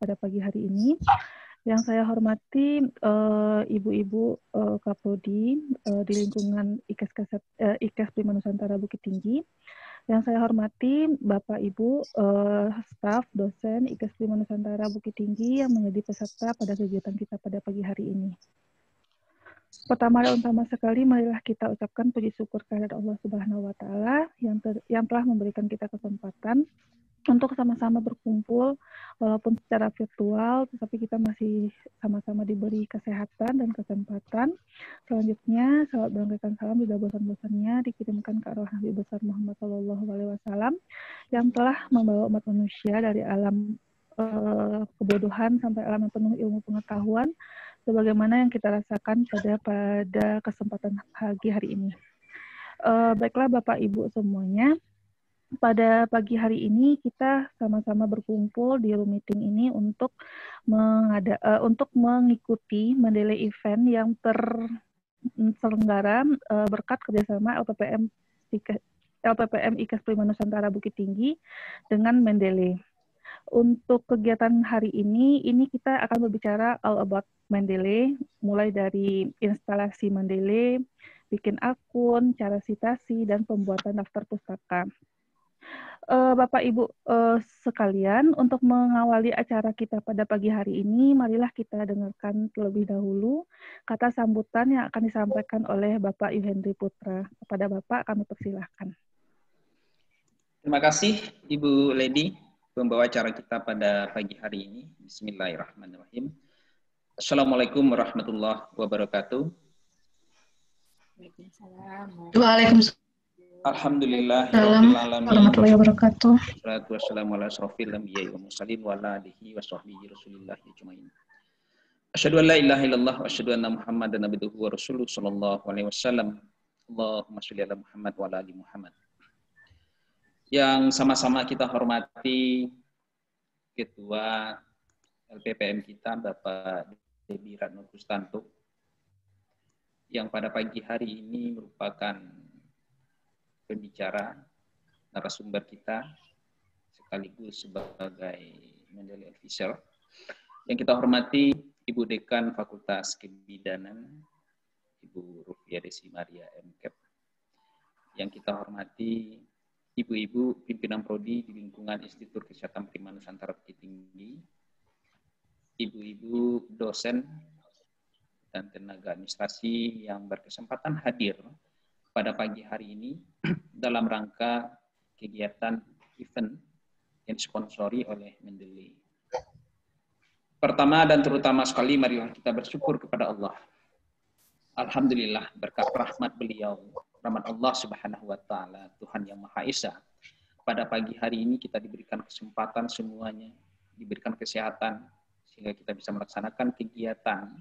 pada pagi hari ini. Yang saya hormati ibu-ibu Kaprodi di lingkungan IKES Prima Nusantara Bukit Tinggi. Yang saya hormati Bapak Ibu staf dosen IKES Prima Nusantara Bukit Tinggi yang menjadi peserta pada kegiatan kita pada pagi hari ini. Pertama dan utama sekali, marilah kita ucapkan puji syukur kehadirat Allah Subhanahu wa Ta'ala yang telah memberikan kita kesempatan untuk sama-sama berkumpul walaupun secara virtual, tetapi kita masih sama-sama diberi kesehatan dan kesempatan. Selanjutnya, salam berangkatkan salam tidak bosan-bosannya dikirimkan ke arwah Nabi besar Muhammad SAW yang telah membawa umat manusia dari alam kebodohan sampai alam yang penuh ilmu pengetahuan, sebagaimana yang kita rasakan pada kesempatan pagi hari ini. Baiklah Bapak Ibu semuanya, pada pagi hari ini kita sama-sama berkumpul di room meeting ini untuk mengikuti Mendeley event yang terselenggara berkat kerjasama LPPM IKES Prima Nusantara Bukit Tinggi dengan Mendeley. Untuk kegiatan hari ini kita akan berbicara all about Mendeley, mulai dari instalasi Mendeley, bikin akun, cara citasi, dan pembuatan daftar pustaka. Bapak Ibu sekalian, untuk mengawali acara kita pada pagi hari ini, marilah kita dengarkan terlebih dahulu kata sambutan yang akan disampaikan oleh Bapak Yuhendri Putra. Kepada Bapak kami persilahkan. Terima kasih Ibu Lady, pembawa acara kita pada pagi hari ini. Bismillahirrahmanirrahim. Assalamualaikum warahmatullahi wabarakatuh. Waalaikumsalam. Alhamdulillah warahmatullahi wabarakatuh. Wassalatu wassalamu ala asrofil anbiya'i wal mursalin wa ala alihi wa sahbihi rasulillah ajmain. Asyhadu an la ilaha illallah wa asyhadu anna Muhammadan abduhu wa rasuluhu sallallahu alaihi wasallam. Allahumma sholli ala Muhammad wa ala ali Muhammad. Yang sama-sama kita hormati Ketua LPPM kita Bapak Debi Ratno Kustanto, yang pada pagi hari ini merupakan pembicara narasumber kita sekaligus sebagai Mendeley official. Yang kita hormati Ibu Dekan Fakultas Kebidanan Ibu Rufiah Desi Maria MKep. Yang kita hormati ibu-ibu pimpinan prodi di lingkungan Institut Kesehatan Prima Nusantara Bukit Tinggi, ibu-ibu dosen dan tenaga administrasi yang berkesempatan hadir pada pagi hari ini dalam rangka kegiatan event yang disponsori oleh Mendeley. Pertama dan terutama sekali, marilah kita bersyukur kepada Allah. Alhamdulillah, berkat rahmat beliau, rahmat Allah Subhanahu wa Ta'ala, Tuhan yang Maha Esa. Pada pagi hari ini kita diberikan kesempatan semuanya, diberikan kesehatan, sehingga kita bisa melaksanakan kegiatan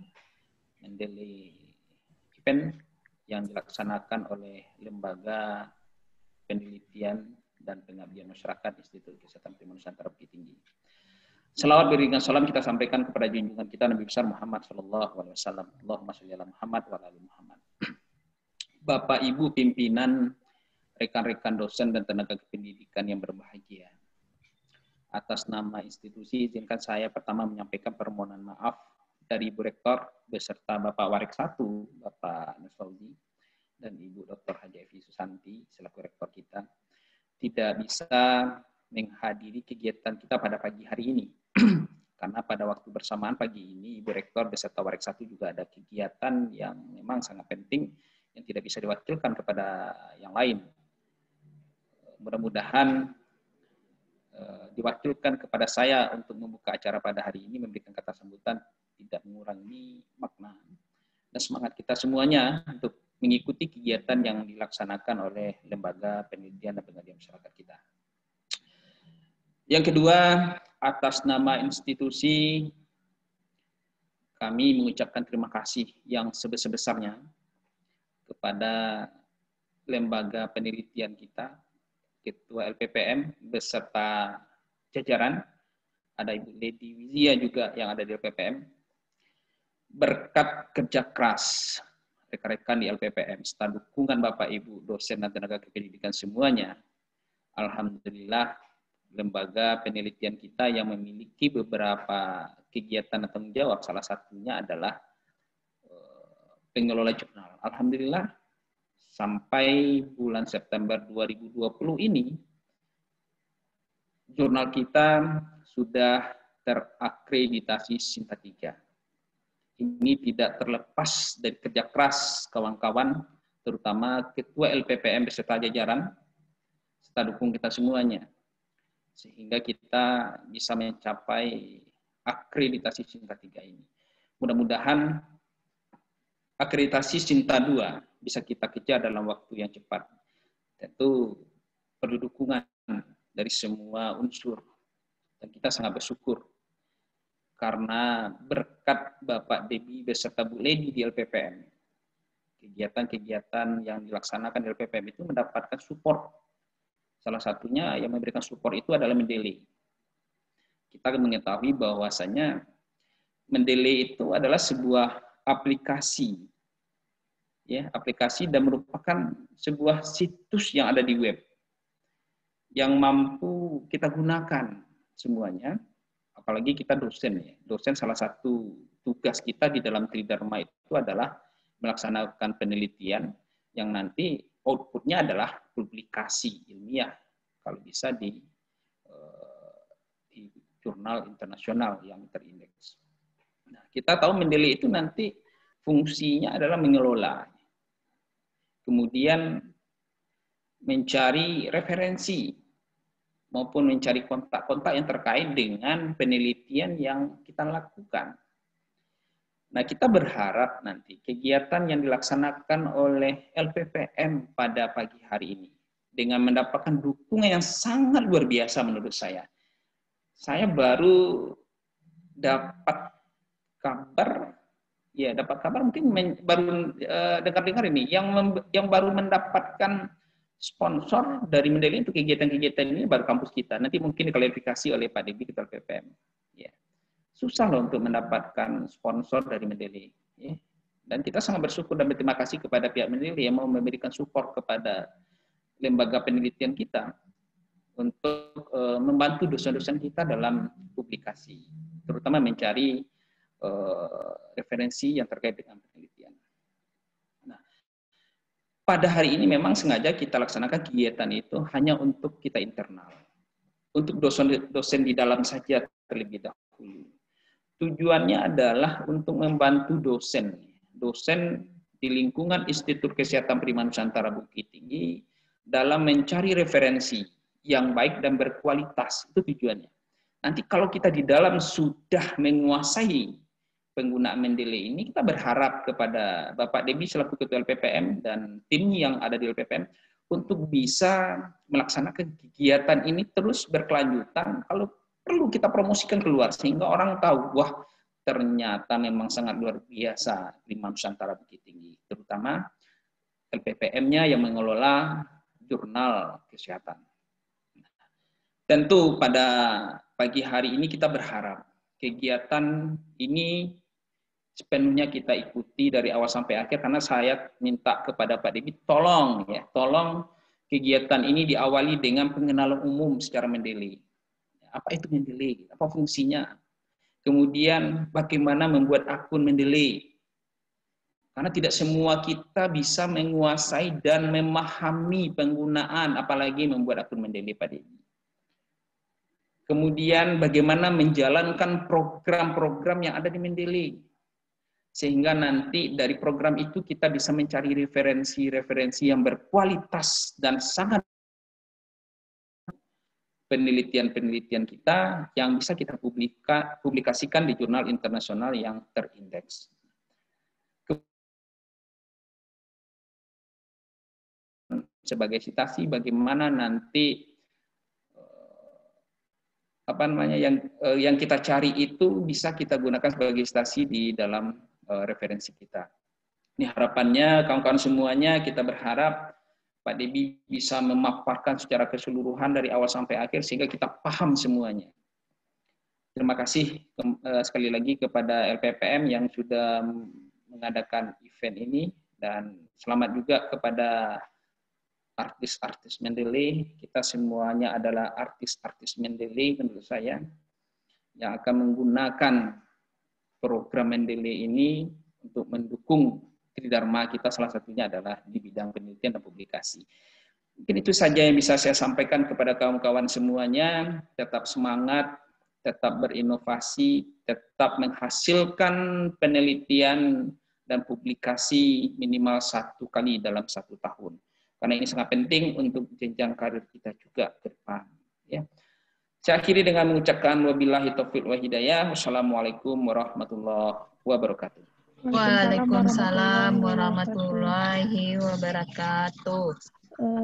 Mendeley event yang dilaksanakan oleh Lembaga Penelitian dan Pengabdian Masyarakat Institut Kesehatan Prima Nusantara Bukit Tinggi. Selawat beriringan salam kita sampaikan kepada junjungan kita Nabi besar Muhammad sallallahu alaihi wasallam. Allahumma sholli ala Muhammad wa ala ali Muhammad. Bapak Ibu pimpinan, rekan-rekan dosen dan tenaga kependidikan yang berbahagia. Atas nama institusi izinkan saya pertama menyampaikan permohonan maaf dari Ibu Rektor beserta Bapak Warik 1, Bapak Nusfaldi, dan Ibu Dr. Haji Evi Susanti selaku rektor kita tidak bisa menghadiri kegiatan kita pada pagi hari ini. Karena pada waktu bersamaan pagi ini Ibu Rektor beserta Warik 1 juga ada kegiatan yang memang sangat penting yang tidak bisa diwakilkan kepada yang lain. Mudah-mudahan diwakilkan kepada saya untuk membuka acara pada hari ini, memberikan kata sambutan, tidak mengurangi makna dan semangat kita semuanya untuk mengikuti kegiatan yang dilaksanakan oleh Lembaga Penelitian dan Pengabdian Masyarakat kita. Yang kedua, atas nama institusi, kami mengucapkan terima kasih yang sebesar-besarnya kepada lembaga penelitian kita, Ketua LPPM beserta jajaran, ada Ibu Lady Wizia juga yang ada di LPPM. Berkat kerja keras rekan-rekan di LPPM, serta dukungan Bapak Ibu dosen dan tenaga kependidikan semuanya, alhamdulillah lembaga penelitian kita yang memiliki beberapa kegiatan dan tanggung jawab. Salah satunya adalah pengelola jurnal. Alhamdulillah sampai bulan September 2020 ini jurnal kita sudah terakreditasi Sinta 3. Ini tidak terlepas dari kerja keras kawan-kawan, terutama Ketua LPPM beserta jajaran, serta dukung kita semuanya, sehingga kita bisa mencapai akreditasi Sinta 3 ini. Mudah-mudahan akreditasi Sinta 2 bisa kita kejar dalam waktu yang cepat. Tentu perlu dukungan dari semua unsur. Dan kita sangat bersyukur karena berkat Bapak Debi beserta Bu Ledi di LPPM, kegiatan-kegiatan yang dilaksanakan di LPPM itu mendapatkan support. Salah satunya yang memberikan support itu adalah Mendeley. Kita mengetahui bahwasanya Mendeley itu adalah sebuah aplikasi, ya, aplikasi dan merupakan sebuah situs yang ada di web yang mampu kita gunakan semuanya. Apalagi kita dosen, ya. Dosen salah satu tugas kita di dalam Tridharma itu adalah melaksanakan penelitian yang nanti outputnya adalah publikasi ilmiah, kalau bisa di jurnal internasional yang terindeks. Nah, kita tahu Mendeley itu nanti fungsinya adalah mengelola, kemudian mencari referensi, maupun mencari kontak-kontak yang terkait dengan penelitian yang kita lakukan. Nah, kita berharap nanti kegiatan yang dilaksanakan oleh LPPM pada pagi hari ini, dengan mendapatkan dukungan yang sangat luar biasa menurut saya. Saya baru dapat kabar, ya dapat kabar mungkin baru dengar-dengar ini, yang baru mendapatkan sponsor dari Mendeley untuk kegiatan-kegiatan ini baru kampus kita. Nanti mungkin diklarifikasi oleh Pak Debi Ketua LPPM. Ya. Susah loh untuk mendapatkan sponsor dari Mendeley. Ya. Dan kita sangat bersyukur dan berterima kasih kepada pihak Mendeley yang mau memberikan support kepada lembaga penelitian kita untuk membantu dosen-dosen kita dalam publikasi, terutama mencari referensi yang terkait dengan penelitian. Pada hari ini memang sengaja kita laksanakan kegiatan itu hanya untuk kita internal. Untuk dosen di dalam saja terlebih dahulu. Tujuannya adalah untuk membantu dosen di lingkungan Institut Kesehatan Prima Nusantara Bukit Tinggi dalam mencari referensi yang baik dan berkualitas. Itu tujuannya. Nanti kalau kita di dalam sudah menguasai penggunaan Mendeley ini, kita berharap kepada Bapak Debi selaku Ketua LPPM dan tim yang ada di LPPM untuk bisa melaksanakan kegiatan ini terus berkelanjutan. Kalau perlu kita promosikan keluar sehingga orang tahu, wah ternyata memang sangat luar biasa Prima Nusantara Bukit Tinggi, terutama LPPM-nya yang mengelola jurnal kesehatan. Tentu pada pagi hari ini kita berharap kegiatan ini sepenuhnya kita ikuti dari awal sampai akhir, karena saya minta kepada Pak Debi tolong kegiatan ini diawali dengan pengenalan umum secara Mendeley. Apa itu Mendeley? Apa fungsinya? Kemudian bagaimana membuat akun Mendeley? Karena tidak semua kita bisa menguasai dan memahami penggunaan, apalagi membuat akun Mendeley, Pak Debi. Kemudian bagaimana menjalankan program-program yang ada di Mendeley, sehingga nanti dari program itu kita bisa mencari referensi-referensi yang berkualitas dan sangat penelitian-penelitian kita yang bisa kita publikasikan di jurnal internasional yang terindeks. Sebagai citasi bagaimana nanti yang kita cari itu bisa kita gunakan sebagai citasi di dalam referensi kita. Ini harapannya kawan-kawan semuanya, kita berharap Pak Debi bisa memaparkan secara keseluruhan dari awal sampai akhir sehingga kita paham semuanya. Terima kasih sekali lagi kepada LPPM yang sudah mengadakan event ini, dan selamat juga kepada artis-artis Mendeley. Kita semuanya adalah artis-artis Mendeley menurut saya, yang akan menggunakan program Mendeley ini untuk mendukung tridharma kita, salah satunya adalah di bidang penelitian dan publikasi. Mungkin itu saja yang bisa saya sampaikan kepada kawan-kawan semuanya. Tetap semangat, tetap berinovasi, tetap menghasilkan penelitian dan publikasi minimal 1 kali dalam 1 tahun. Karena ini sangat penting untuk jenjang karir kita juga ke depan. Ya. Saya akhiri dengan mengucapkan wabillahi taufiq wa hidayah. Wassalamualaikum warahmatullahi wabarakatuh. Waalaikumsalam warahmatullahi wabarakatuh.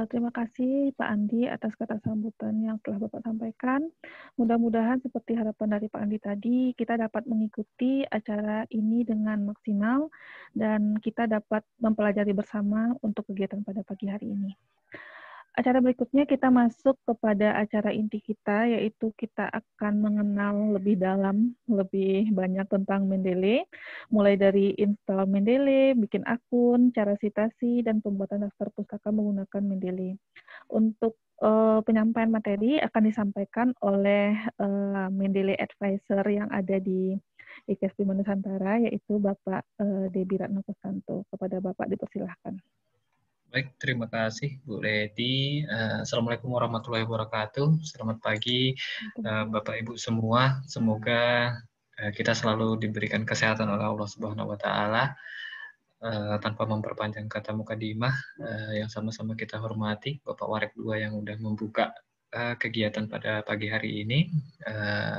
Terima kasih Pak Andi atas kata sambutan yang telah Bapak sampaikan. Mudah-mudahan seperti harapan dari Pak Andi tadi, kita dapat mengikuti acara ini dengan maksimal dan kita dapat mempelajari bersama untuk kegiatan pada pagi hari ini. Acara berikutnya kita masuk kepada acara inti kita, yaitu kita akan mengenal lebih dalam, lebih banyak tentang Mendeley, mulai dari install Mendeley, bikin akun, cara citasi, dan pembuatan daftar pustaka menggunakan Mendeley. Untuk penyampaian materi akan disampaikan oleh Mendeley Advisor yang ada di IKS Prima Nusantara, yaitu Bapak Debbie Ratno Kostanto. Kepada Bapak dipersilahkan. Baik, terima kasih Bu Leti. Assalamualaikum warahmatullahi wabarakatuh. Selamat pagi Bapak Ibu semua. Semoga kita selalu diberikan kesehatan oleh Allah Subhanahu wa taala. Tanpa memperpanjang kata mukadimah, yang sama-sama kita hormati Bapak Warek 2 yang sudah membuka kegiatan pada pagi hari ini.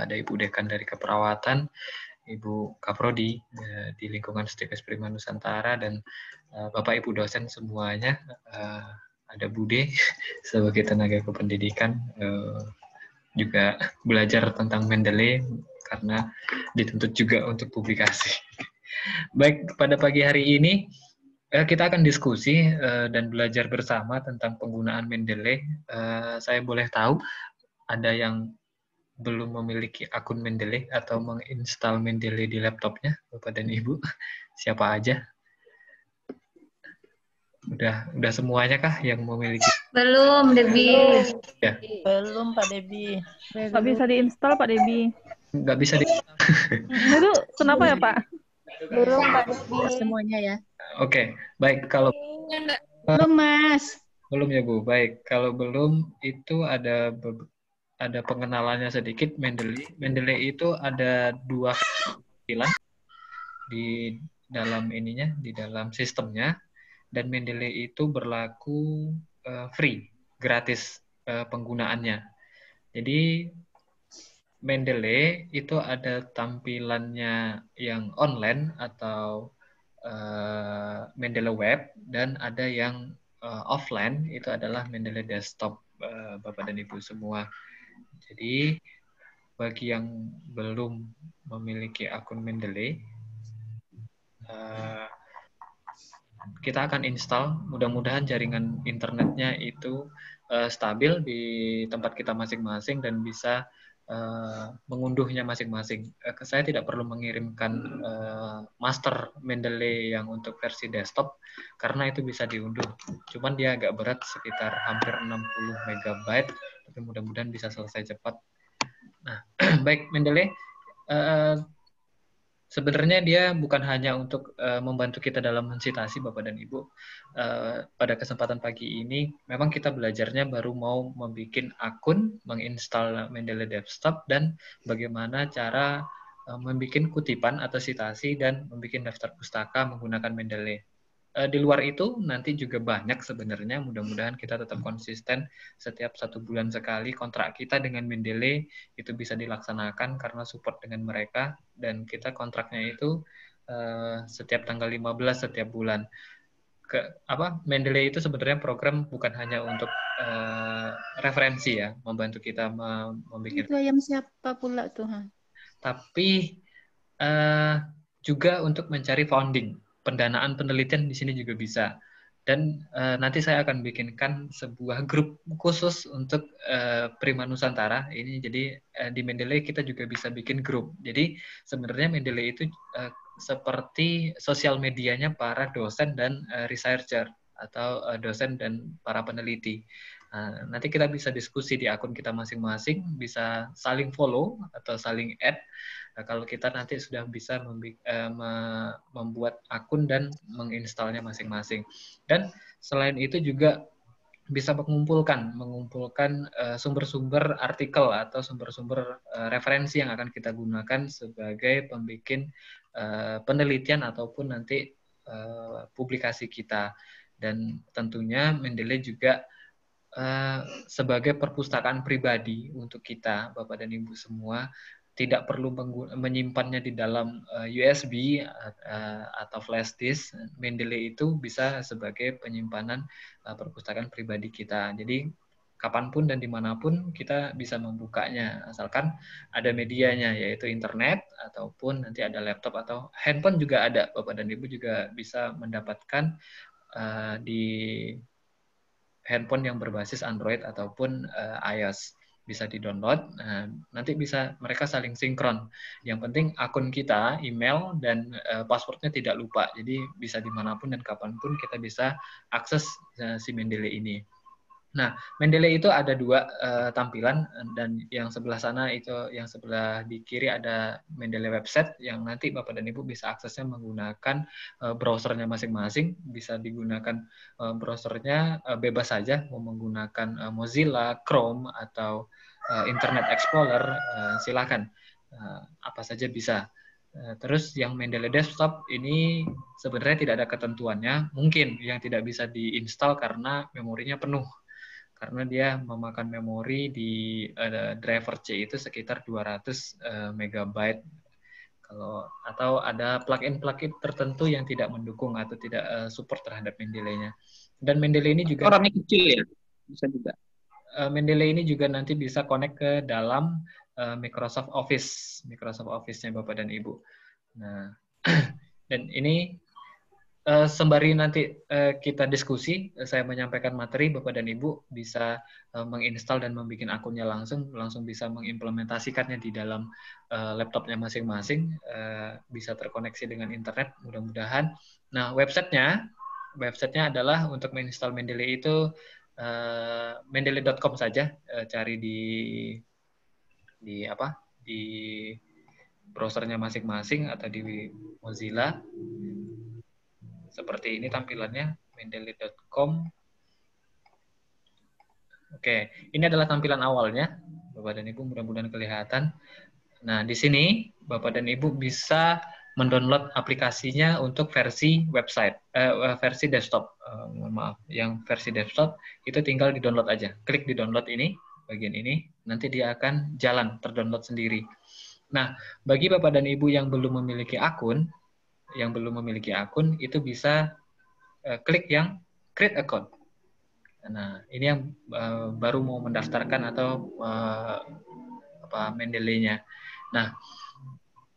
Ada Ibu Dekan dari Keperawatan, Ibu Kaprodi di lingkungan STIKS Prima Nusantara, dan Bapak Ibu dosen semuanya, ada Bude sebagai tenaga kependidikan, juga belajar tentang Mendeley karena dituntut juga untuk publikasi. Baik, pada pagi hari ini kita akan diskusi dan belajar bersama tentang penggunaan Mendeley. Saya boleh tahu ada yang belum memiliki akun Mendeley atau menginstal Mendeley di laptopnya, Bapak dan Ibu? Siapa aja? Udah semuanya kah yang memiliki? Belum, Debbie. Ya. Belum, Pak Debbie. Nggak bisa diinstal, Pak Debbie. Nggak bisa di... Itu kenapa ya, Pak? Belum, Pak Debbie. Semuanya ya. Oke, baik. Kalau Belum, Mas. belum ya, Bu. Baik, kalau belum itu ada pengenalannya sedikit. Mendeley itu ada 2 tampilan di dalam ininya, di dalam sistemnya. Dan Mendeley itu berlaku free, gratis penggunaannya. Jadi Mendeley itu ada tampilannya yang online atau Mendeley Web, dan ada yang offline, itu adalah Mendeley Desktop, Bapak dan Ibu semua. Jadi bagi yang belum memiliki akun Mendeley, kita akan install, mudah-mudahan jaringan internetnya itu stabil di tempat kita masing-masing dan bisa mengunduhnya masing-masing. Saya tidak perlu mengirimkan master Mendeley yang untuk versi desktop, karena itu bisa diunduh. Cuman dia agak berat, sekitar hampir 60 MB, tapi mudah-mudahan bisa selesai cepat. Nah, baik, Mendeley sebenarnya dia bukan hanya untuk membantu kita dalam mensitasi, Bapak dan Ibu. Pada kesempatan pagi ini, memang kita belajarnya baru mau membuat akun, menginstal Mendeley Desktop, dan bagaimana cara membuat kutipan atau sitasi dan membuat daftar pustaka menggunakan Mendeley. Di luar itu nanti juga banyak sebenarnya, mudah-mudahan kita tetap konsisten setiap 1 bulan sekali kontrak kita dengan Mendeley itu bisa dilaksanakan karena support dengan mereka, dan kita kontraknya itu setiap tanggal 15 setiap bulan. Mendeley itu sebenarnya program bukan hanya untuk referensi ya, membantu kita membuat. Itu ayam siapa pula tuh? Tapi juga untuk mencari funding. Pendanaan penelitian di sini juga bisa. Dan nanti saya akan bikinkan sebuah grup khusus untuk Prima Nusantara. Ini jadi di Mendeley kita juga bisa bikin grup. Jadi sebenarnya Mendeley itu seperti sosial medianya para dosen dan researcher. atau dosen dan para peneliti. Nanti kita bisa diskusi di akun kita masing-masing, bisa saling follow atau saling add. Kalau kita nanti sudah bisa membuat akun dan menginstalnya masing-masing. Dan selain itu juga bisa mengumpulkan sumber-sumber artikel atau sumber-sumber referensi yang akan kita gunakan sebagai pembikin penelitian ataupun nanti publikasi kita. Dan tentunya Mendeley juga sebagai perpustakaan pribadi untuk kita, Bapak dan Ibu semua, tidak perlu menyimpannya di dalam USB atau flash disk. Mendeley itu bisa sebagai penyimpanan perpustakaan pribadi kita. Jadi kapanpun dan dimanapun kita bisa membukanya, asalkan ada medianya, yaitu internet, ataupun nanti ada laptop atau handphone juga ada. Bapak dan Ibu juga bisa mendapatkan di handphone yang berbasis Android ataupun iOS. Bisa di-download, nanti bisa mereka saling sinkron. Yang penting akun kita, email, dan passwordnya tidak lupa. Jadi bisa dimanapun dan kapanpun kita bisa akses si Mendeley ini. Nah, Mendeley itu ada dua tampilan, dan yang sebelah sana itu, yang sebelah di kiri ada Mendeley website yang nanti Bapak dan Ibu bisa aksesnya menggunakan browsernya masing-masing. Bisa digunakan browsernya bebas saja, mau menggunakan Mozilla, Chrome, atau Internet Explorer, silakan. Apa saja bisa. Terus yang Mendeley Desktop ini sebenarnya tidak ada ketentuannya. Mungkin yang tidak bisa diinstal karena memorinya penuh. Karena dia memakan memori di driver C itu sekitar 200 MB. Atau ada plugin tertentu yang tidak mendukung atau tidak support terhadap Mendeley-nya. Dan Mendeley ini juga orangnya kecil ya, bisa juga. Mendeley ini juga nanti bisa connect ke dalam Microsoft Office-nya Bapak dan Ibu. Nah, dan ini sembari nanti kita diskusi, saya menyampaikan materi, Bapak dan Ibu bisa menginstal dan membuat akunnya langsung bisa mengimplementasikannya di dalam laptopnya masing-masing, bisa terkoneksi dengan internet mudah-mudahan. Nah, websitenya adalah untuk menginstal Mendeley itu mendeley.com saja, cari di browsernya masing-masing atau di Mozilla. Seperti ini tampilannya, mendeley.com. Oke, ini adalah tampilan awalnya, Bapak dan Ibu, mudah-mudahan kelihatan. Nah, di sini Bapak dan Ibu bisa mendownload aplikasinya untuk versi versi desktop. Mohon maaf, yang versi desktop itu tinggal di-download aja. Klik di download ini, bagian ini, nanti dia akan jalan, terdownload sendiri. Nah, bagi Bapak dan Ibu yang belum memiliki akun, itu bisa klik yang create account. Nah, ini yang baru mau mendaftarkan atau Mendeley-nya. Nah,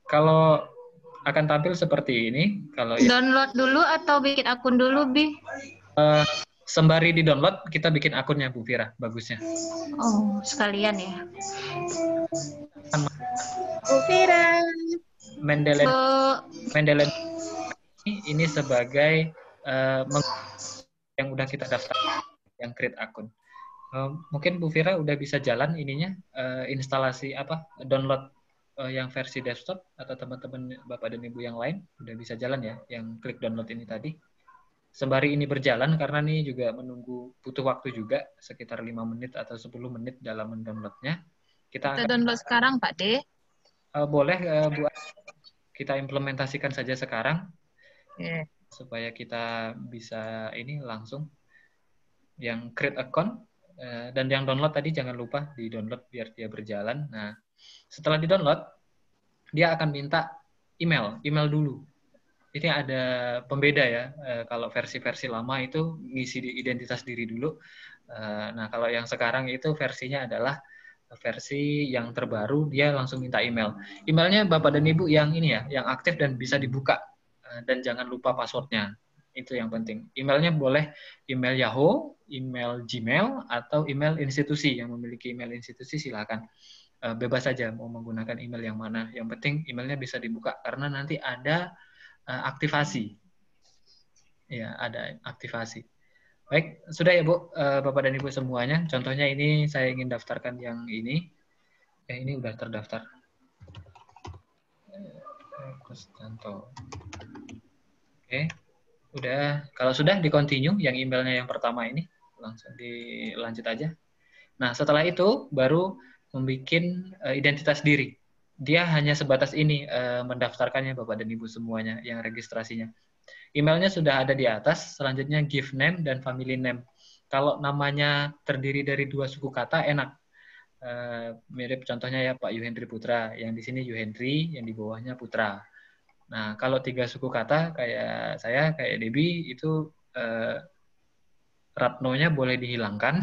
kalau akan tampil seperti ini. Kalau download dulu atau bikin akun dulu, Bi? Sembari di-download, kita bikin akunnya, Bu Fira, bagusnya. Oh, sekalian ya. Bu Fira. Mendeley ini sebagai yang udah kita daftar, yang create akun. Mungkin Bu Fira udah bisa jalan ininya, instalasi download yang versi desktop, atau teman-teman Bapak dan Ibu yang lain udah bisa jalan ya, yang klik download ini tadi. Sembari ini berjalan, karena ini juga butuh waktu juga, sekitar 5 menit atau 10 menit dalam mendownloadnya. Kita download sekarang, Pak De? Boleh, Bu. Kita implementasikan saja sekarang, supaya kita bisa ini langsung yang create account, dan yang download tadi jangan lupa di-download biar dia berjalan. Nah, setelah di-download, dia akan minta email dulu. Ini ada pembeda ya, kalau versi-versi lama itu ngisi identitas diri dulu. Nah, kalau yang sekarang itu versinya adalah versi yang terbaru, dia langsung minta email. Emailnya Bapak dan Ibu yang ini ya, yang aktif dan bisa dibuka. Dan jangan lupa passwordnya. Itu yang penting. Emailnya boleh email Yahoo, email Gmail, atau email institusi. Yang memiliki email institusi silakan. Bebas saja mau menggunakan email yang mana. Yang penting emailnya bisa dibuka, karena nanti ada aktivasi. Ya, ada aktivasi. Baik, sudah ya Bu, Bapak dan Ibu semuanya. Contohnya ini saya ingin daftarkan yang ini. Ini udah terdaftar. Kustanto. Oke, udah. Kalau sudah di continue, yang emailnya yang pertama ini langsung dilanjut aja. Nah, setelah itu baru membuat identitas diri. Dia hanya sebatas ini mendaftarkannya Bapak dan Ibu semuanya yang registrasinya. Emailnya sudah ada di atas, selanjutnya give name dan family name. Kalau namanya terdiri dari 2 suku kata, enak. Mirip contohnya ya Pak Yuhendri Putra, yang di sini Yuhendri, yang di bawahnya Putra. Nah, kalau 3 suku kata, kayak saya, kayak Debbie, itu Ratno-nya boleh dihilangkan,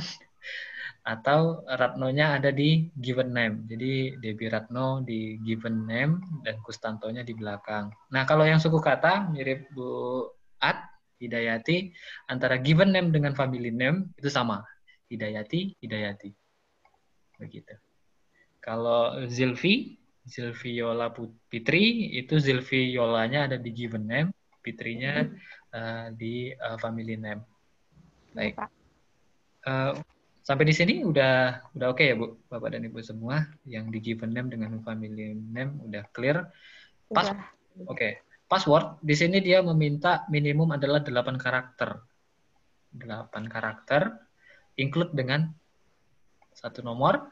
atau Ratno-nya ada di given name. Jadi Debbie Ratno di given name, dan Kustantonya di belakang. Nah, kalau yang suku kata, mirip Bu At, Hidayati, antara given name dengan family name, itu sama. Hidayati, Hidayati. Begitu. Kalau Zilvi Yola Fitri, itu Zilvi Yolanya ada di given name, Fitrinya di family name. Baik. Sampai di sini udah oke ya Bu, Bapak dan Ibu semua, yang di given name dengan family name udah clear. Oke. Password di sini dia meminta minimum adalah 8 karakter. 8 karakter include dengan 1 nomor.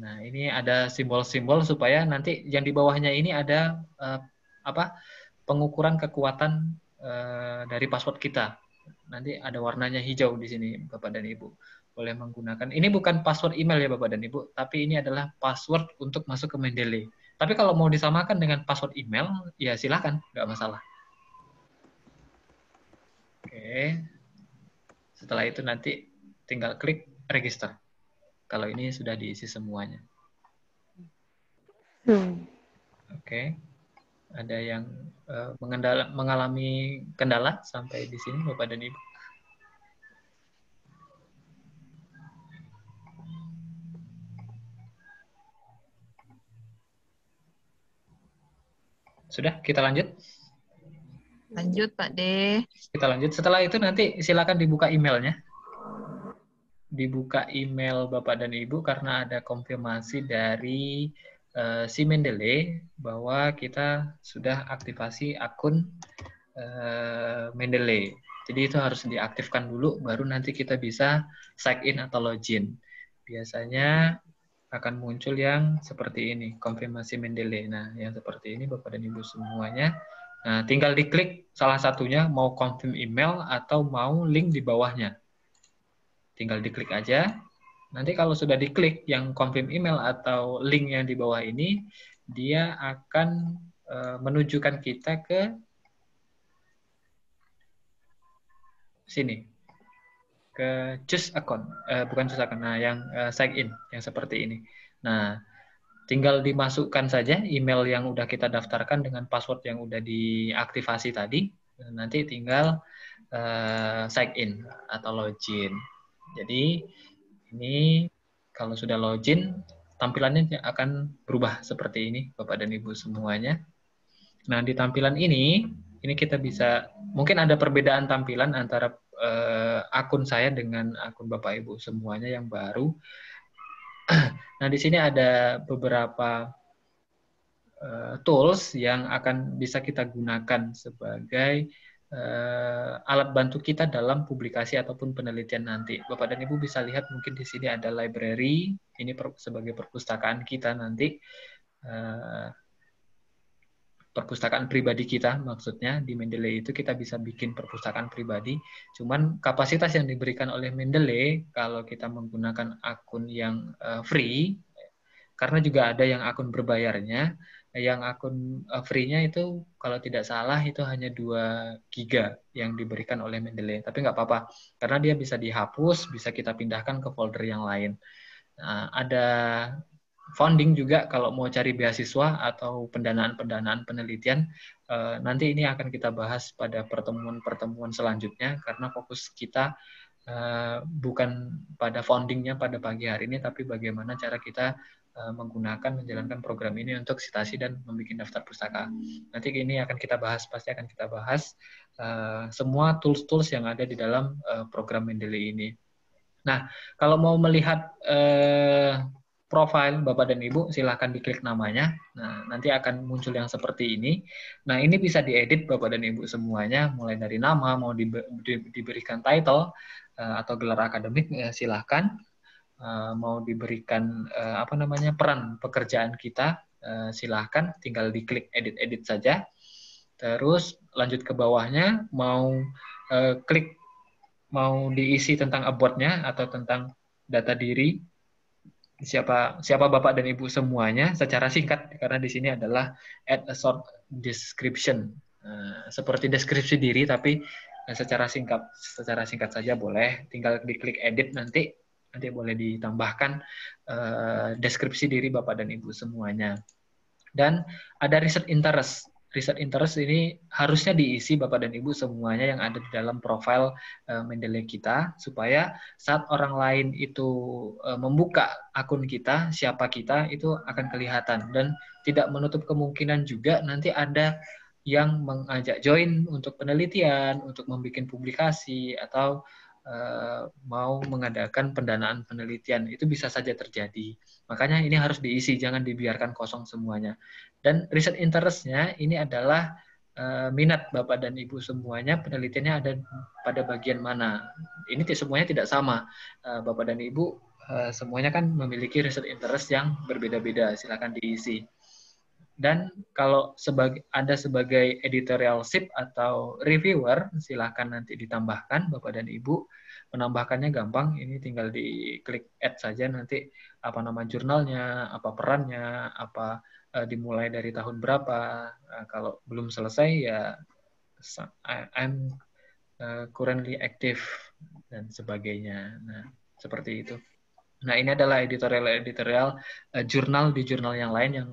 Nah, ini ada simbol-simbol supaya nanti yang di bawahnya ini ada pengukuran kekuatan dari password kita. Nanti ada warnanya hijau di sini, Bapak dan Ibu. Boleh menggunakan. Ini bukan password email ya, Bapak dan Ibu, tapi ini adalah password untuk masuk ke Mendeley. Tapi kalau mau disamakan dengan password email, ya silakan, nggak masalah. Oke. Setelah itu nanti tinggal klik register. Kalau ini sudah diisi semuanya. Oke. Ada yang mengalami kendala sampai di sini, Bapak dan Ibu? Sudah, kita lanjut? Lanjut, Pak D. Kita lanjut. Setelah itu nanti silakan dibuka emailnya. Dibuka email Bapak dan Ibu karena ada konfirmasi dari si Mendeley bahwa kita sudah aktivasi akun Mendeley. Jadi itu harus diaktifkan dulu, baru nanti kita bisa sign in atau login. Biasanya akan muncul yang seperti ini, konfirmasi Mendeley. Nah, yang seperti ini Bapak dan Ibu semuanya. Nah, tinggal diklik salah satunya, mau confirm email atau mau link di bawahnya. Tinggal diklik aja. Nanti kalau sudah diklik yang confirm email atau link yang di bawah ini, dia akan menunjukkan kita ke sini, ke choose account, bukan choose account, nah yang sign in, yang seperti ini. Nah, tinggal dimasukkan saja email yang udah kita daftarkan dengan password yang udah diaktifasi tadi, nanti tinggal sign in atau login. Jadi ini kalau sudah login, tampilannya akan berubah seperti ini, Bapak dan Ibu semuanya. Nah, di tampilan ini kita bisa, mungkin ada perbedaan tampilan antara akun saya dengan akun Bapak Ibu semuanya yang baru. Nah, di sini ada beberapa tools yang akan bisa kita gunakan sebagai alat bantu kita dalam publikasi ataupun penelitian nanti. Bapak dan Ibu bisa lihat mungkin di sini ada library, ini sebagai perpustakaan kita nanti, perpustakaan pribadi kita, maksudnya di Mendeley itu kita bisa bikin perpustakaan pribadi. Cuman kapasitas yang diberikan oleh Mendeley kalau kita menggunakan akun yang free, karena juga ada yang akun berbayarnya. Yang akun free-nya itu kalau tidak salah itu hanya 2 giga yang diberikan oleh Mendeley. Tapi nggak apa-apa, karena dia bisa dihapus, bisa kita pindahkan ke folder yang lain. Nah, ada funding juga kalau mau cari beasiswa atau pendanaan-pendanaan penelitian. Nanti ini akan kita bahas pada pertemuan-pertemuan selanjutnya, karena fokus kita bukan pada foundingnya pada pagi hari ini, tapi bagaimana cara kita menggunakan menjalankan program ini untuk citasi dan membuat daftar pustaka. Nanti ini pasti akan kita bahas semua tools-tools yang ada di dalam program Mendeley ini. Nah, kalau mau melihat profil Bapak dan Ibu, silahkan diklik namanya. Nah, nanti akan muncul yang seperti ini. Nah, ini bisa diedit Bapak dan Ibu semuanya, mulai dari nama, mau diberikan title atau gelar akademik, silahkan. Mau diberikan peran pekerjaan kita, silahkan, tinggal diklik edit-edit saja. Terus lanjut ke bawahnya, mau klik, mau diisi tentang about-nya atau tentang data diri, siapa Bapak dan Ibu semuanya secara singkat, karena di sini adalah add a short description, seperti deskripsi diri tapi secara singkat saja boleh, tinggal diklik edit, nanti boleh ditambahkan deskripsi diri Bapak dan Ibu semuanya. Dan ada research interest. Research interest ini harusnya diisi Bapak dan Ibu semuanya yang ada di dalam profil Mendeley kita, supaya saat orang lain itu membuka akun kita, siapa kita, itu akan kelihatan. Dan tidak menutup kemungkinan juga nanti ada yang mengajak join untuk penelitian, untuk membuat publikasi, atau mau mengadakan pendanaan penelitian. Itu bisa saja terjadi. Makanya ini harus diisi, jangan dibiarkan kosong semuanya. Dan riset interest-nya ini adalah minat Bapak dan Ibu semuanya, penelitiannya ada pada bagian mana. Ini semuanya tidak sama. Bapak dan Ibu semuanya kan memiliki riset interest yang berbeda-beda, silakan diisi. Dan kalau ada sebagai editorialship atau reviewer, silahkan nanti ditambahkan Bapak dan Ibu. Menambahkannya gampang, ini tinggal diklik add saja, nanti apa nama jurnalnya, apa perannya, apa dimulai dari tahun berapa. Kalau belum selesai ya I'm currently active dan sebagainya. Nah, seperti itu. Nah, ini adalah editorial jurnal di jurnal yang lain yang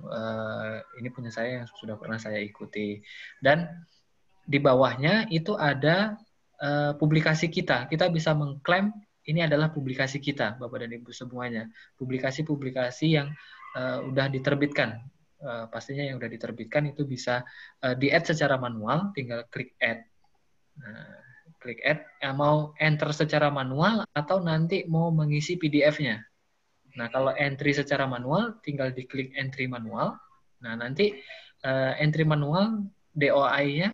ini punya saya yang sudah pernah saya ikuti. Dan di bawahnya itu ada publikasi kita. Kita bisa mengklaim ini adalah publikasi kita, Bapak dan Ibu semuanya. Publikasi-publikasi yang udah diterbitkan. Pastinya yang udah diterbitkan itu bisa di-add secara manual, tinggal klik add. Nah, klik add, mau enter secara manual atau nanti mau mengisi PDF-nya. Nah, kalau entry secara manual, tinggal diklik entry manual. Nah, nanti entry manual DOI-nya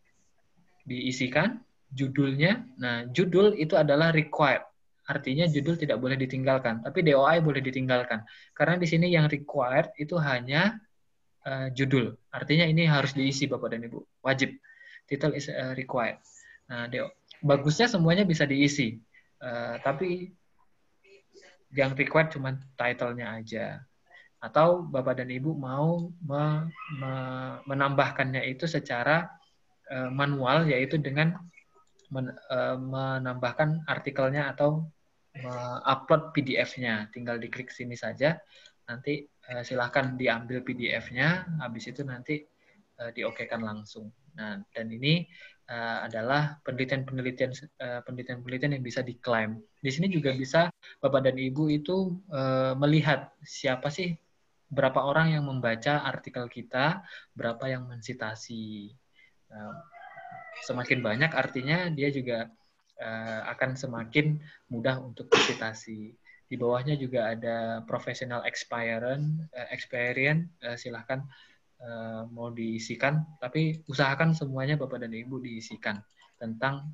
diisikan, judulnya. Nah, judul itu adalah required. Artinya judul tidak boleh ditinggalkan, tapi DOI boleh ditinggalkan. Karena di sini yang required itu hanya judul. Artinya ini harus diisi Bapak dan Ibu. Wajib. Title is required. Nah, bagusnya semuanya bisa diisi, tapi yang required cuma title-nya aja. Atau Bapak dan Ibu mau menambahkannya itu secara manual, yaitu dengan menambahkan artikelnya atau upload PDF-nya. Tinggal diklik sini saja, nanti silahkan diambil PDF-nya, habis itu nanti diokekan langsung. Nah, dan ini adalah penelitian-penelitian yang bisa diklaim. Di sini juga bisa Bapak dan Ibu itu melihat siapa sih, berapa orang yang membaca artikel kita, berapa yang mensitasi. Semakin banyak artinya dia juga akan semakin mudah untuk disitasi. Di bawahnya juga ada professional experience, silahkan mau diisikan, tapi usahakan semuanya Bapak dan Ibu diisikan tentang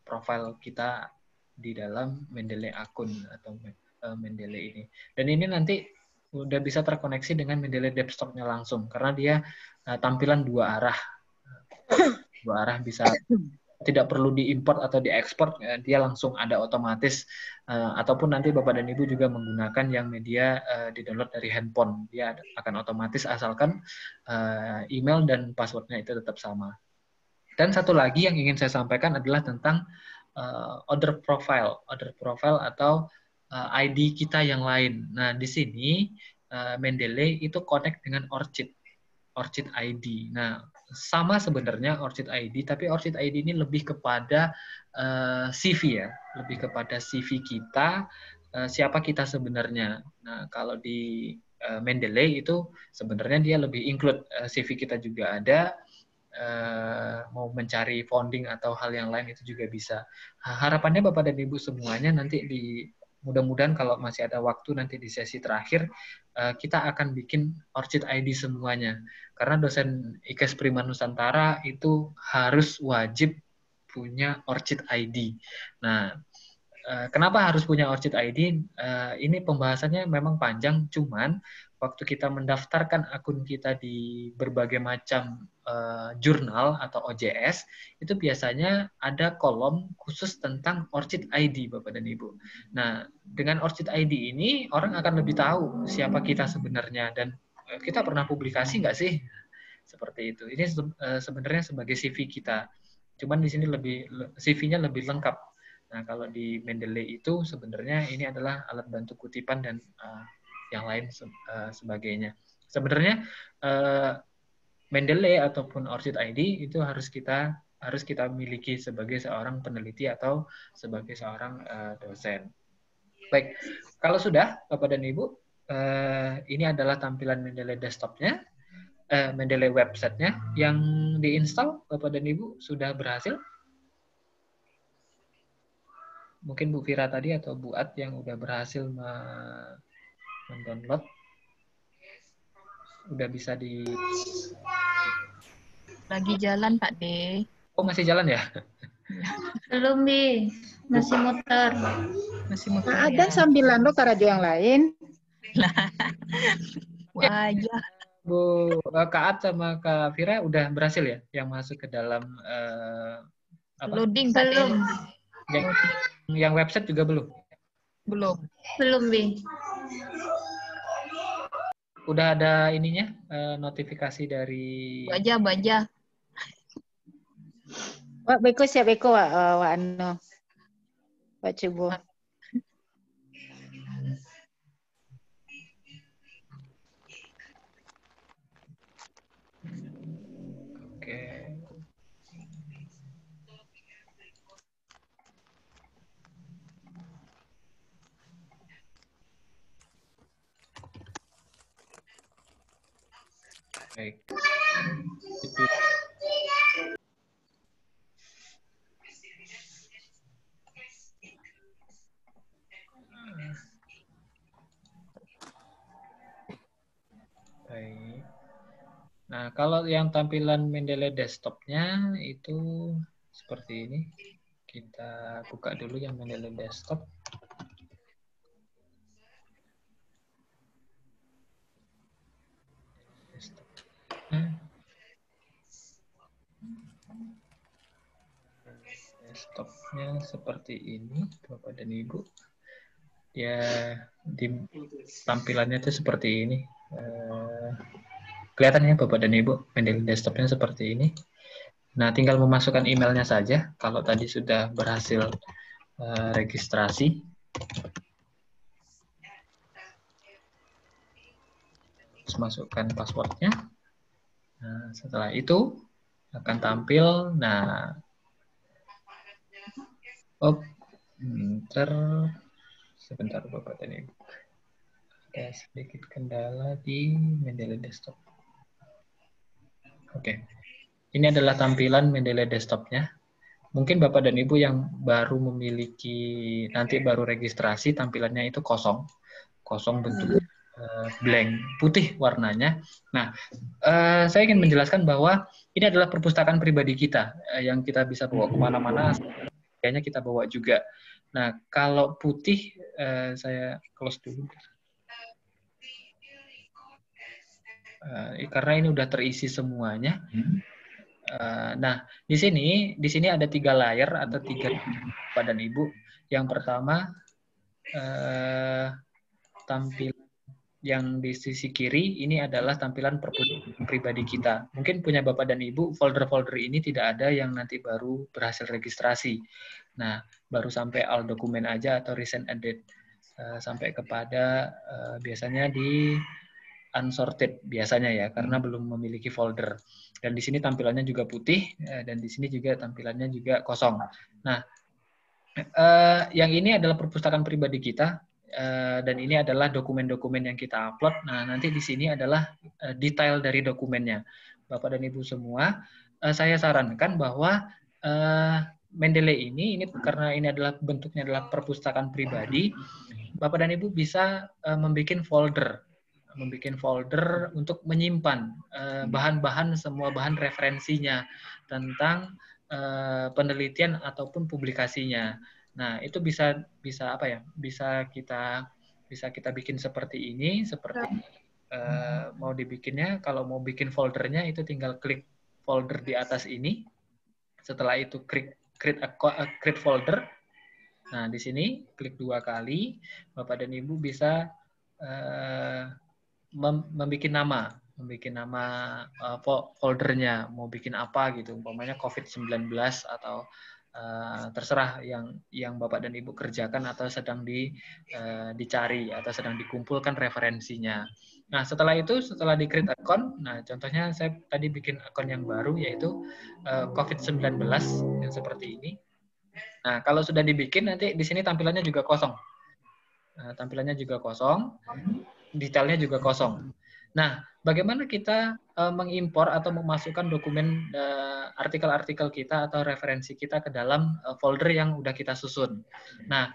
profil kita di dalam Mendeley akun atau Mendeley ini. Dan ini nanti udah bisa terkoneksi dengan Mendeley desktop-nya langsung, karena dia tampilan dua arah. Dua arah, bisa tidak perlu diimport atau diekspor, dia langsung ada otomatis, ataupun nanti Bapak dan Ibu juga menggunakan yang media di-download dari handphone, dia akan otomatis asalkan email dan passwordnya itu tetap sama. Dan satu lagi yang ingin saya sampaikan adalah tentang order profile atau ID kita yang lain. Nah, di sini Mendeley itu connect dengan ORCID ID. Nah, sama sebenarnya ORCID ID, tapi ORCID ID ini lebih kepada CV ya, lebih kepada CV kita, siapa kita sebenarnya. Nah, kalau di Mendeley itu sebenarnya dia lebih include CV kita juga ada, mau mencari founding atau hal yang lain itu juga bisa. Harapannya Bapak dan Ibu semuanya nanti mudah-mudahan kalau masih ada waktu nanti di sesi terakhir kita akan bikin ORCID ID semuanya. Karena dosen IKES Prima Nusantara itu harus wajib punya ORCID ID. Nah, kenapa harus punya ORCID ID? Ini pembahasannya memang panjang, cuman waktu kita mendaftarkan akun kita di berbagai macam jurnal atau OJS, itu biasanya ada kolom khusus tentang ORCID ID, Bapak dan Ibu. Nah, dengan ORCID ID ini, orang akan lebih tahu siapa kita sebenarnya, dan kita pernah publikasi nggak sih? Seperti itu. Ini sebenarnya sebagai CV kita. Cuman di sini CV-nya lebih lengkap. Nah, kalau di Mendeley itu sebenarnya ini adalah alat bantu kutipan dan yang lain sebagainya. Sebenarnya Mendeley ataupun ORCID ID itu harus kita miliki sebagai seorang peneliti atau sebagai seorang dosen. Baik, kalau sudah Bapak dan Ibu, ini adalah tampilan Mendeley desktop-nya, Mendeley website-nya yang diinstal Bapak dan Ibu sudah berhasil? Mungkin Bu Fira tadi atau Bu Ad yang udah berhasil mendownload, udah bisa Lagi jalan Pak D. Oh, masih jalan ya? Belum, Bi. Masih muter. Masih muter. Nah, ada sambilan lo ke radio yang lain. Wajah. Bu Kak Ad sama Kak Fira udah berhasil ya yang masuk ke dalam Loading Pak D. Belum. Yang website juga belum? Belum. Belum, Bi. Udah ada ininya, notifikasi dari... Wajah. Wak beko siap beko wak anu. Wak coba. Oke. Baik. Itu. Baik. Nah, kalau yang tampilan Mendeley desktop-nya itu seperti ini. Kita buka dulu yang Mendeley desktop. Desktopnya seperti ini, Bapak dan Ibu. Ya, tampilannya itu seperti ini. Kelihatannya Bapak dan Ibu, Mendeley desktopnya seperti ini. Nah, tinggal memasukkan emailnya saja. Kalau tadi sudah berhasil registrasi. Terus masukkan passwordnya. Nah, setelah itu akan tampil. Nah, sebentar Bapak dan Ibu. Ada sedikit kendala di Mendeley desktop. Oke. Ini adalah tampilan Mendeley desktop-nya. Mungkin Bapak dan Ibu yang baru memiliki, nanti baru registrasi, tampilannya itu kosong bentuk blank, putih warnanya. Nah, saya ingin menjelaskan bahwa ini adalah perpustakaan pribadi kita yang kita bisa bawa kemana-mana, kayaknya kita bawa juga. Nah, kalau putih, saya close dulu. Karena ini udah terisi semuanya. Nah, di sini ada 3 layer atau 3 Bapak dan Ibu. Yang pertama, tampil yang di sisi kiri ini adalah tampilan perpustakaan pribadi kita. Mungkin punya Bapak dan Ibu, folder-folder ini tidak ada yang nanti baru berhasil registrasi. Nah, baru sampai all dokumen aja atau recent edit. Sampai kepada biasanya di unsorted biasanya ya, karena belum memiliki folder. Dan di sini tampilannya juga putih, dan di sini juga tampilannya juga kosong. Nah, yang ini adalah perpustakaan pribadi kita. dan ini adalah dokumen-dokumen yang kita upload. Nah, nanti di sini adalah detail dari dokumennya. Bapak dan Ibu semua, saya sarankan bahwa Mendeley ini karena ini adalah bentuknya adalah perpustakaan pribadi, Bapak dan Ibu bisa membuat folder untuk menyimpan bahan-bahan, semua bahan referensinya tentang penelitian ataupun publikasinya. Nah, itu bisa apa ya? Bisa kita bikin seperti ini, seperti mau dibikinnya. Kalau mau bikin foldernya itu tinggal klik folder di atas ini. Setelah itu create folder. Nah, di sini klik 2 kali, Bapak dan Ibu bisa membuat nama foldernya, mau bikin apa gitu, umpamanya COVID-19 atau terserah yang Bapak dan Ibu kerjakan atau sedang dicari atau sedang dikumpulkan referensinya. Nah, setelah di create account, nah contohnya saya tadi bikin akun yang baru yaitu COVID-19 yang seperti ini. Nah, kalau sudah dibikin nanti di sini tampilannya juga kosong. Detailnya juga kosong. Nah, bagaimana kita mengimpor atau memasukkan dokumen artikel-artikel kita atau referensi kita ke dalam folder yang udah kita susun. Nah,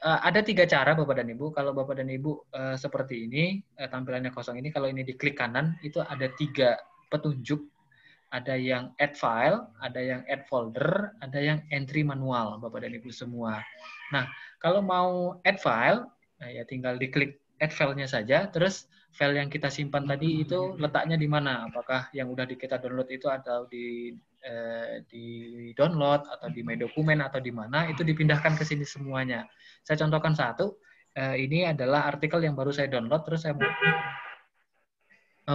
ada 3 cara Bapak dan Ibu. Kalau Bapak dan Ibu seperti ini, tampilannya kosong ini, kalau ini diklik kanan, itu ada 3 petunjuk. Ada yang add file, ada yang add folder, ada yang entry manual, Bapak dan Ibu semua. Nah, kalau mau add file, nah ya tinggal diklik add file-nya saja, terus file yang kita simpan tadi itu letaknya di mana? Apakah yang udah kita download itu atau di download atau di My Dokumen atau di mana? Itu dipindahkan ke sini semuanya. Saya contohkan satu. Ini adalah artikel yang baru saya download, terus saya mau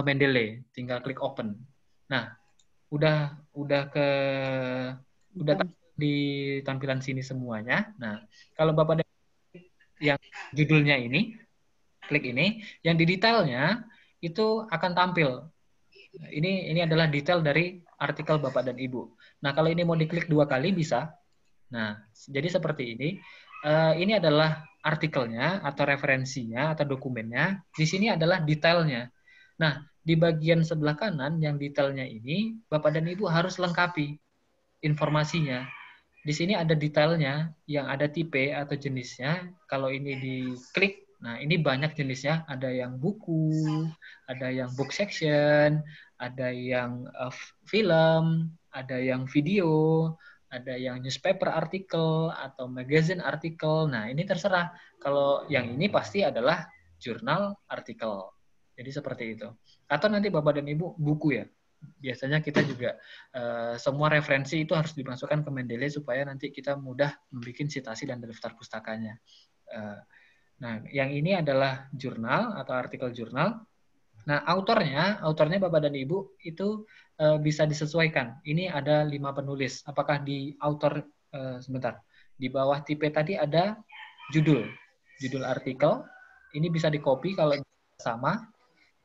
Mendeley, tinggal klik open. Nah, udah di tampilan sini semuanya. Nah, kalau Bapak yang judulnya ini, klik ini, yang di detailnya itu akan tampil. Ini adalah detail dari artikel Bapak dan Ibu. Nah, kalau ini mau diklik 2 kali bisa. Nah, jadi seperti ini. Ini adalah artikelnya atau referensinya atau dokumennya. Di sini adalah detailnya. Nah, di bagian sebelah kanan yang detailnya ini, Bapak dan Ibu harus lengkapi informasinya. Di sini ada detailnya yang ada tipe atau jenisnya. Kalau ini diklik, nah ini banyak jenisnya. Ada yang buku, ada yang book section, ada yang film, ada yang video, ada yang newspaper artikel atau magazine artikel. Nah, ini terserah. Kalau yang ini pasti adalah jurnal artikel. Jadi seperti itu. Atau nanti Bapak dan Ibu buku ya. Biasanya kita juga semua referensi itu harus dimasukkan ke Mendeley supaya nanti kita mudah membuat citasi dan daftar pustakanya. Nah, yang ini adalah jurnal atau artikel jurnal. Nah, autornya Bapak dan Ibu itu bisa disesuaikan. Ini ada 5 penulis. Apakah di author sebentar. Di bawah tipe tadi ada judul artikel. Ini bisa di-copy kalau sama.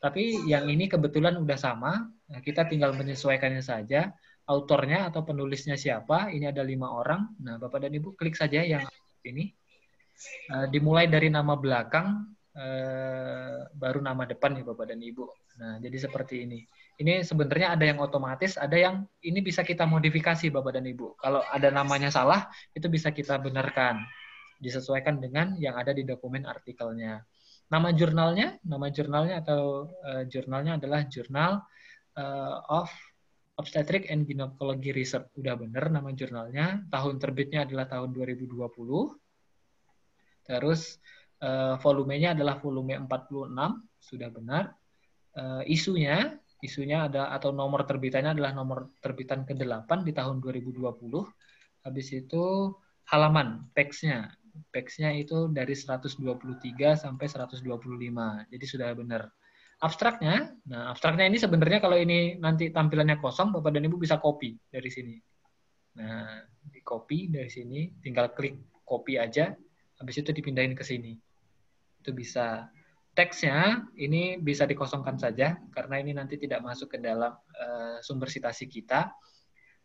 Tapi yang ini kebetulan udah sama. Nah, kita tinggal menyesuaikannya saja. Autornya atau penulisnya siapa? Ini ada 5 orang. Nah, Bapak dan Ibu klik saja yang ini. Dimulai dari nama belakang, baru nama depan ya Bapak dan Ibu. Nah, jadi seperti ini. Ini sebenarnya ada yang otomatis, ada yang ini bisa kita modifikasi Bapak dan Ibu. Kalau ada namanya salah, itu bisa kita benarkan. Disesuaikan dengan yang ada di dokumen artikelnya. Nama jurnalnya atau jurnalnya adalah Journal of Obstetric and Gynecology Research. Udah benar nama jurnalnya. Tahun terbitnya adalah tahun 2020. Terus volumenya adalah volume 46, sudah benar. Isunya ada atau nomor terbitannya adalah nomor terbitan ke-8 di tahun 2020. Habis itu halaman, teksnya itu dari 123 sampai 125. Jadi sudah benar. Abstraknya ini sebenarnya kalau ini nanti tampilannya kosong, Bapak dan Ibu bisa copy dari sini. Nah, di copy dari sini, tinggal klik copy aja, habis itu dipindahin ke sini. Itu bisa. Teksnya ini bisa dikosongkan saja, karena ini nanti tidak masuk ke dalam sumber citasi kita.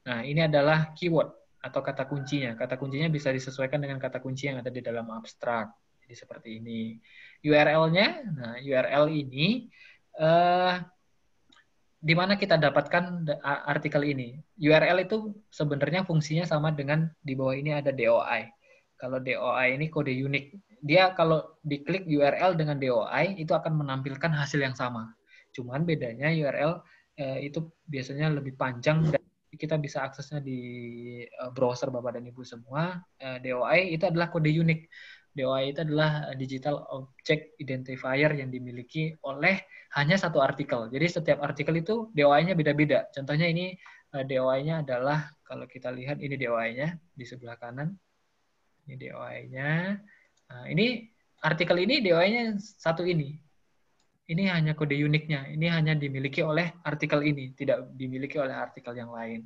Nah, ini adalah keyword atau kata kuncinya. Kata kuncinya bisa disesuaikan dengan kata kunci yang ada di dalam abstrak. Jadi seperti ini. URL-nya, nah URL ini di mana kita dapatkan artikel ini. URL itu sebenarnya fungsinya sama dengan di bawah ini ada DOI. Kalau DOI ini kode unik. Dia kalau diklik URL dengan DOI itu akan menampilkan hasil yang sama. Cuman bedanya URL itu biasanya lebih panjang dan kita bisa aksesnya di browser Bapak dan Ibu semua. DOI itu adalah kode unik. DOI itu adalah Digital Object Identifier yang dimiliki oleh hanya satu artikel. Jadi setiap artikel itu DOI-nya beda-beda. Contohnya ini DOI-nya adalah, kalau kita lihat ini DOI-nya di sebelah kanan. Ini DOI-nya. Nah, ini artikel ini DOI-nya satu ini. Ini hanya kode uniknya. Ini hanya dimiliki oleh artikel ini, tidak dimiliki oleh artikel yang lain.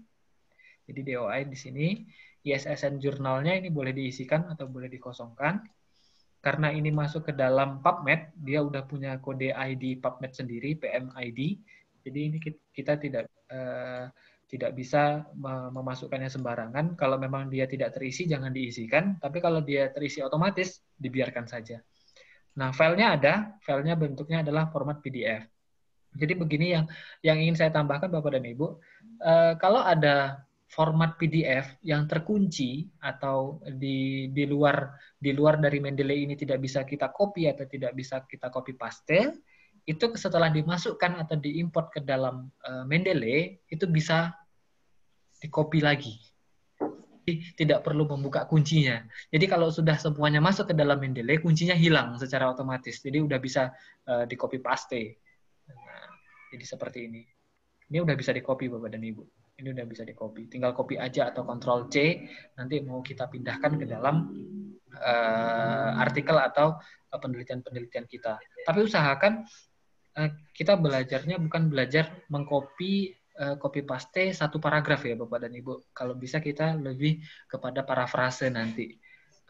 Jadi DOI di sini, ISSN jurnalnya ini boleh diisikan atau boleh dikosongkan. Karena ini masuk ke dalam PubMed, dia udah punya kode ID PubMed sendiri, PMID. Jadi ini kita tidak bisa memasukkannya sembarangan. Kalau memang dia tidak terisi, jangan diisikan. Tapi kalau dia terisi otomatis, dibiarkan saja. Nah, filenya ada, filenya bentuknya adalah format PDF. Jadi begini yang ingin saya tambahkan Bapak dan Ibu, kalau ada format PDF yang terkunci atau di luar dari Mendeley ini tidak bisa kita copy atau tidak bisa kita copy paste, itu setelah dimasukkan atau diimport ke dalam Mendeley itu bisa di-copy lagi. Tidak perlu membuka kuncinya. Jadi kalau sudah semuanya masuk ke dalam Mendeley, kuncinya hilang secara otomatis. Jadi udah bisa di-copy paste. Nah, jadi seperti ini. Ini udah bisa di-copy Bapak dan Ibu. Ini udah bisa di-copy. Tinggal copy aja atau Ctrl C, nanti mau kita pindahkan ke dalam artikel atau penelitian-penelitian kita. Tapi usahakan kita belajarnya bukan belajar mengcopy copy paste satu paragraf ya Bapak dan Ibu. Kalau bisa kita lebih kepada parafrase nanti.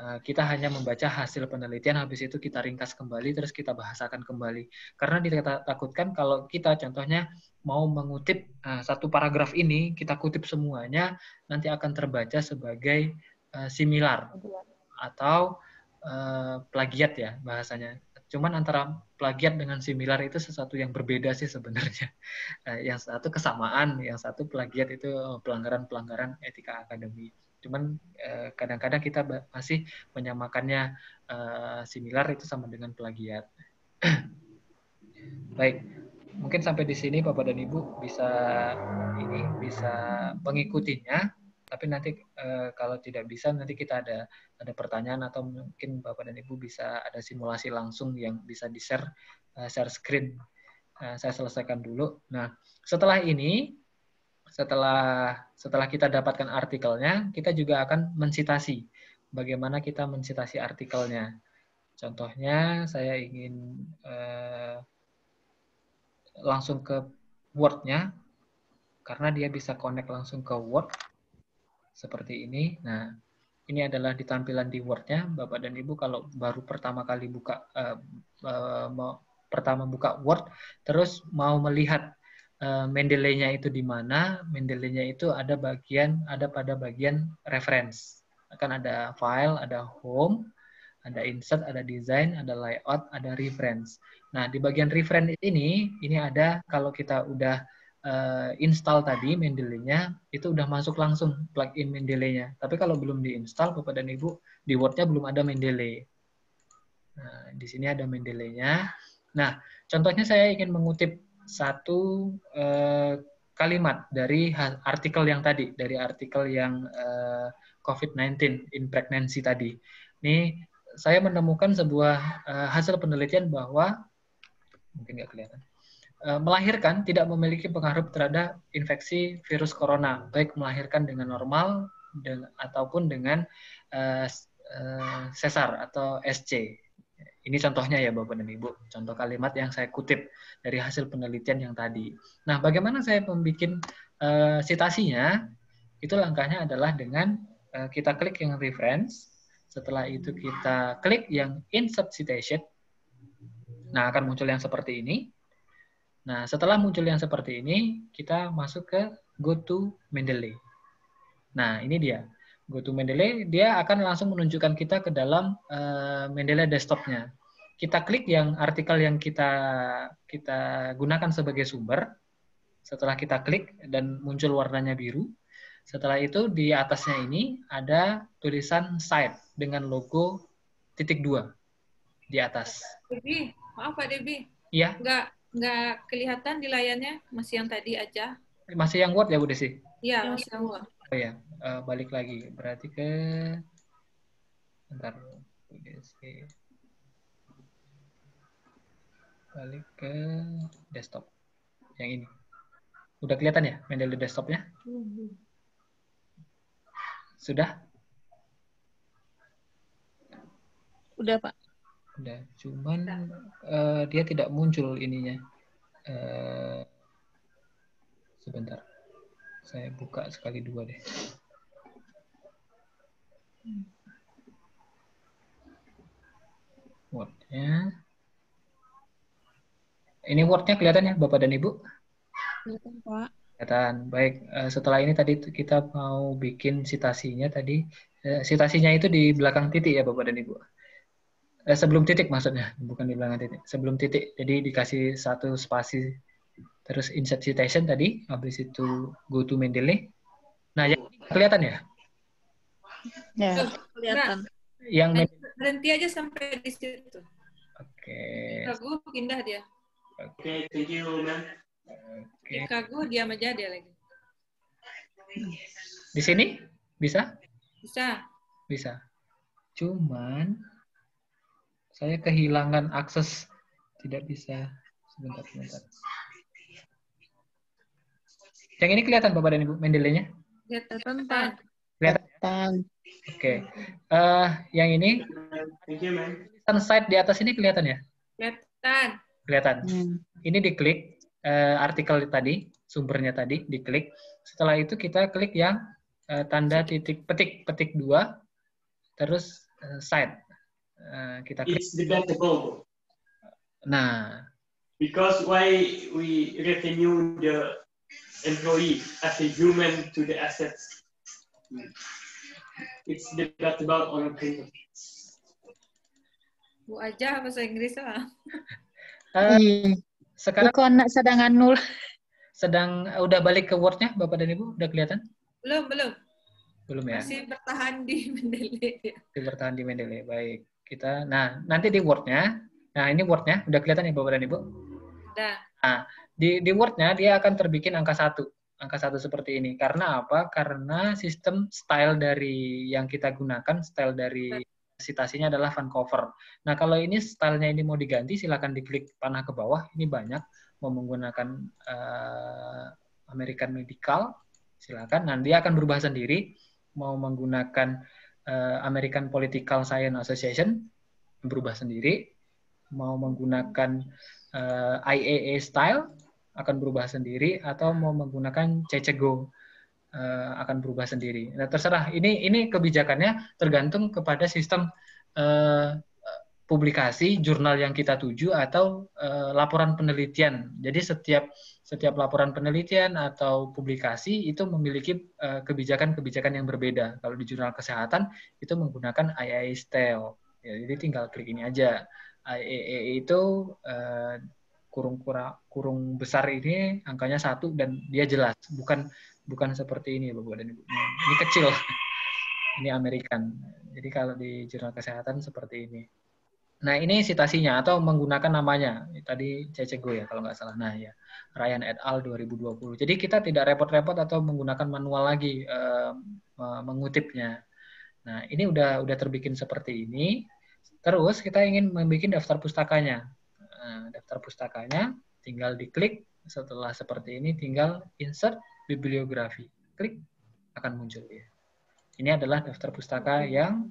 Kita hanya membaca hasil penelitian, habis itu kita ringkas kembali, terus kita bahasakan kembali. Karena ditakutkan kalau kita contohnya mau mengutip satu paragraf ini, kita kutip semuanya, nanti akan terbaca sebagai similar atau plagiat ya bahasanya. Cuman antara plagiat dengan similar itu sesuatu yang berbeda sih sebenarnya. Yang satu kesamaan, yang satu plagiat itu pelanggaran etika akademi. Cuman kadang-kadang kita masih menyamakannya similar itu sama dengan plagiat. Baik, mungkin sampai di sini Bapak dan Ibu bisa mengikutinya. Tapi nanti kalau tidak bisa nanti kita ada pertanyaan atau mungkin Bapak dan Ibu bisa ada simulasi langsung yang bisa di-share screen. Saya selesaikan dulu. Nah, setelah ini setelah kita dapatkan artikelnya, kita juga akan mensitasi. Bagaimana kita mensitasi artikelnya? Contohnya, saya ingin langsung ke Word-nya, karena dia bisa connect langsung ke Word, seperti ini. Nah, ini adalah di tampilan di Word-nya. Bapak dan Ibu kalau baru pertama kali buka Word, terus mau melihat Mendeley-nya itu di mana? Mendeley-nya itu ada pada bagian reference. Akan ada file, ada home, ada insert, ada design, ada layout, ada reference. Nah, di bagian reference ini ada kalau kita udah install tadi Mendeley-nya, itu udah masuk langsung plugin Mendeley-nya. Tapi kalau belum diinstal, Bapak dan Ibu, di Word-nya belum ada Mendeley. Nah, di sini ada Mendeley-nya. Nah, contohnya saya ingin mengutip satu kalimat dari artikel yang tadi, dari artikel yang COVID-19 in pregnancy tadi. Ini saya menemukan sebuah hasil penelitian bahwa, mungkin nggak kelihatan, melahirkan tidak memiliki pengaruh terhadap infeksi virus corona, baik melahirkan dengan normal ataupun dengan sesar atau SC. Ini contohnya ya Bapak dan Ibu, contoh kalimat yang saya kutip dari hasil penelitian yang tadi. Nah, bagaimana saya membuat citasinya? Itu langkahnya adalah dengan kita klik yang reference, setelah itu kita klik yang insert citation. Nah, akan muncul yang seperti ini. Nah, setelah muncul yang seperti ini, kita masuk ke go to Mendeley. Nah, ini dia. Go to Mendeley, dia akan langsung menunjukkan kita ke dalam Mendeley desktop-nya. Kita klik yang artikel yang kita gunakan sebagai sumber. Setelah kita klik dan muncul warnanya biru, setelah itu di atasnya ini ada tulisan Cite dengan logo ×2 di atas. Debbie, maaf Pak Debbie. Iya. Nggak kelihatan di layarnya, masih yang tadi aja. Masih yang Word ya Bu Desi? Iya, masih yang Word. Oh ya, balik lagi. Berarti ke bentar. Bu Desi. Balik ke desktop. Yang ini. Udah kelihatan ya Mendeley desktopnya? Sudah? Udah, Pak. Udah, cuman dia tidak muncul ininya. Sebentar. Saya buka sekali dua deh. Word-nya. Ini Word-nya kelihatan ya Bapak dan Ibu? Kelihatan, Pak. Kelihatan. Baik, setelah ini tadi kita mau bikin citasinya tadi. Citasinya itu di belakang titik ya Bapak dan Ibu. Sebelum titik maksudnya, bukan di belakang titik. Sebelum titik. Jadi dikasih satu spasi, terus insert citation tadi, habis itu go to Mendeley. Nah, yang ini kelihatan ya? Ya, kelihatan. Yang Berhenti aja sampai di situ. Oke. Chicago pindah dia. Okay, thank you, ma'am. Oke. Chicago diam aja dia lagi. Di sini bisa? Bisa. Bisa. Cuman saya kehilangan akses, tidak bisa. Sebentar. Yang ini kelihatan Bapak dan Ibu Mendeley-nya? Kelihatan, Pak. Kelihatan. Oke. Yang ini Thank you, ma'am. tulisan site di atas ini kelihatan ya? Kelihatan. Kelihatan. Ini diklik artikel tadi, sumbernya tadi diklik. Setelah itu kita klik yang tanda titik petik 2, terus site. Kita klik. It's debatable. Nah, Because why we revenue the employee as a human to the assets? It's debatable on paper. Bu aja bahasa Inggris lah. sekarang Bukan anak sedang nul. sedang udah balik ke Word-nya Bapak dan Ibu? Udah kelihatan? Belum. Belum ya? Masih bertahan di Mendeley. Masih bertahan di Mendeley. Baik. Kita nanti di Word-nya. Nah, ini Word-nya udah kelihatan ya Bapak dan Ibu? Udah. Nah, di Word-nya dia akan terbikin angka 1. Angka 1 seperti ini. Karena apa? Karena sistem style dari yang kita gunakan, style dari citasinya adalah Vancouver. Nah, kalau ini stylenya ini mau diganti, silakan diklik panah ke bawah. Ini banyak. Mau menggunakan American Medical, silakan. Nah, dia akan berubah sendiri. Mau menggunakan American Political Science Association, berubah sendiri. Mau menggunakan IAA style, akan berubah sendiri. Atau mau menggunakan CCGO, akan berubah sendiri. Nah, terserah. Ini kebijakannya tergantung kepada sistem publikasi jurnal yang kita tuju atau laporan penelitian. Jadi setiap laporan penelitian atau publikasi itu memiliki kebijakan-kebijakan yang berbeda. Kalau di jurnal kesehatan itu menggunakan IAA style. Ya, jadi tinggal klik ini aja. IAA itu kurung besar ini angkanya 1 dan dia jelas, bukan seperti ini Bapak dan Ibu. Ini kecil. Ini American. Jadi kalau di jurnal kesehatan seperti ini. Nah, ini citasinya atau menggunakan namanya. Tadi CCGO ya kalau nggak salah. Nah, ya. Ryan et al 2020. Jadi kita tidak repot-repot atau menggunakan manual lagi mengutipnya. Nah, ini udah terbikin seperti ini. Terus kita ingin membuat daftar pustakanya. Daftar pustakanya tinggal diklik. Setelah seperti ini tinggal insert bibliografi. Klik, akan muncul ya. Ini adalah daftar pustaka yang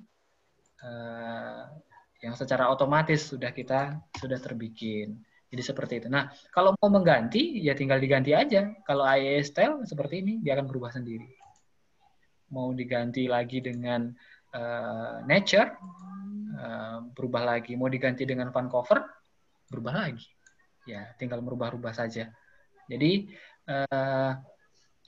secara otomatis sudah terbikin. Jadi seperti itu. Nah, kalau mau mengganti ya tinggal diganti aja. Kalau IAA style seperti ini dia akan berubah sendiri. Mau diganti lagi dengan Nature, berubah lagi. Mau diganti dengan Vancouver, berubah lagi. Ya, tinggal merubah-rubah saja. Jadi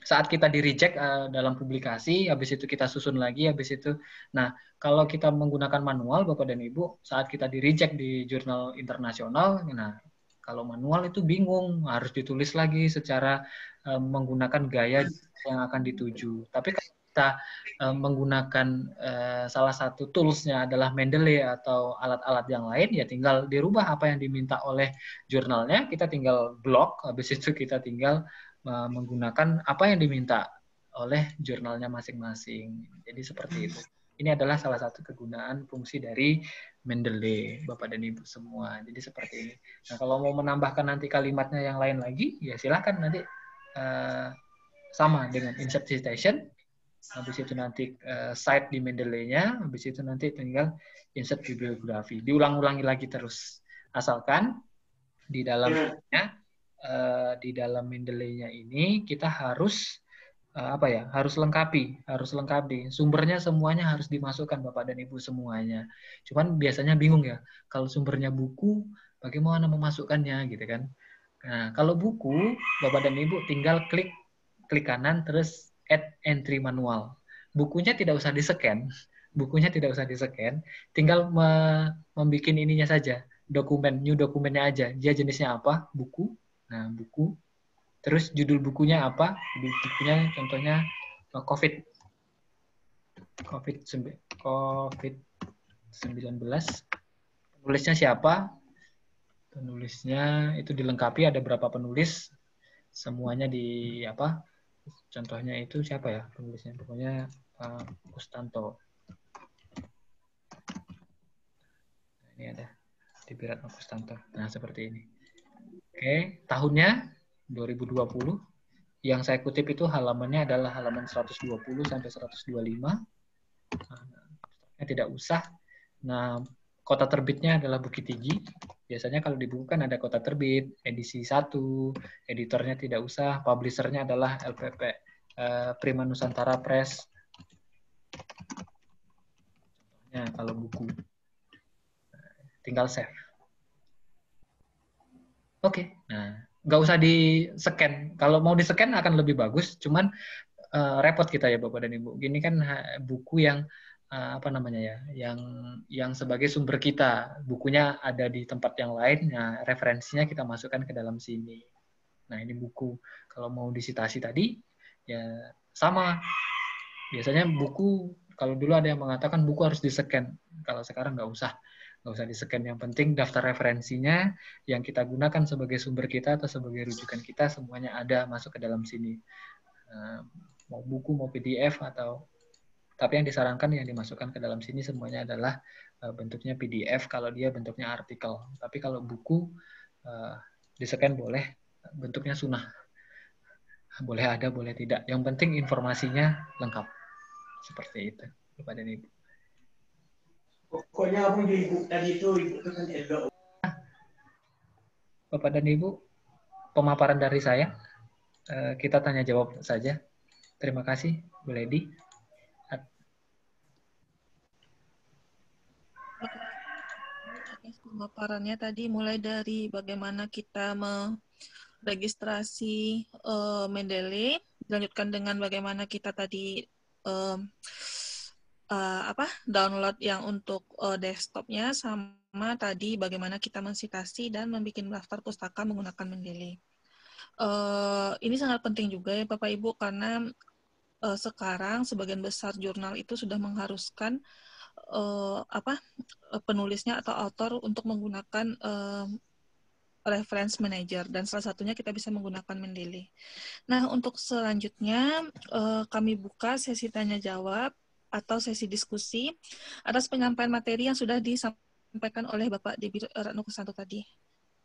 saat kita di reject dalam publikasi, habis itu kita susun lagi, habis itu, nah kalau kita menggunakan manual, Bapak dan Ibu, saat kita di reject di jurnal internasional, nah kalau manual itu bingung, harus ditulis lagi secara menggunakan gaya yang akan dituju. Tapi kalau kita menggunakan salah satu toolsnya adalah Mendeley atau alat-alat yang lain, ya tinggal dirubah apa yang diminta oleh jurnalnya, kita tinggal blok, habis itu kita tinggal menggunakan apa yang diminta oleh jurnalnya masing-masing. Jadi seperti itu. Ini adalah salah satu kegunaan fungsi dari Mendeley, Bapak dan Ibu semua. Jadi seperti ini. Nah, kalau mau menambahkan nanti kalimatnya yang lain lagi, ya silahkan nanti sama dengan insert citation. Habis itu nanti cite di Mendeley-nya, habis itu nanti tinggal insert bibliografi. Diulang-ulangi lagi terus. Asalkan di dalamnya di dalam Mendeley-nya ini kita harus harus lengkapi sumbernya, semuanya harus dimasukkan Bapak dan Ibu semuanya. Cuman biasanya bingung ya, kalau sumbernya buku bagaimana memasukkannya gitu kan. Nah, kalau buku Bapak dan Ibu tinggal klik kanan terus add entry manual. Bukunya tidak usah di-scan, tinggal membuat ininya saja, new dokumennya aja. Dia jenisnya apa? Buku. Nah, buku. Terus judul bukunya apa? Judul bukunya contohnya COVID-19. Penulisnya siapa? Penulisnya itu dilengkapi, ada berapa penulis? Semuanya di apa? Contohnya itu siapa ya penulisnya? Pokoknya Kustanto. Ini ada di Biratno Kustanto. Nah, seperti ini. Oke, tahunnya 2020. Yang saya kutip itu halamannya adalah halaman 120 sampai 125. Nah, tidak usah. Nah, kota terbitnya adalah Bukit Tinggi. Biasanya kalau di buku kan ada kota terbit, edisi 1, editornya tidak usah, publishernya adalah LPP, Prima Nusantara Press. Contohnya kalau buku. Tinggal save. Oke, nah nggak usah di-scan. Kalau mau di-scan akan lebih bagus, cuman repot kita ya Bapak dan Ibu. Gini kan buku yang yang sebagai sumber kita. Bukunya ada di tempat yang lain, nah referensinya kita masukkan ke dalam sini. Nah, ini buku. Kalau mau disitasi tadi, ya sama. Biasanya buku, kalau dulu ada yang mengatakan buku harus di-scan. Kalau sekarang nggak usah di-scan. Yang penting daftar referensinya yang kita gunakan sebagai sumber kita atau sebagai rujukan kita semuanya ada masuk ke dalam sini. Mau buku, mau PDF tapi yang disarankan yang dimasukkan ke dalam sini semuanya adalah bentuknya PDF kalau dia bentuknya artikel. Tapi kalau buku di-scan boleh, bentuknya sunnah. Boleh ada, boleh tidak. Yang penting informasinya lengkap. Seperti itu, Bapak dan Ibu. Pokoknya apa di buku tadi itu kan elok. Bapak dan Ibu, pemaparan dari saya. Kita tanya jawab saja. Terima kasih, Bu Lady. Pemaparannya tadi mulai dari bagaimana kita meregistrasi Mendeley, dilanjutkan dengan bagaimana kita tadi download yang untuk desktopnya, sama tadi bagaimana kita mensitasi dan membuat daftar pustaka menggunakan Mendeley. Ini sangat penting juga ya Bapak Ibu, karena sekarang sebagian besar jurnal itu sudah mengharuskan penulisnya atau author untuk menggunakan reference manager, dan salah satunya kita bisa menggunakan Mendeley. Nah, untuk selanjutnya kami buka sesi tanya jawab atau sesi diskusi atas penyampaian materi yang sudah disampaikan oleh Bapak Debbie Ratno Kustanto tadi.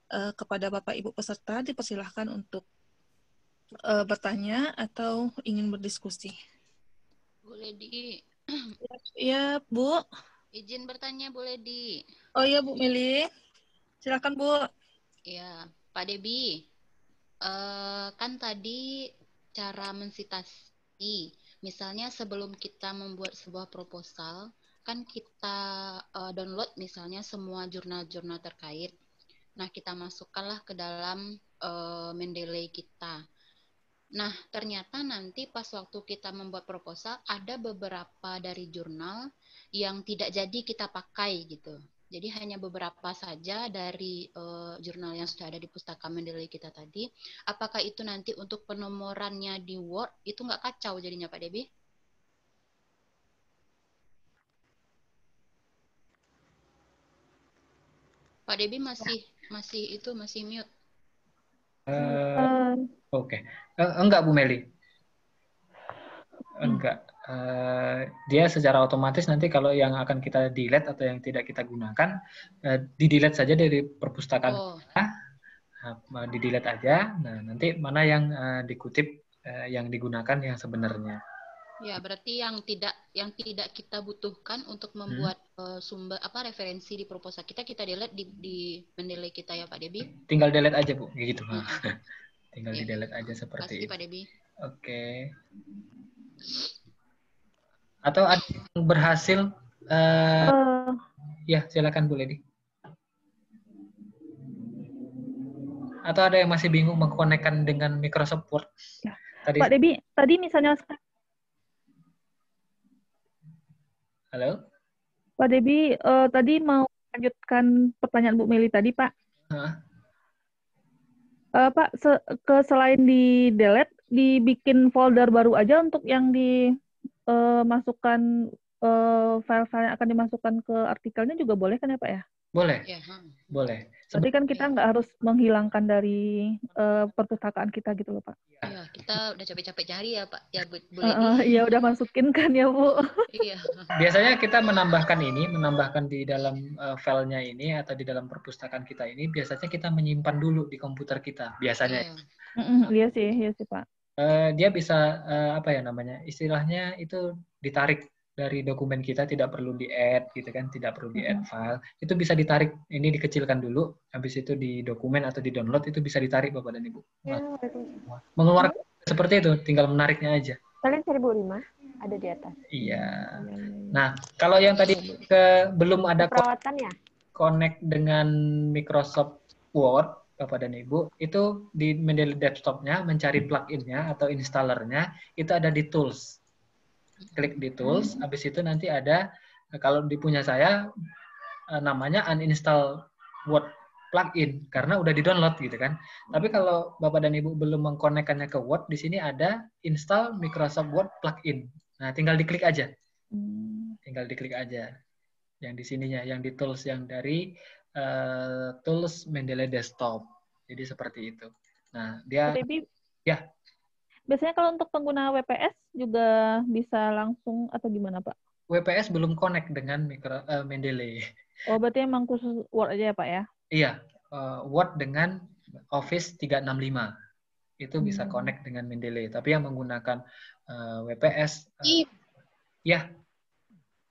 Kepada Bapak Ibu peserta dipersilahkan untuk bertanya atau ingin berdiskusi. Boleh di. Ya, Bu. Izin bertanya boleh di. Oh iya Bu Meli. Silakan Bu. Ya, Pak Debbie. Kan tadi cara mensitasi. Misalnya sebelum kita membuat sebuah proposal, kan kita download misalnya semua jurnal-jurnal terkait. Nah, kita masukkanlah ke dalam Mendeley kita. Nah, ternyata nanti pas waktu kita membuat proposal, ada beberapa dari jurnal yang tidak jadi kita pakai gitu. Jadi hanya beberapa saja dari jurnal yang sudah ada di pustaka Mendeley kita tadi. Apakah itu nanti untuk penomorannya di Word, itu nggak kacau jadinya Pak Debi? Pak Debi masih mute. Oke. Enggak Bu Meli. Enggak. Dia secara otomatis nanti kalau yang akan kita delete atau yang tidak kita gunakan, di-delete saja dari perpustakaan kita. Di delete aja. Nah, nanti mana yang dikutip yang digunakan yang sebenarnya. Ya, berarti yang tidak kita butuhkan untuk membuat sumber referensi di proposal kita delete di Mendeley kita ya Pak Debi. Tinggal delete aja Bu, gitu. Tinggal di delete aja seperti itu. itu. Pak Debi. Oke. Atau ada yang berhasil? Ya, silakan Bu Lady. Atau ada yang masih bingung mengkonekkan dengan Microsoft Word? Ya. Pak Debi, tadi misalnya... Halo? Pak Debi, tadi mau lanjutkan pertanyaan Bu Meli tadi, Pak. Pak, selain di delete, dibikin folder baru aja untuk yang dimasukkan file-file yang akan dimasukkan ke artikelnya juga boleh kan ya Pak ya? Boleh, boleh. Berarti kan kita nggak harus menghilangkan dari perpustakaan kita gitu loh Pak. Iya, kita udah capek-capek cari ya Pak. Ya Bu Iya udah masukin kan ya Bu. Iya. Biasanya kita menambahkan di dalam filenya ini atau di dalam perpustakaan kita ini, biasanya kita menyimpan dulu di komputer kita. Biasanya. Iya sih Pak. Dia bisa istilahnya itu ditarik dari dokumen kita, tidak perlu di-add gitu kan, tidak perlu di-add file. Itu bisa ditarik, ini dikecilkan dulu, habis itu di dokumen atau di download itu bisa ditarik Bapak dan Ibu. Mengeluarkan seperti itu, tinggal menariknya aja. Kalian cari Bu Rima, ada di atas. Iya. Nah, kalau yang tadi belum ada perawatan ya? Connect dengan Microsoft Word, Bapak dan Ibu, itu di Mendeley desktop-nya mencari plugin-nya atau installernya, itu ada di tools. Klik di tools, habis itu nanti ada, kalau di punya saya, namanya uninstall Word plugin, karena udah di-download gitu kan. Tapi kalau Bapak dan Ibu belum mengkonekkannya ke Word, di sini ada install Microsoft Word plugin. Nah, tinggal diklik aja. Tinggal diklik aja. Yang di sininya, yang di tools, yang dari tools Mendeley Desktop. Jadi seperti itu. Nah, dia... Ya. Biasanya kalau untuk pengguna WPS juga bisa langsung atau gimana, Pak? WPS belum connect dengan Mendeley. Oh, berarti emang khusus Word aja ya, Pak ya? Iya, Word dengan Office 365. Itu bisa connect dengan Mendeley. Tapi yang menggunakan WPS... ya.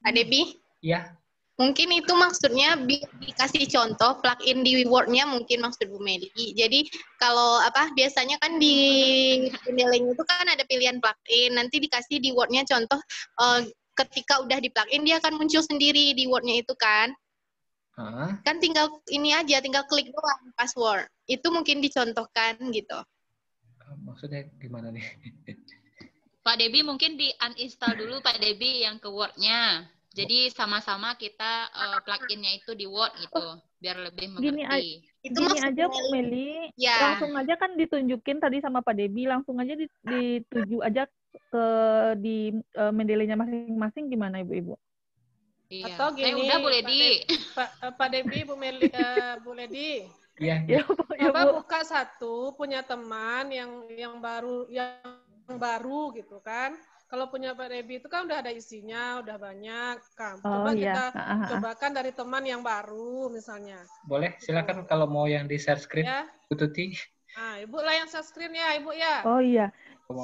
Pak Debi? Ya. Mungkin itu maksudnya dikasih contoh plugin di Word-nya mungkin maksud Bu Meli. Jadi kalau biasanya kan di Mendeley itu kan ada pilihan plugin, nanti dikasih di Word-nya contoh ketika udah di plugin dia akan muncul sendiri di Word-nya itu kan. Kan tinggal ini aja, tinggal klik doang password. Itu mungkin dicontohkan gitu. Maksudnya gimana nih? Pak Debi mungkin di uninstall dulu Pak Debi yang ke Word-nya. Jadi sama-sama kita plugin-nya itu di Word gitu, biar lebih mengerti. Gini aja Bu Meli, langsung aja kan ditunjukin tadi sama Pak Debi, langsung aja dituju aja ke di Mendeley-nya masing-masing gimana Ibu-Ibu? Iya. Atau gini, udah Bu Ledi. Pak Debi, Bu Meli, Bu Ledi. Iya. Buka satu, punya teman yang baru gitu kan. Kalau punya Pak Debi itu kan udah ada isinya, udah banyak. Coba kita cobakan dari teman yang baru misalnya. Boleh, silakan kalau mau yang di share screen, ya. Bu Tuti. Nah, Ibu lah yang share screen ya, Ibu ya. Oh iya.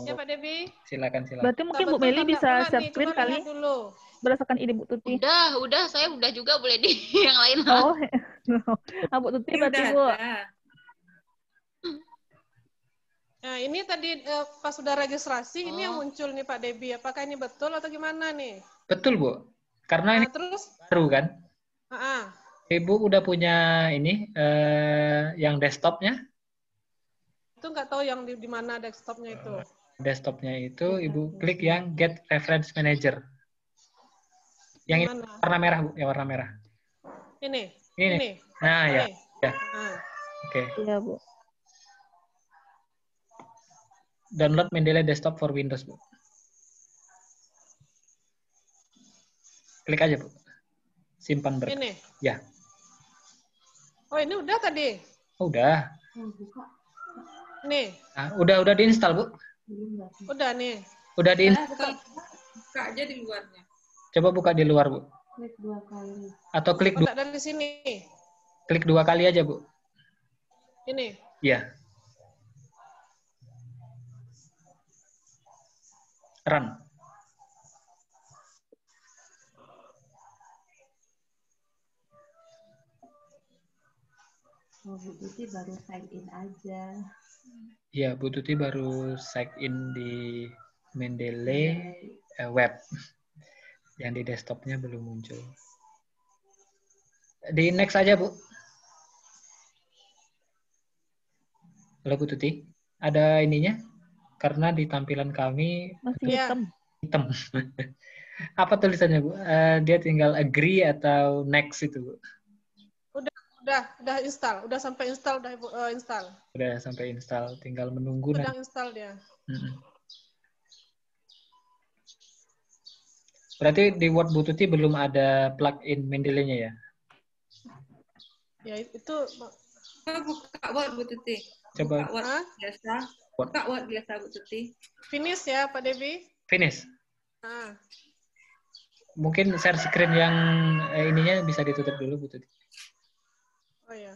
Ya Pak Debi. Silakan. Berarti mungkin Bu Meli bisa share screen kali. Dulu. Berdasarkan ide Bu Tuti. Udah, saya udah juga boleh di yang lain. Oh, Bu Tuti berarti Bu. Nah, ini tadi pas sudah registrasi, ini yang muncul nih Pak Debi. Apakah ini betul atau gimana nih? Betul, Bu. Karena ini terus? Baru kan? Ibu udah punya ini, yang desktopnya? Itu nggak tahu yang di mana desktopnya itu. Desktopnya itu Ibu klik yang Get Reference Manager. Yang ini warna merah, Bu, yang warna merah. Ini. Nah, ini. ya. Ya. Oke. Iya, Bu. Download Mendeley Desktop for Windows, Bu. Klik aja, Bu. Simpan Ini. Ya. Oh, ini udah tadi. Oh, udah. Nih. Nah, udah diinstal, Bu. Udah nih. Udah diinstal. Buka aja di luarnya. Coba buka di luar, Bu. Klik 2 kali. Atau klik dari sini. Klik 2 kali aja, Bu. Ini. Iya. Run. Oh, Bu Tuti baru sign in aja. Iya, Bu Tuti baru sign in di Mendeley web. Yang di desktopnya belum muncul. Di next aja, Bu. Halo, Bu Tuti. Ada ininya? Karena di tampilan kami masih hitam. Hitam. Apa tulisannya, Bu? Dia tinggal agree atau next itu, Bu? Udah install. Udah sampai install, install. Udah sampai install, tinggal menunggu. Udah install dia. Berarti di Word Bu Tuti belum ada plugin Mendeley-nya ya? Ya, itu buka Word Bu Tuti. Coba. Buka Word biasa. Buka Word biasa Bu Tuti. Finish ya, Pak Devi? Finish. Mungkin share screen yang ininya bisa ditutup dulu, Bu Tuti. Oh ya.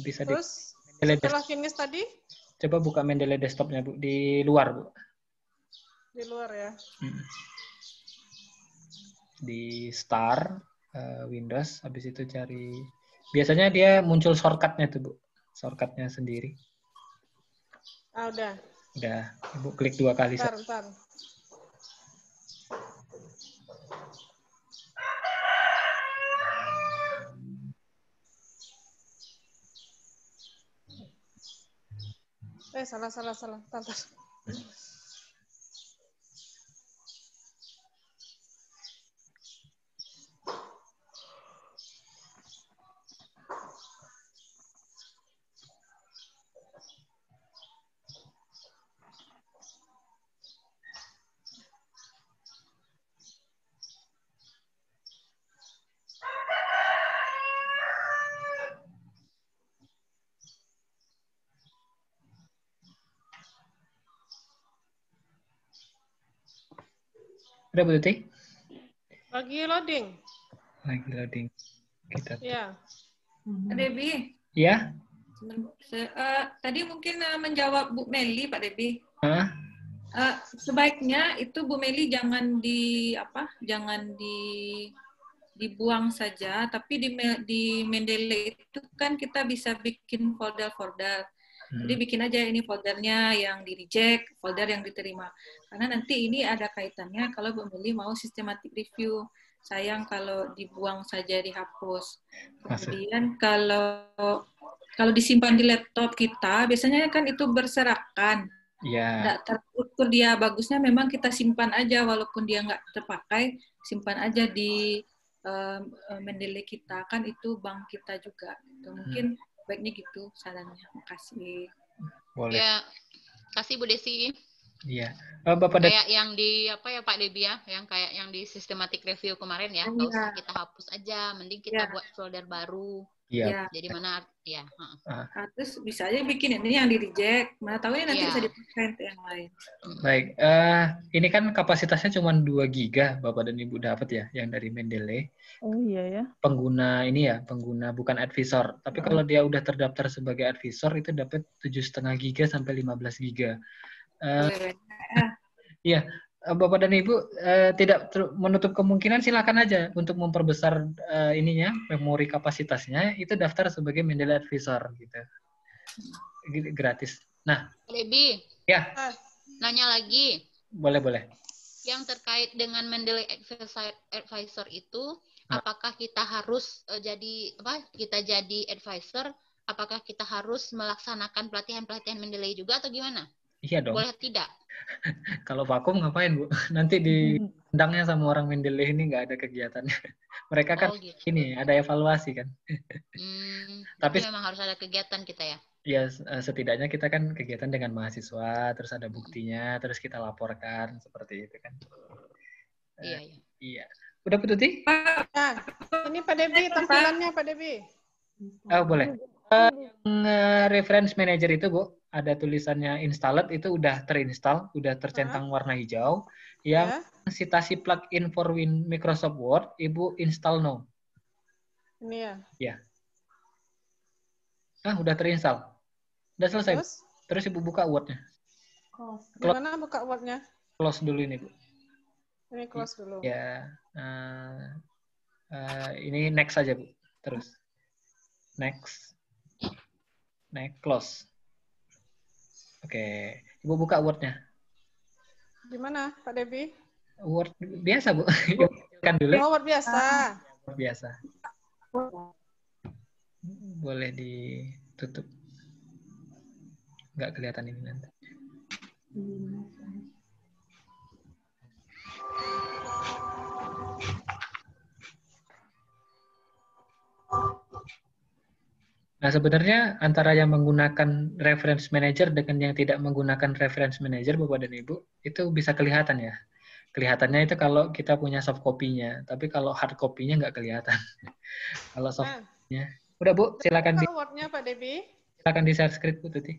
Bisa Terus di setelah finish tadi? Coba buka Mendeley desktopnya, Bu, di luar, Bu. Di luar ya. Di Start Windows, habis itu cari. Biasanya dia muncul shortcutnya tuh, Bu. Shortcutnya sendiri. Ah, udah. Udah, Ibu klik 2 kali. Ntar. Salah. Ntar. Udah, Bu Tuti? Lagi loading. Kita. Ya. Debbie. Ya. Tadi mungkin menjawab Bu Meli, Pak Debbie. Hah? Sebaiknya itu Bu Meli jangan dibuang saja, tapi di Mendeley itu kan kita bisa bikin folder-folder. Jadi bikin aja ini foldernya yang di reject, folder yang diterima. Karena nanti ini ada kaitannya kalau Bu Meli mau systematic review. Sayang kalau dibuang saja, dihapus. Kemudian kalau disimpan di laptop kita, biasanya kan itu berserakan. Iya. Nggak terukur dia. Bagusnya memang kita simpan aja, walaupun dia nggak terpakai, simpan aja di Mendeley kita. Kan itu bank kita juga. Gitu. Mungkin baiknya gitu sarannya. Makasih. Boleh. Ya, kasih Bu Desi. Iya. Bapak kayak yang di Pak Debbie ya, yang kayak yang di systematic review kemarin ya, nggak usah kita hapus aja, mending kita buat folder baru. Iya. Jadi mana ya. Terus bisa aja bikin ini yang di reject. Mana tahu nanti bisa dipakai untuk yang lain. Baik, ini kan kapasitasnya cuma 2 GB Bapak dan Ibu dapat ya, yang dari Mendeley. Oh iya ya. Pengguna ini ya, pengguna bukan advisor. Tapi kalau dia udah terdaftar sebagai advisor itu dapat 7,5 GB sampai 15 GB. Iya, Bapak dan Ibu tidak menutup kemungkinan, silakan aja untuk memperbesar ininya, memori kapasitasnya, itu daftar sebagai Mendeley Advisor gitu. Gratis. Nah, Debbie. Ya. Nanya lagi. Boleh. Yang terkait dengan Mendeley Advisor itu, apakah kita harus jadi advisor apakah kita harus melaksanakan pelatihan-pelatihan Mendeley juga atau gimana? Iya dong. Boleh tidak? Kalau vakum ngapain, Bu? Nanti diundangnya sama orang Mendeley ini nggak ada kegiatannya. Mereka kan gitu. ini ada evaluasi kan. Tapi memang harus ada kegiatan kita ya? Ya, setidaknya kita kan kegiatan dengan mahasiswa, terus ada buktinya, terus kita laporkan seperti itu kan. Iya. Iya. Udah Bu Tuti? Nah, ini Pak Debi, tampilannya Pak Debi. Oh, boleh. Reference Manager itu, Bu, ada tulisannya installed, itu udah terinstall, udah tercentang warna hijau. Yang citasi plugin for Microsoft Word, Ibu install now. Ini ya? Ya. Udah terinstall. Udah selesai. Terus Ibu buka Word-nya. Gimana buka Word-nya? Close dulu ini, Bu. Ini close dulu. Ya. Ini next saja, Bu. Terus. Next. Next, close. Oke. Ibu buka Word-nya. Gimana, Pak Debi? Word biasa, Bu. Kan dulu. Word biasa. Word biasa. Boleh ditutup. Nggak kelihatan ini nanti. Nah, sebenarnya antara yang menggunakan reference manager dengan yang tidak menggunakan reference manager, Bapak dan Ibu, itu bisa kelihatan ya. Kelihatannya itu kalau kita punya soft copy-nya, tapi kalau hard copy-nya nggak kelihatan. Kalau soft copy-nya. Udah, Bu, silakan Word-nya, Pak Debi. Silakan di share script, Bu Tuti.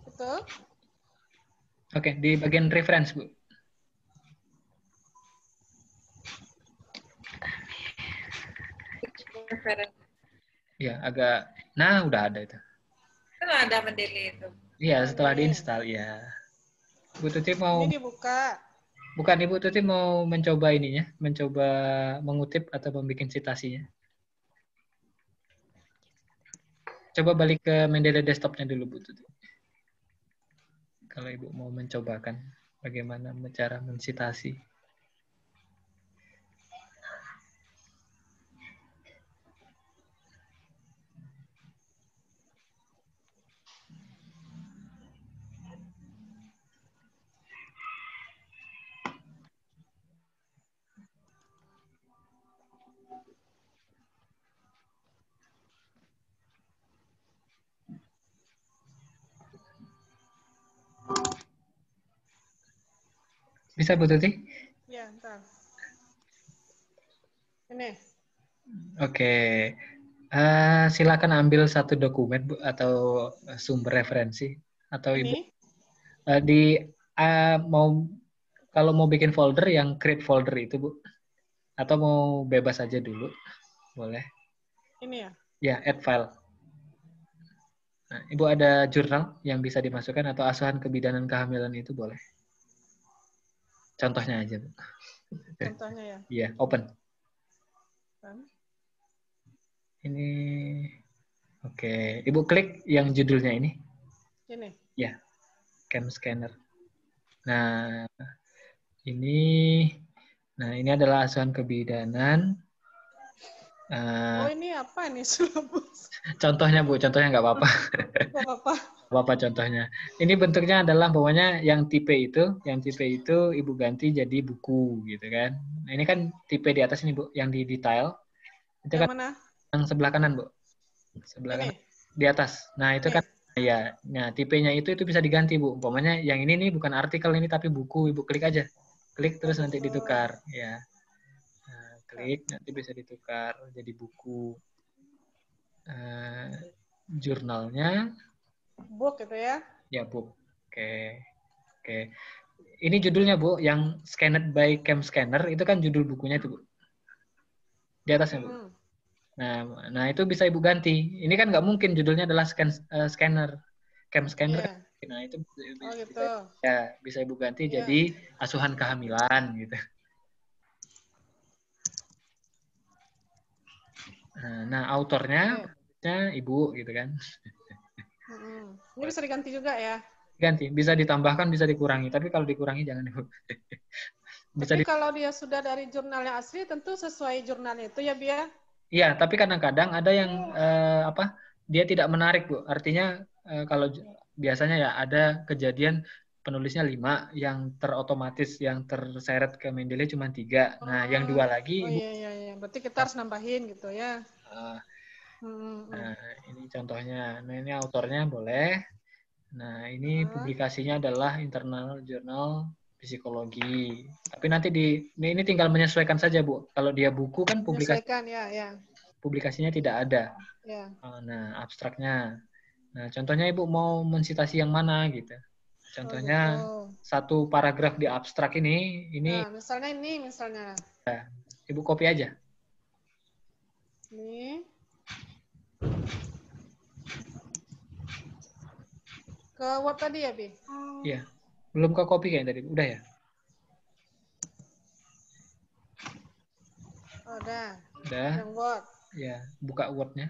Betul. Oke, di bagian reference, Bu. Ya, agak. Nah, udah ada itu. Kan ada Mendeley itu. Iya, setelah diinstal, ya. Bu Tuti mau. Ini dibuka. Bukan, Ibu Tuti mau mencoba ininya, mencoba mengutip atau membuat citasinya. Coba balik ke Mendeley desktop-nya dulu, Bu Tuti. Kalau Ibu mau mencobakan bagaimana cara mensitasi. Bisa, Bu Tuti? Ya, ntar. Ini. Oke. Silakan ambil satu dokumen, Bu, atau sumber referensi. Atau Ibu kalau mau bikin folder yang create folder itu, Bu. Atau mau bebas aja dulu. Boleh. Ini ya? Ya, add file. Nah, Ibu ada jurnal yang bisa dimasukkan atau asuhan kebidanan kehamilan itu boleh. Contohnya aja, Bu. Contohnya ya? Iya, open. Ini, oke. Ibu klik yang judulnya ini. Ini? Ya, cam scanner. Nah, ini adalah asuhan kebidanan. Ini apa nih, silabus? Contohnya, Bu. Contohnya nggak apa-apa. Nggak apa-apa. Apa contohnya? Ini bentuknya adalah pokoknya yang tipe itu Ibu ganti jadi buku gitu kan. Nah, ini kan tipe di atas ini, Bu, yang di detail. Itu yang kan mana? Yang sebelah kanan, Bu. Sebelah kanan di atas. Nah, itu kan ya. Nah, tipenya itu bisa diganti, Bu. Umpamanya yang ini nih bukan artikel ini tapi buku, Ibu klik aja. Klik terus nanti ditukar, ya. Nah, klik nanti bisa ditukar jadi buku. Jurnalnya book gitu ya? Ya, book. Oke. Ini judulnya, Bu, yang Scanned by Cam Scanner itu kan judul bukunya itu, Bu. Di atasnya, Bu. Nah itu bisa Ibu ganti. Ini kan nggak mungkin judulnya adalah scanner, Cam Scanner. Yeah. Nah itu gitu. Bisa Ibu ganti jadi asuhan kehamilan gitu. Nah, autornya Ibu gitu kan. Ini bisa diganti juga ya? Ganti, bisa ditambahkan, bisa dikurangi. Tapi kalau dikurangi jangan, Ibu. Tapi kalau dia sudah dari jurnal yang asli, tentu sesuai jurnalnya itu ya, Bi ya? Iya, tapi kadang-kadang ada yang dia tidak menarik, Bu. Artinya kalau biasanya ya ada kejadian penulisnya 5, yang terotomatis, yang terseret ke Mendeley cuma 3. Nah, yang 2 lagi. Oh iya. Berarti kita harus nambahin gitu ya. Nah, ini contohnya. Nah, ini autornya boleh. Nah, ini publikasinya adalah Internal Journal Psikologi. Tapi nanti ini tinggal menyesuaikan saja, Bu. Kalau dia buku kan publikasinya tidak ada. Ya. Nah, abstraknya. Nah, contohnya Ibu mau mensitasi yang mana gitu. Contohnya satu paragraf di abstrak ini. Nah, misalnya ini misalnya. Ibu copy aja. Ini. Ke Word tadi ya, Bi? Iya. Belum ke copy kayaknya tadi. Udah ya? Udah. Yang Word. Ya, buka Word-nya.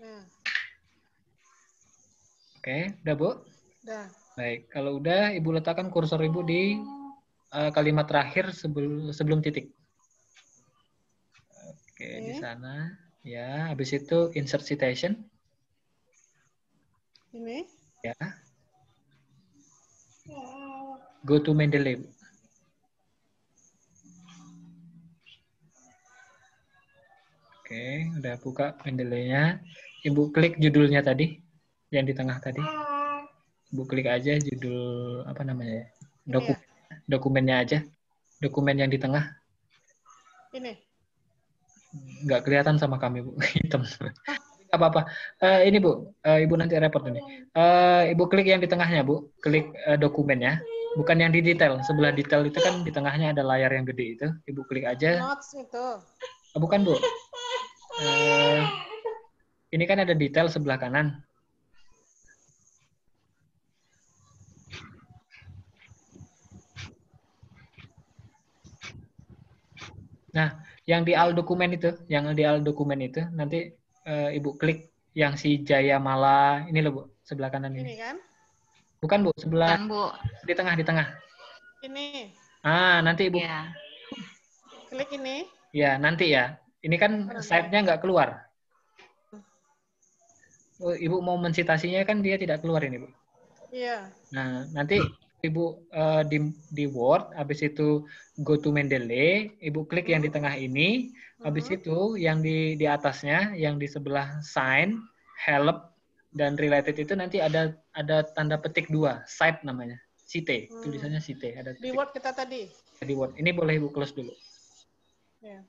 Nah. Oke, udah, Bu? Udah. Baik, kalau udah Ibu letakkan kursor Ibu di kalimat terakhir sebelum titik. Oke, di sana. Ya, habis itu insert citation. Ini? Ya. Go to Mendeley. Oke, udah buka Mendeley-nya. Ibu klik judulnya tadi, yang di tengah tadi. Ibu klik aja judul apa namanya ya? Dokumennya aja. Dokumen yang di tengah. Ini. Nggak kelihatan sama kami, Bu. Hitam. Nggak apa-apa. Ini, Bu. Ibu nanti report ini. Ibu klik yang di tengahnya, Bu. Klik dokumennya. Bukan yang di detail. Sebelah detail itu kan di tengahnya ada layar yang gede itu. Ibu klik aja. Notes itu. Bukan, Bu. Ini kan ada detail sebelah kanan. Nah, yang di al dokumen itu, nanti Ibu klik yang si Jaya Mala ini loh, Bu, sebelah kanan ini. Ini kan? Bukan, Bu, sebelah Bukan, Bu. di tengah. Ini. Nanti Ibu klik ini. Ya, nanti ya. Ini kan site-nya nggak keluar. Ibu mau mensitasinya kan dia tidak keluar ini, Bu. Iya. Nah, nanti Ibu di Word, habis itu go to Mendeley, Ibu klik yang di tengah ini, habis itu yang di atasnya, yang di sebelah sign, help, dan related itu nanti ada tanda petik 2, cite namanya, cite, tulisannya cite. Ada di Word kita tadi. Di Word. Ini boleh Ibu close dulu. Ya.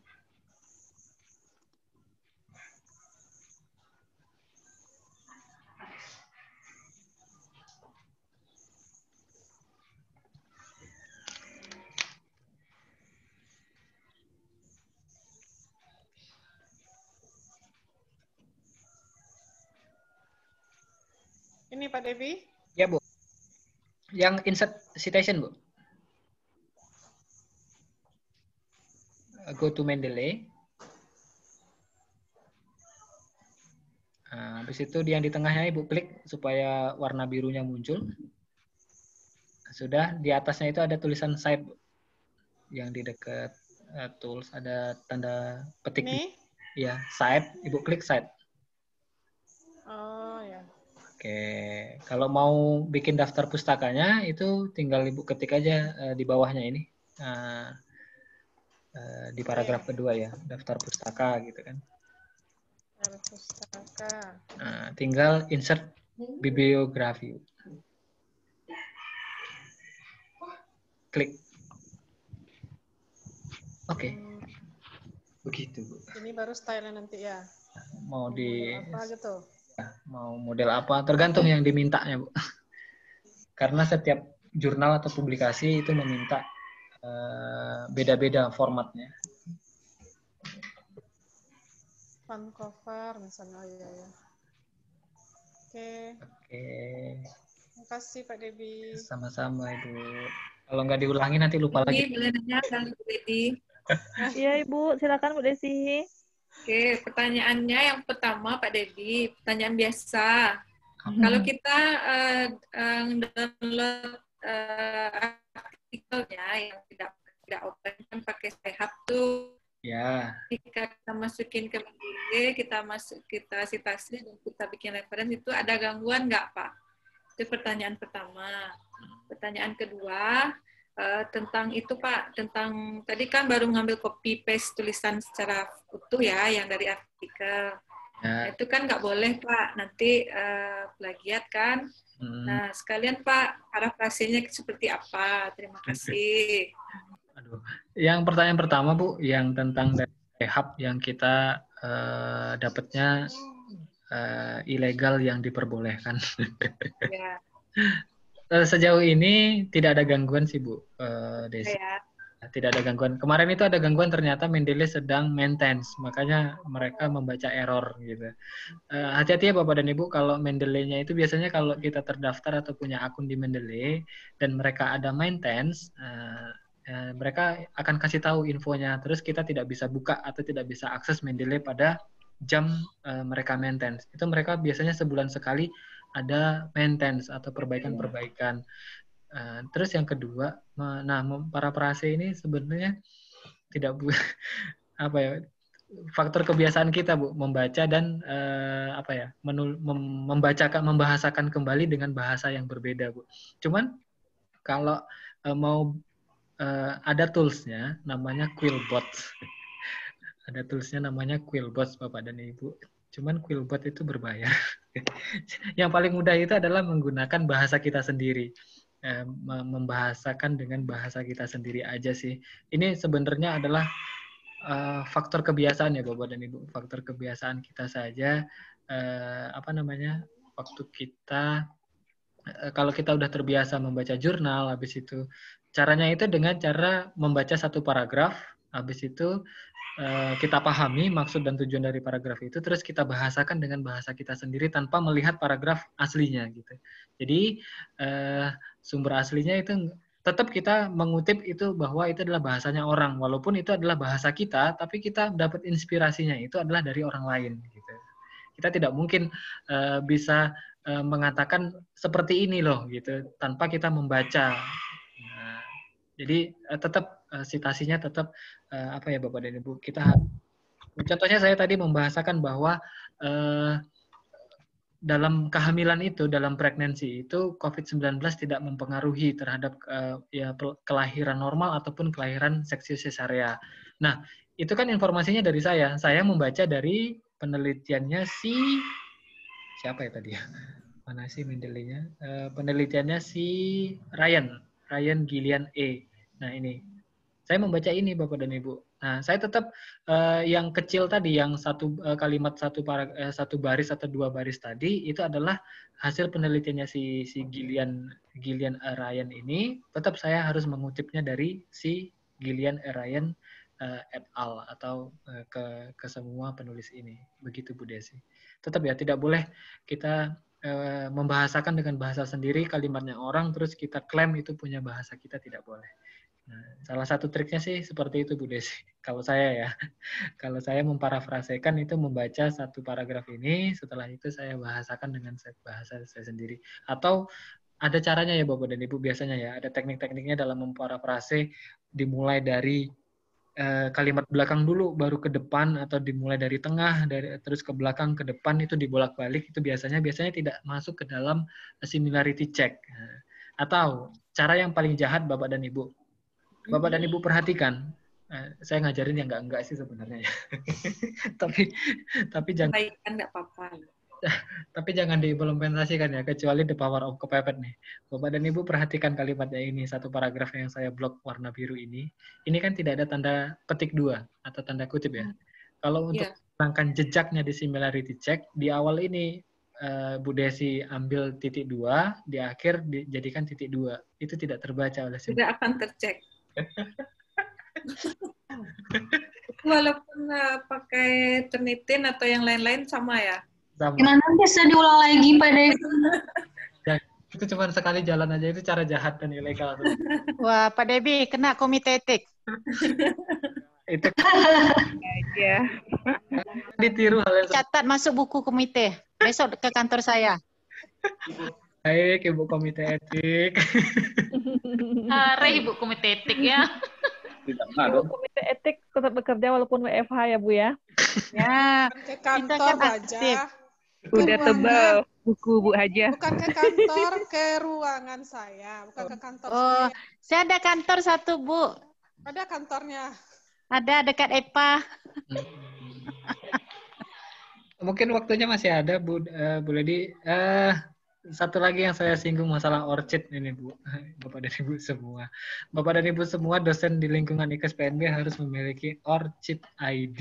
Ini Pak Devi? Ya, Bu. Yang insert citation, Bu. Go to Mendeley. Nah, habis itu yang di tengahnya Ibu klik supaya warna birunya muncul. Sudah, di atasnya itu ada tulisan cite, Bu. Yang di dekat tools ada tanda petik. Ini? Ya, cite. Ibu klik cite. Oh, ya. Oke, kalau mau bikin daftar pustakanya itu tinggal Ibu ketik aja di bawahnya ini. Di paragraf kedua ya, daftar pustaka gitu kan. Daftar pustaka. Nah, tinggal insert bibliografi. Klik. Oke. Begitu, Bu. Ini baru style nanti ya. Mau di apa gitu? Mau model apa tergantung yang dimintanya, Bu. Karena setiap jurnal atau publikasi itu meminta beda-beda formatnya. Fun cover misalnya, ya. Oke. Terima kasih Pak Devi. Sama-sama, Ibu. Kalau nggak diulangi nanti lupa lagi. Boleh nanya, Kang Devi? Iya, Ibu. Silakan, Bu Desi. Oke, pertanyaannya yang pertama Pak Dedi, pertanyaan biasa. Kalau kita download artikelnya yang tidak open kan pakai Skyhub tuh. Ya. Jika kita masukin ke Mendeley, kita citasi dan kita bikin referensi itu ada gangguan nggak Pak? Itu pertanyaan pertama. Pertanyaan kedua tentang itu Pak, tentang tadi kan baru ngambil copy paste tulisan secara utuh ya, yang dari artikel. Ya. Itu kan nggak boleh Pak, nanti plagiat kan. Nah sekalian Pak, parafrasenya seperti apa? Terima kasih. Aduh. Yang pertanyaan pertama Bu, yang tentang dari hub yang kita dapatnya ilegal yang diperbolehkan. Ya. Sejauh ini tidak ada gangguan sih Bu, Desi. Ya. Tidak ada gangguan. Kemarin itu ada gangguan, ternyata Mendeley sedang maintenance, makanya mereka membaca error gitu. Hati-hati ya Bapak dan Ibu, kalau Mendeley-nya itu biasanya kalau kita terdaftar atau punya akun di Mendeley dan mereka ada maintenance, mereka akan kasih tahu infonya, terus kita tidak bisa buka atau tidak bisa akses Mendeley pada jam mereka maintenance. Itu mereka biasanya sebulan sekali ada maintenance atau perbaikan-perbaikan. Terus yang kedua, nah parafrase ini sebenarnya tidak apa ya, faktor kebiasaan kita Bu, membaca dan membahasakan kembali dengan bahasa yang berbeda Bu. Cuman kalau mau ada toolsnya namanya Quillbot. Ada toolsnya namanya Quillbot Bapak dan Ibu. Cuman Quillbot itu berbayar. Yang paling mudah itu adalah menggunakan bahasa kita sendiri. Membahasakan dengan bahasa kita sendiri aja sih. Ini sebenarnya adalah faktor kebiasaan ya Bapak dan Ibu. Faktor kebiasaan kita saja. Waktu kita kalau kita udah terbiasa membaca jurnal, habis itu caranya itu dengan cara membaca satu paragraf, habis itu kita pahami maksud dan tujuan dari paragraf itu, terus kita bahasakan dengan bahasa kita sendiri tanpa melihat paragraf aslinya gitu. Jadi sumber aslinya itu tetap kita mengutip itu bahwa itu adalah bahasanya orang, walaupun itu adalah bahasa kita, tapi kita dapat inspirasinya itu adalah dari orang lain gitu. Kita tidak mungkin bisa mengatakan seperti ini loh gitu tanpa kita membaca. Nah, jadi tetap citasinya tetap ya Bapak dan Ibu, kita contohnya saya tadi membahasakan bahwa dalam kehamilan itu, dalam pregnancy itu COVID-19 tidak mempengaruhi terhadap kelahiran normal ataupun kelahiran seksi cesarea. Nah, itu kan informasinya dari saya. Saya membaca dari penelitiannya siapa ya tadi ya? Mana sih Mendeley-nya? Penelitiannya si Ryan Gillian E. Nah, ini. Saya membaca ini Bapak dan Ibu. Nah, saya tetap yang kecil tadi, yang satu kalimat satu baris atau dua baris tadi, itu adalah hasil penelitiannya si Gillian Ryan ini. Tetap saya harus mengutipnya dari si Gillian Ryan et al. Atau ke semua penulis ini. Begitu Bu Desi. Tetap ya, tidak boleh kita membahasakan dengan bahasa sendiri kalimatnya orang, terus kita klaim itu punya bahasa kita, tidak boleh. Nah, salah satu triknya sih seperti itu Bu Desi. Kalau saya ya, kalau saya memparafrasekan itu membaca satu paragraf ini, setelah itu saya bahasakan dengan bahasa saya sendiri. Atau ada caranya ya Bapak dan Ibu biasanya ya, ada teknik-tekniknya dalam memparafrase, dimulai dari kalimat belakang dulu, baru ke depan, atau dimulai dari tengah, terus ke belakang, ke depan, itu dibolak-balik, itu biasanya tidak masuk ke dalam similarity check. Atau cara yang paling jahat Bapak dan Ibu, Bapak dan Ibu perhatikan, saya ngajarin yang enggak sih sebenarnya ya. tapi jangan. Enggak apa-apa. Tapi jangan diimplementasikan ya, kecuali the power of kepepet nih. Bapak dan Ibu perhatikan kalimatnya ini, satu paragraf yang saya blok warna biru ini. Ini kan tidak ada tanda petik 2 atau tanda kutip ya. Kalau untuk menghilangkan jejaknya di similarity check, di awal ini Bu Desi ambil titik 2, di akhir dijadikan titik 2. Itu tidak terbaca oleh tidak akan tercek. Walaupun pakai Turnitin atau yang lain-lain sama ya? Sama. Gimana bisa diulang lagi Pak Devi? Ya, itu cuma sekali jalan aja, itu cara jahat dan ilegal. Wah, Pak Devi kena komite etik. Itu. Ya. Ditiru hal yang catat masuk buku komite. Besok ke kantor saya. baik, Ibu Komite Etik. Ibu Komite Etik ya. Ibu Komite Etik tetap bekerja walaupun WFH ya Bu ya. Ya, Ke kita kantor kan Bu aktif. Haja. Udah tebal buku Bu Haja. Bukan ke kantor, ke ruangan saya, bukan ke kantor Oh, saya ada kantor satu, Bu. Ada kantornya. Ada dekat EPA. Mungkin waktunya masih ada, Bu Lady. Satu lagi yang saya singgung masalah orchid ini, Bu. Bapak dan Ibu semua. Bapak dan Ibu semua dosen di lingkungan IKES PNB harus memiliki orchid ID.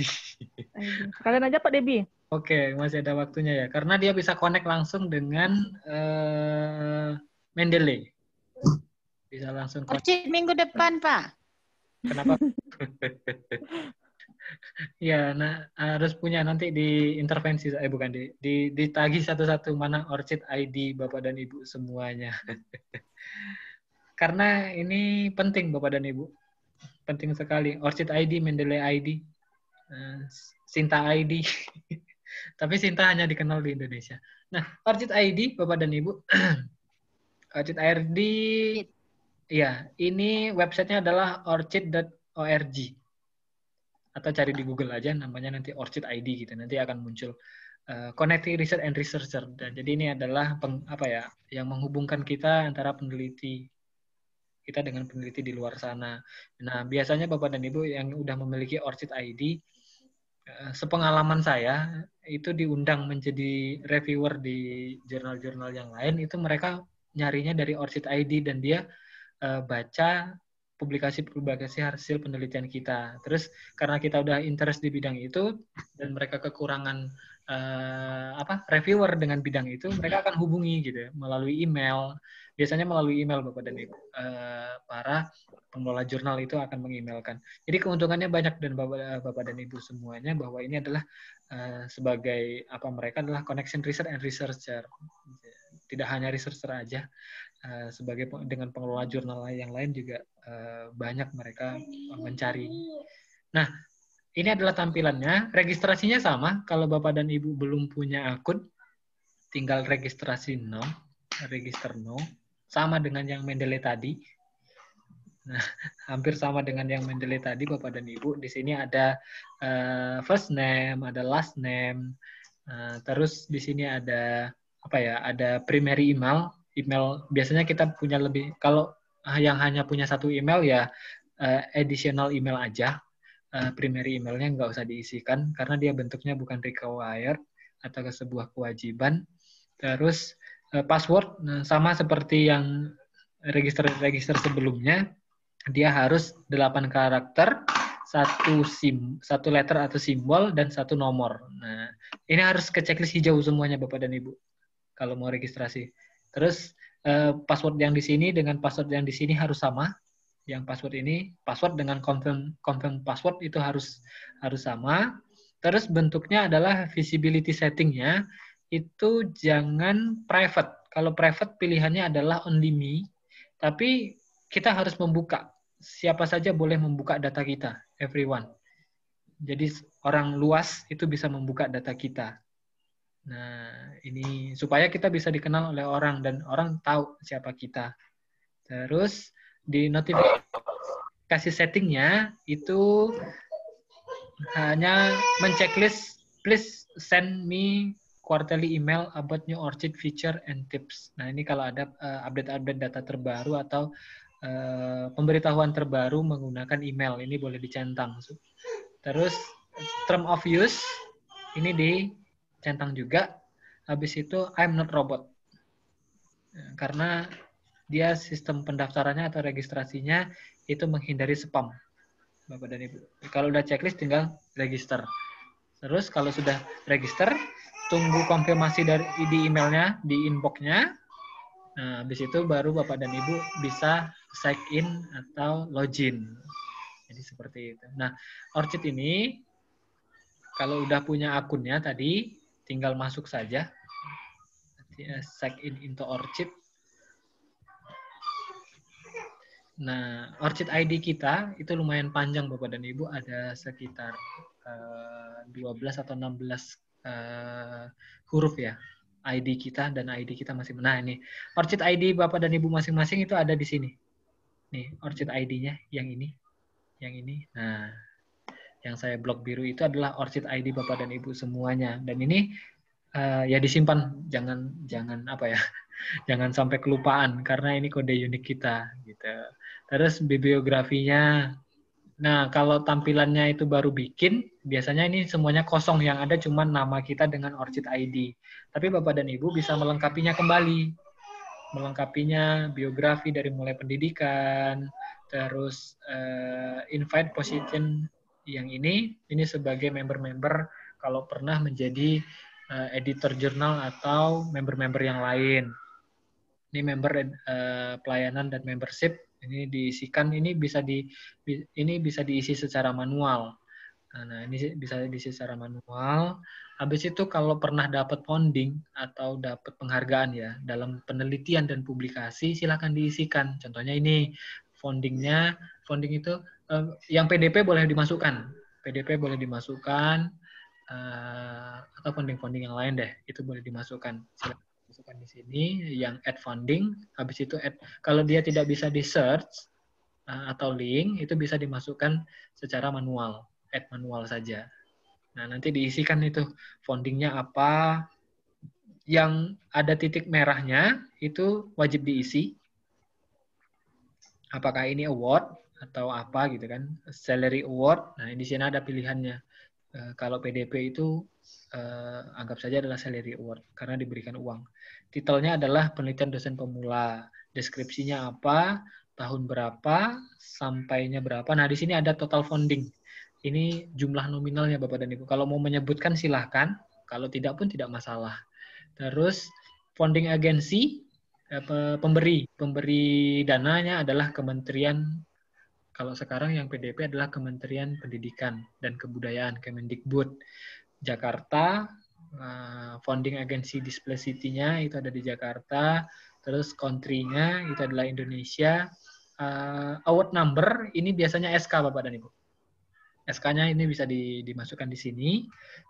Kalian aja Pak Debi. Oke, masih ada waktunya ya. Karena dia bisa connect langsung dengan Mendeley. Bisa langsung connect. Orchid minggu depan, Pak. Kenapa? Ya, nah harus punya nanti di intervensi, bukan ditagih satu-satu mana orchid ID Bapak dan Ibu semuanya. Karena ini penting Bapak dan Ibu, penting sekali. Orchid ID, Mendeley ID, Sinta ID, tapi Sinta hanya dikenal di Indonesia. Nah, orchid ID Bapak dan Ibu, orchid ID, ya ini websitenya adalah orchid.org. Atau cari di Google aja namanya nanti Orchid ID gitu, nanti akan muncul Connecting Research and Researcher. Dan jadi ini adalah yang menghubungkan kita antara peneliti kita dengan peneliti di luar sana. Nah, biasanya Bapak dan Ibu yang udah memiliki Orchid ID, sepengalaman saya itu diundang menjadi reviewer di jurnal-jurnal yang lain, itu mereka nyarinya dari Orchid ID dan dia baca publikasi hasil penelitian kita. Terus karena kita udah interest di bidang itu dan mereka kekurangan reviewer dengan bidang itu, mereka akan hubungi gitu ya, melalui email. Biasanya melalui email Bapak dan Ibu. Para pengelola jurnal itu akan mengemailkan. Jadi keuntungannya banyak dan Bapak dan Ibu semuanya bahwa ini adalah sebagai mereka adalah connection research and researcher. Tidak hanya researcher aja. Sebagai dengan pengelola jurnal yang lain juga banyak mereka mencari. Nah, ini adalah tampilannya. Registrasinya sama. Kalau Bapak dan Ibu belum punya akun, tinggal registrasi register no. Sama dengan yang Mendeley tadi. Nah, hampir sama dengan yang Mendeley tadi, Bapak dan Ibu. Di sini ada first name, ada last name. Terus di sini ada ada primary email. Email biasanya kita punya lebih, kalau yang hanya punya satu email ya additional email aja, primary emailnya nggak usah diisikan karena dia bentuknya bukan required atau sebuah kewajiban. Terus password sama seperti yang register sebelumnya, dia harus 8 karakter, satu letter atau simbol dan 1 nomor. Nah, ini harus ke checklist hijau semuanya Bapak dan Ibu kalau mau registrasi. Terus password yang di sini dengan password yang di sini harus sama. Yang password dengan confirm password itu harus sama. Terus bentuknya adalah visibility settingnya itu jangan private. Kalau private pilihannya adalah only me. Tapi kita harus membuka. Siapa saja boleh membuka data kita, everyone. Jadi orang luas itu bisa membuka data kita. Nah, ini supaya kita bisa dikenal oleh orang dan orang tahu siapa kita. Terus di notifikasi settingnya itu hanya menceklis please send me quarterly email about new orchid feature and tips. Nah, ini kalau ada update data terbaru atau pemberitahuan terbaru menggunakan email, ini boleh dicentang. Terus term of use ini dicentang juga. Habis itu I'm not robot. Karena dia sistem pendaftarannya atau registrasinya itu menghindari spam. Bapak dan Ibu. Kalau udah checklist tinggal register. Terus kalau sudah register, tunggu konfirmasi di emailnya, di inbox-nya. Nah, habis itu baru Bapak dan Ibu bisa sign in atau login. Jadi seperti itu. Nah, Orchid ini kalau udah punya akunnya tadi, tinggal masuk saja. Sign in into Orchid. Nah, Orchid ID kita itu lumayan panjang Bapak dan Ibu, ada sekitar 12 atau 16 huruf ya. ID kita dan ID kita masing. Nah, ini ORCID ID Bapak dan Ibu masing-masing itu ada di sini. Nih, ORCID ID-nya yang ini. Yang ini. Nah, yang saya blok biru itu adalah ORCID ID Bapak dan Ibu semuanya. Dan ini ya disimpan, jangan apa ya? Jangan sampai kelupaan karena ini kode unik kita gitu. Terus bibliografinya. Nah, kalau tampilannya itu baru bikin, biasanya ini semuanya kosong, yang ada cuma nama kita dengan ORCID ID. Tapi Bapak dan Ibu bisa melengkapinya kembali. Melengkapinya biografi dari mulai pendidikan, terus invite position yang ini sebagai member-member kalau pernah menjadi editor jurnal atau member-member yang lain. Ini member pelayanan dan membership. Ini diisikan, ini bisa diisi secara manual. Nah, ini bisa diisi secara manual. Habis itu kalau pernah dapat founding atau dapat penghargaan ya dalam penelitian dan publikasi, silakan diisikan. Contohnya ini founding itu yang PDP boleh dimasukkan. PDP boleh dimasukkan atau founding yang lain deh, itu boleh dimasukkan. Silakan masukkan di sini yang add funding, habis itu add, kalau dia tidak bisa di search atau link itu bisa dimasukkan secara manual, add manual saja. Nah, nanti diisikan itu foundingnya apa, yang ada titik merahnya itu wajib diisi. Apakah ini award atau apa gitu kan, salary award. Nah, di sini ada pilihannya. Kalau PDP itu anggap saja adalah salary award karena diberikan uang. Titelnya adalah penelitian dosen pemula. Deskripsinya apa, tahun berapa, sampainya berapa. Nah, di sini ada total funding. Ini jumlah nominalnya Bapak dan Ibu. Kalau mau menyebutkan silahkan, kalau tidak pun tidak masalah. Terus funding agency, pemberi dananya adalah Kementerian. Kalau sekarang yang PDP adalah Kementerian Pendidikan dan Kebudayaan, Kemendikbud. Jakarta, founding agency display city-nya itu ada di Jakarta, terus country-nya itu adalah Indonesia. Award number ini biasanya SK Bapak dan Ibu. SK-nya ini bisa dimasukkan di sini.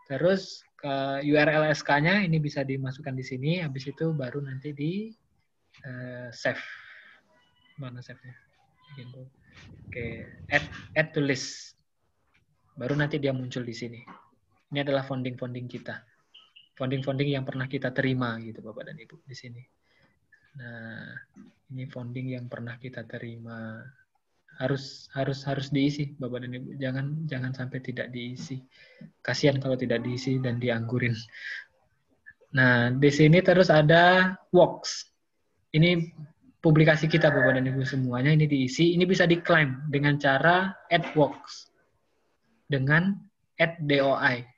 Terus ke URL SK-nya ini bisa dimasukkan di sini. Habis itu baru nanti di save. Mana save-nya? Gitu. Oke, add to list. Baru nanti dia muncul di sini. Ini adalah founding kita. Founding yang pernah kita terima gitu Bapak dan Ibu di sini. Nah, ini founding yang pernah kita terima. Harus diisi Bapak dan Ibu. Jangan sampai tidak diisi. Kasihan kalau tidak diisi dan dianggurin. Nah, di sini terus ada works. Ini publikasi kita Bapak dan Ibu semuanya, ini diisi. Ini bisa diklaim dengan cara add works. Dengan add DOI.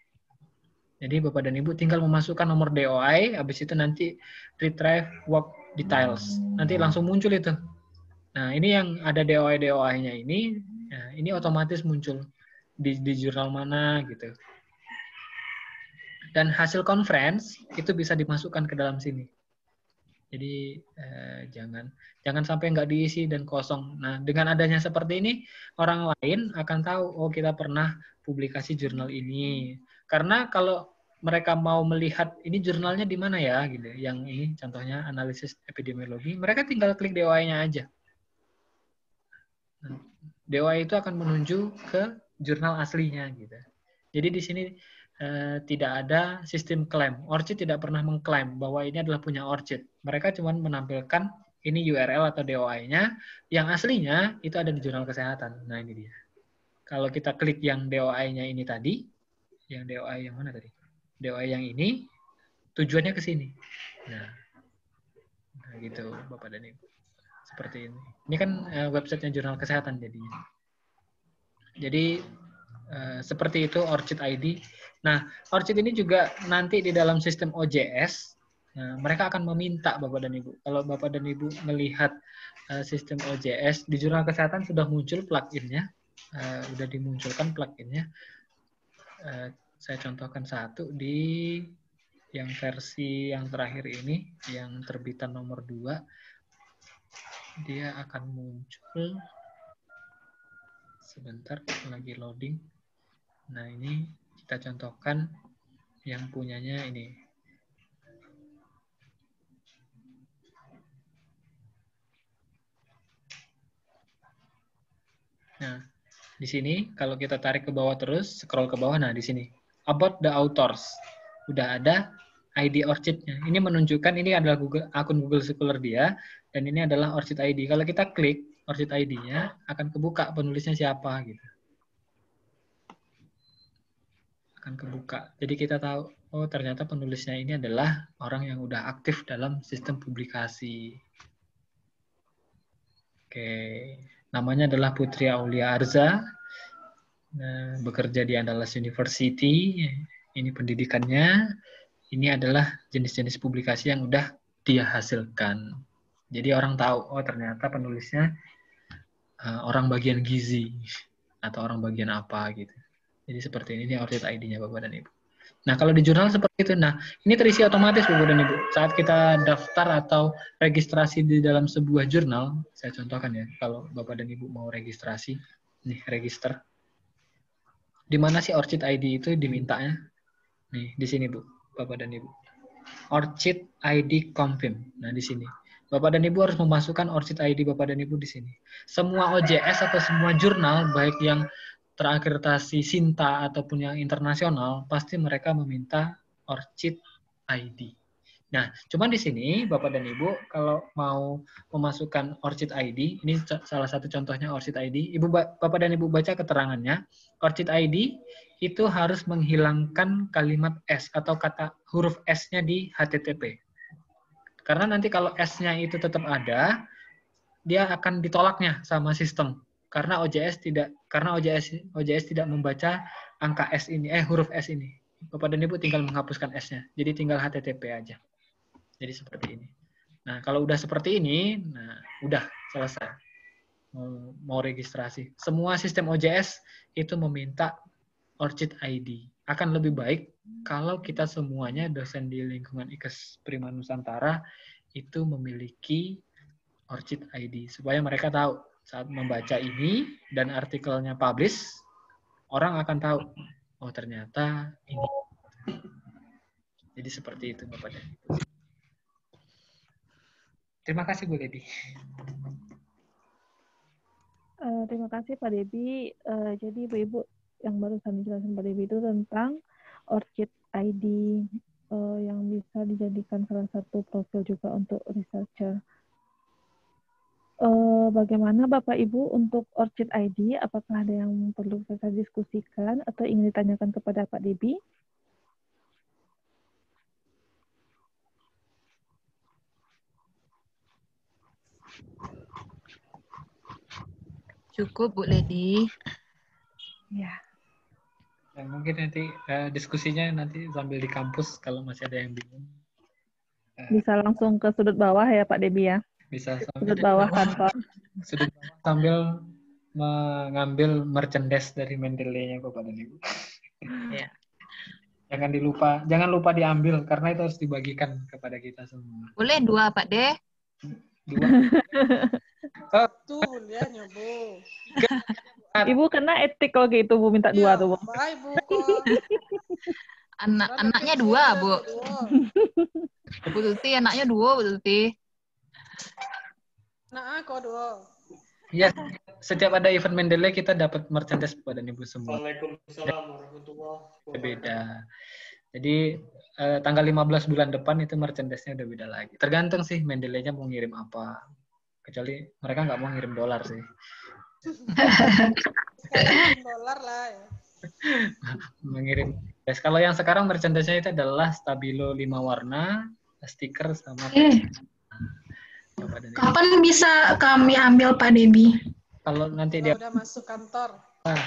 Jadi Bapak dan Ibu tinggal memasukkan nomor DOI, habis itu nanti retrieve work details. Nanti langsung muncul itu. Nah, ini yang ada DOI-nya ini, nah, ini otomatis muncul di jurnal mana gitu. Dan hasil conference itu bisa dimasukkan ke dalam sini. Jadi jangan sampai nggak diisi dan kosong. Nah, dengan adanya seperti ini, orang lain akan tahu, oh kita pernah publikasi jurnal ini. Karena kalau mereka mau melihat ini jurnalnya di mana ya, gitu. Yang ini contohnya analisis epidemiologi, mereka tinggal klik DOI-nya aja. Nah, DOI itu akan menuju ke jurnal aslinya, gitu. Jadi di sini tidak ada sistem klaim. ORCID tidak pernah mengklaim bahwa ini adalah punya ORCID. Mereka cuma menampilkan ini URL atau DOI-nya, yang aslinya itu ada di jurnal kesehatan. Nah, ini dia. Kalau kita klik yang DOI-nya ini tadi, yang DOI yang mana tadi? DOI yang ini, tujuannya ke sini. Nah gitu Bapak dan Ibu. Seperti ini. Ini kan websitenya jurnal kesehatan jadinya. Jadi seperti itu ORCID ID. Nah, ORCID ini juga nanti di dalam sistem OJS, nah, mereka akan meminta Bapak dan Ibu. Kalau Bapak dan Ibu melihat sistem OJS, di jurnal kesehatan sudah muncul plugin-nya, sudah dimunculkan plugin-nya. Saya contohkan satu di yang versi yang terakhir ini, yang terbitan nomor 2, dia akan muncul. Sebentar, lagi loading. Nah, ini kita contohkan yang punyanya ini. Nah, di sini kalau kita tarik ke bawah terus, scroll ke bawah, nah di sini about the authors. Udah ada ID ORCID-nya. Ini menunjukkan ini adalah akun Google Scholar dia, dan ini adalah ORCID ID. Kalau kita klik ORCID ID-nya, akan kebuka penulisnya siapa gitu. Akan kebuka. Jadi kita tahu, oh ternyata penulisnya ini adalah orang yang udah aktif dalam sistem publikasi. Oke, namanya adalah Putri Aulia Arza. Nah, bekerja di Andalas University. Ini pendidikannya. Ini adalah jenis-jenis publikasi yang udah dia hasilkan. Jadi orang tahu, oh ternyata penulisnya orang bagian gizi atau orang bagian apa gitu. Jadi seperti ini ORCID ID-nya Bapak dan Ibu. Nah, kalau di jurnal seperti itu. Nah, ini terisi otomatis Bapak dan Ibu. Saat kita daftar atau registrasi di dalam sebuah jurnal, saya contohkan ya, kalau Bapak dan Ibu mau registrasi, nih register. Di mana sih ORCID ID itu dimintanya? Nih, di sini Bu, Bapak dan Ibu. ORCID ID confirm. Nah, di sini. Bapak dan Ibu harus memasukkan ORCID ID Bapak dan Ibu di sini. Semua OJS atau semua jurnal, baik yang terakreditasi SINTA ataupun yang internasional, pasti mereka meminta ORCID ID. Nah, cuman di sini Bapak dan Ibu kalau mau memasukkan ORCID ID, ini salah satu contohnya ORCID ID. Bapak dan Ibu baca keterangannya, ORCID ID itu harus menghilangkan kalimat S atau kata huruf S-nya di HTTP. Karena nanti kalau S-nya itu tetap ada, dia akan ditolaknya sama sistem. Karena OJS tidak membaca angka S ini, huruf S ini. Bapak dan Ibu tinggal menghapuskan S-nya. Jadi tinggal HTTP aja. Jadi seperti ini. Nah, kalau udah seperti ini, nah udah selesai. Mau registrasi. Semua sistem OJS itu meminta ORCID ID. Akan lebih baik kalau kita semuanya dosen di lingkungan IKES Prima Nusantara itu memiliki ORCID ID. Supaya mereka tahu saat membaca ini dan artikelnya publish, orang akan tahu, oh ternyata ini. Jadi seperti itu Bapak dan Ibu. Terima kasih Bu Debbie. Terima kasih Pak Debbie. Jadi Ibu-Ibu yang barusan dijelaskan Pak Debbie itu tentang ORCID ID yang bisa dijadikan salah satu profil juga untuk researcher. Bagaimana Bapak Ibu untuk ORCID ID? Apakah ada yang perlu kita diskusikan atau ingin ditanyakan kepada Pak Debbie? Cukup Bu Lady. Ya. Dan mungkin nanti diskusinya nanti sambil di kampus kalau masih ada yang bingung. Bisa langsung ke sudut bawah ya Pak Debbie ya? Bisa sudut bawah kantor. Sudut bawah sambil mengambil merchandise dari Mendeley-nya Bapak dan Ibu. Ya. Jangan lupa diambil karena itu harus dibagikan kepada kita semua. Boleh 2 Pak De? 2. Tuh ya nyobo. Ibu kena etik kalau gitu Bu minta 2 tuh Bu. Bye Bu. Anaknya 2 Bu. Bu Tuti anaknya 2 Bu Tuti. Nah, kok 2. Iya, setiap ada event Mendeley kita dapat merchandise kepada Ibu semua. Waalaikumsalam warahmatullahi wabarakatuh. Beda. Jadi tanggal 15 bulan depan itu merchandise-nya udah beda lagi. Tergantung sih Mendeley-nya mau ngirim apa. Kecuali mereka nggak mau ngirim dolar sih. Dolar lah ya. Mengirim. Kalau yang sekarang merchandise-nya itu adalah Stabilo 5 warna, stiker sama. Kapan bisa kami ambil Pak Debbie? Kalau nanti dia udah masuk kantor. Nah,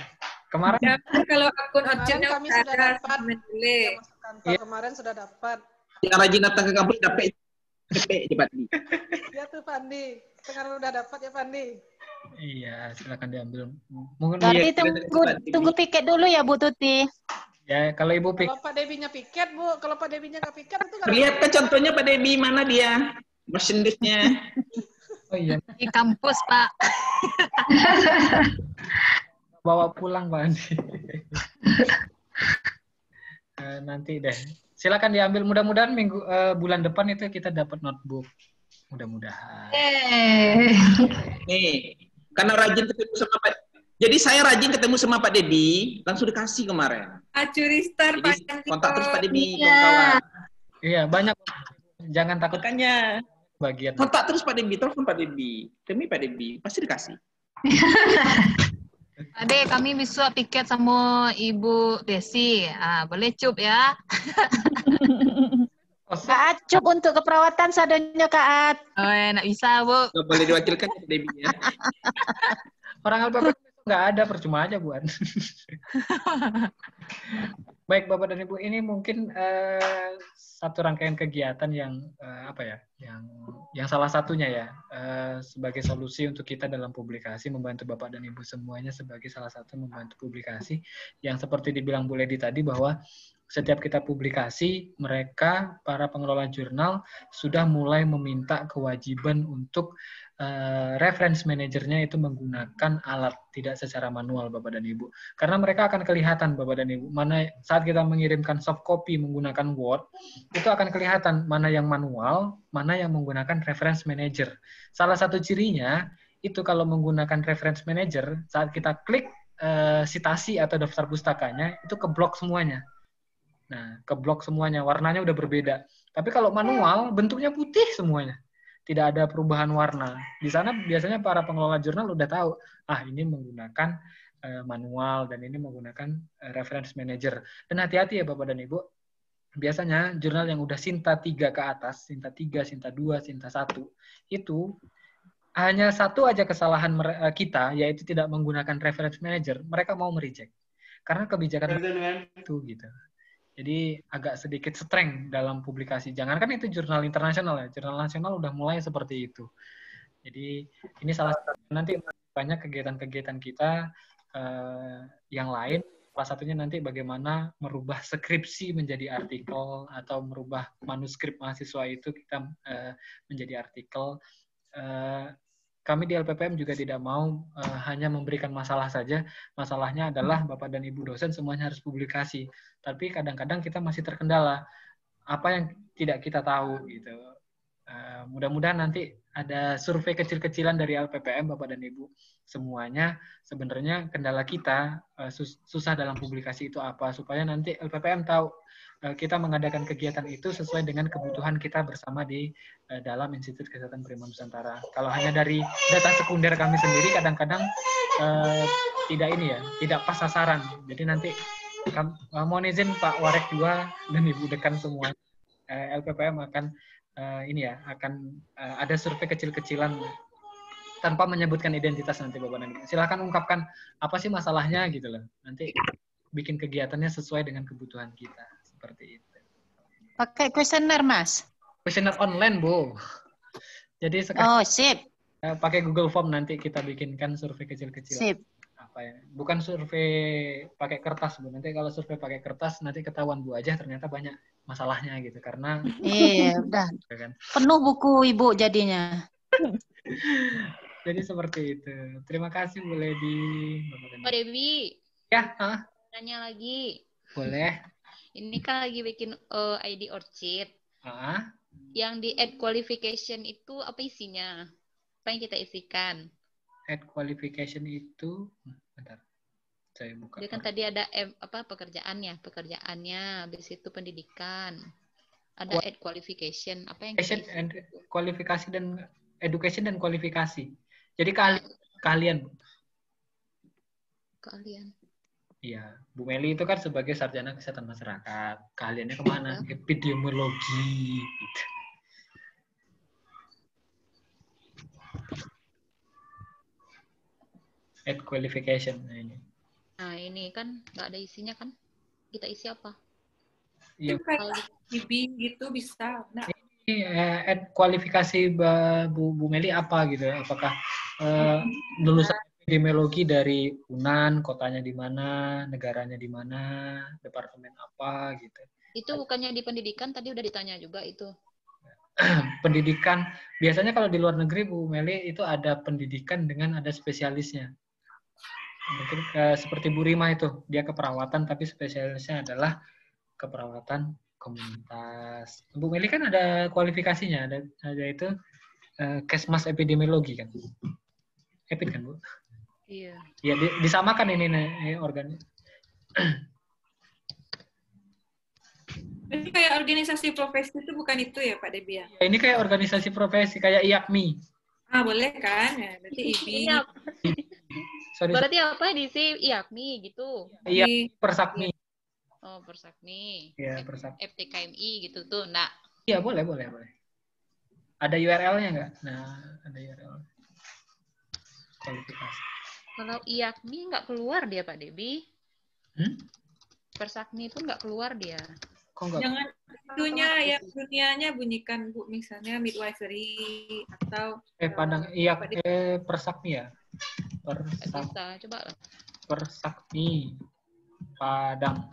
kemarin ya, kalau akun ORCID-nya kami sudah dapat. Masuk kantor ya. Kemarin sudah dapat. Yang rajin datang ke kampus dapat cepat nih. Ya tuh Pandi. Sekarang udah dapat ya Pandi. Iya, silakan diambil. Mungkin berarti tunggu piket dulu ya Bu Tuti. Ya, kalau Ibu piket. Kalau Pak Debbie-nya piket Bu, kalau Pak Debbie-nya nggak piket itu nggak. Lihat ke contohnya Pak Debbie mana dia? Merchandise-nya. Oh iya. Di kampus, Pak. bawa pulang Pak Andi. Nanti deh. Silakan diambil. Mudah-mudahan bulan depan itu kita dapat notebook. Mudah-mudahan. Nih, karena rajin ketemu sama Pak. Jadi saya rajin ketemu sama Pak Dedi, langsung dikasih kemarin. Acuristar Pak Andi. Kontak terus Pak Dedi, Iya. kawan-kawan. Iya, banyak. Jangan takut. Makanya Bagian. kontak terus Pak Dedi, telepon Pak Dedi. Demi Pak Dedi, pasti dikasih. Ade, kami bisa piket sama Ibu Desi. Boleh cup ya. Kak At, cup untuk keperawatan sadonya Kak At. Oh, nak bisa, Bu. Nggak boleh diwakilkan Pak Dedi ya. Orang LPPM nggak ada, percuma aja buat. Baik Bapak dan Ibu, ini mungkin satu rangkaian kegiatan yang yang salah satunya ya sebagai solusi untuk kita dalam publikasi, membantu Bapak dan Ibu semuanya sebagai salah satu membantu publikasi yang seperti dibilang Bu Ledi tadi bahwa setiap kita publikasi, mereka para pengelola jurnal sudah mulai meminta kewajiban untuk reference manajernya itu menggunakan alat, tidak secara manual Bapak dan Ibu. Karena mereka akan kelihatan Bapak dan Ibu, mana saat kita mengirimkan soft copy menggunakan Word, itu akan kelihatan mana yang manual, mana yang menggunakan reference manager. Salah satu cirinya, itu kalau menggunakan reference manager, saat kita klik sitasi atau daftar pustakanya, itu keblok semuanya. Nah, keblok semuanya, warnanya udah berbeda. Tapi kalau manual, bentuknya putih semuanya. Tidak ada perubahan warna. Di sana biasanya para pengelola jurnal udah tahu, ini menggunakan manual dan ini menggunakan reference manager. Dan hati-hati ya Bapak dan Ibu, biasanya jurnal yang udah Sinta 3 ke atas, Sinta 3, Sinta 2, Sinta 1, itu hanya satu aja kesalahan kita, yaitu tidak menggunakan reference manager, mereka mau mereject. Karena kebijakan itu gitu. Jadi agak sedikit streng dalam publikasi. Jangankan itu jurnal internasional ya, jurnal nasional udah mulai seperti itu. Jadi ini salah satu nanti banyak kegiatan-kegiatan kita yang lain. Salah satunya nanti bagaimana merubah skripsi menjadi artikel atau merubah manuskrip mahasiswa itu kita menjadi artikel. Kami di LPPM juga tidak mau hanya memberikan masalah saja. Masalahnya adalah Bapak dan Ibu dosen semuanya harus publikasi. Tapi kadang-kadang kita masih terkendala. Apa yang tidak kita tahu gitu. Mudah-mudahan nanti ada survei kecil-kecilan dari LPPM Bapak dan Ibu semuanya. Sebenarnya kendala kita susah dalam publikasi itu apa, supaya nanti LPPM tahu kita mengadakan kegiatan itu sesuai dengan kebutuhan kita bersama di dalam Institut Kesehatan Prima Nusantara. Kalau hanya dari data sekunder kami sendiri kadang-kadang tidak pas sasaran. Jadi nanti mohon izin Pak Warek juga dan Ibu Dekan semua, LPPM akan ada survei kecil-kecilan tanpa menyebutkan identitas nanti Bapak dan Ibu. Silakan ungkapkan apa sih masalahnya gitu loh. Nanti bikin kegiatannya sesuai dengan kebutuhan kita. Seperti itu. Pakai kuesioner, Mas? Kuesioner online, Bu. Jadi sekarang sip. Pakai Google Form nanti kita bikinkan survei kecil-kecil. Sip. Bukan survei pakai kertas, Bu. Nanti kalau survei pakai kertas nanti ketahuan Bu aja ternyata banyak masalahnya gitu karena udah. Penuh buku Ibu jadinya. Jadi seperti itu. Terima kasih Bu Ledi. Pak Dewi. Ya, Tanya lagi. Boleh. Ini kan lagi bikin ID or cheat. Yang di add qualification itu apa isinya? Apa yang kita isikan? Add qualification itu, bentar, saya buka. Jadi kan tadi ada pekerjaannya, habis itu pendidikan. Ada add qualification. Apa yang kita isikan? Kualifikasi dan education dan kualifikasi. Jadi kalian. Iya, Bu Meli itu kan sebagai sarjana kesehatan masyarakat. Kaliannya kemana? Epidemiologi. Gitu. Add qualification. Nah ini kan nggak ada isinya kan? Kita isi apa? Iya. IB gitu bisa. Nah. Add kualifikasi Bu Meli apa gitu? Apakah lulusan epidemiologi dari UNAN, kotanya di mana, negaranya di mana, departemen apa gitu. Itu bukannya di pendidikan tadi udah ditanya juga itu. Pendidikan biasanya kalau di luar negeri Bu Meli itu ada pendidikan dengan ada spesialisnya. Mungkin seperti Bu Rima itu, dia keperawatan tapi spesialisnya adalah keperawatan komunitas. Bu Meli kan ada kualifikasinya, ada itu Kesmas epidemiologi kan, Epid kan Bu? Iya. Ya disamakan ini nih organ. Ini kayak organisasi profesi itu bukan itu ya Pak Debi ya? Ya, ini kayak organisasi profesi kayak IAKMI. Ah boleh kan? Ya, berarti IBI. Berarti apa di IAKMI gitu? Iya, Persakmi. Oh, Persakmi. Iya, Persakmi. FTKMI gitu tuh, nak. Iya, boleh. Ada URL-nya nggak? Nah, ada URL. Kualifikasi. Kalau IAKMI nggak keluar dia, Pak Debi. Persakmi itu nggak keluar dia. Kok nggak? Jangan dunianya bunyikan Bu, misalnya midwifery atau Padang Persakmi ya. Bisa, coba lah. Persakmi Padang.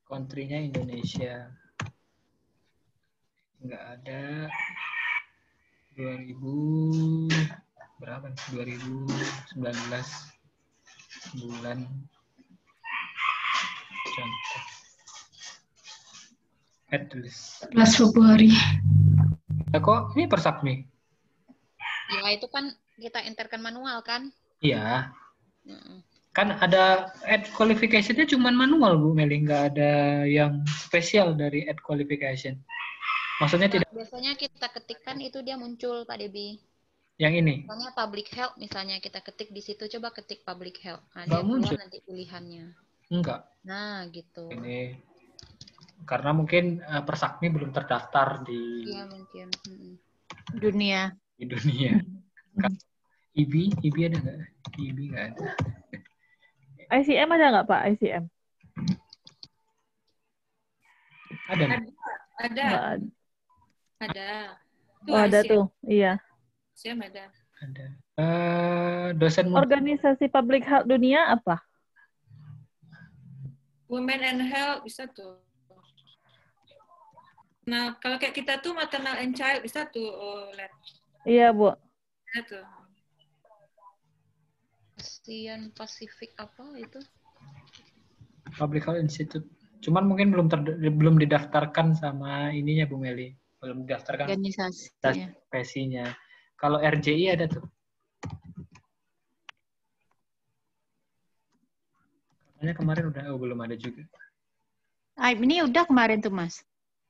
Country-nya Indonesia. Nggak ada. 2000 berapa nih? 2019 bulan contoh. Tulis. 11 Februari. Ya, kok ini Persakmi? Ya itu kan kita enterkan manual kan? Iya. Kan ada add qualification-nya cuma manual Bu Meli, nggak ada yang spesial dari add qualification. Maksudnya tidak. Biasanya kita ketikkan itu dia muncul Pak Debi. Yang ini. Misalnya public health, misalnya kita ketik di situ, coba ketik public health. Nah, nggak dia muncul. keluar nanti pilihannya. Enggak. Nah, gitu. Ini karena mungkin Persakmi belum terdaftar di. Iya mungkin. Dunia. Di dunia. IBI ada nggak? IBI nggak ada. ICM ada nggak Pak? ICM? Ada. Ada. Oh, ada tuh, iya. ICM ada. Ada. Dosen organisasi public health dunia apa? Women and Health bisa tuh. Nah, kalau kayak kita tuh maternal and child bisa tuh, Let. Iya, Bu. Bisa tuh. Asian Pacific apa itu? Public Health Institute. Cuman mungkin belum didaftarkan sama ininya Bu Meli. Belum didaftarkan organisasi profesinya. Kalau RJI ada tuh. Katanya kemarin udah, belum ada juga. Ini udah kemarin tuh Mas.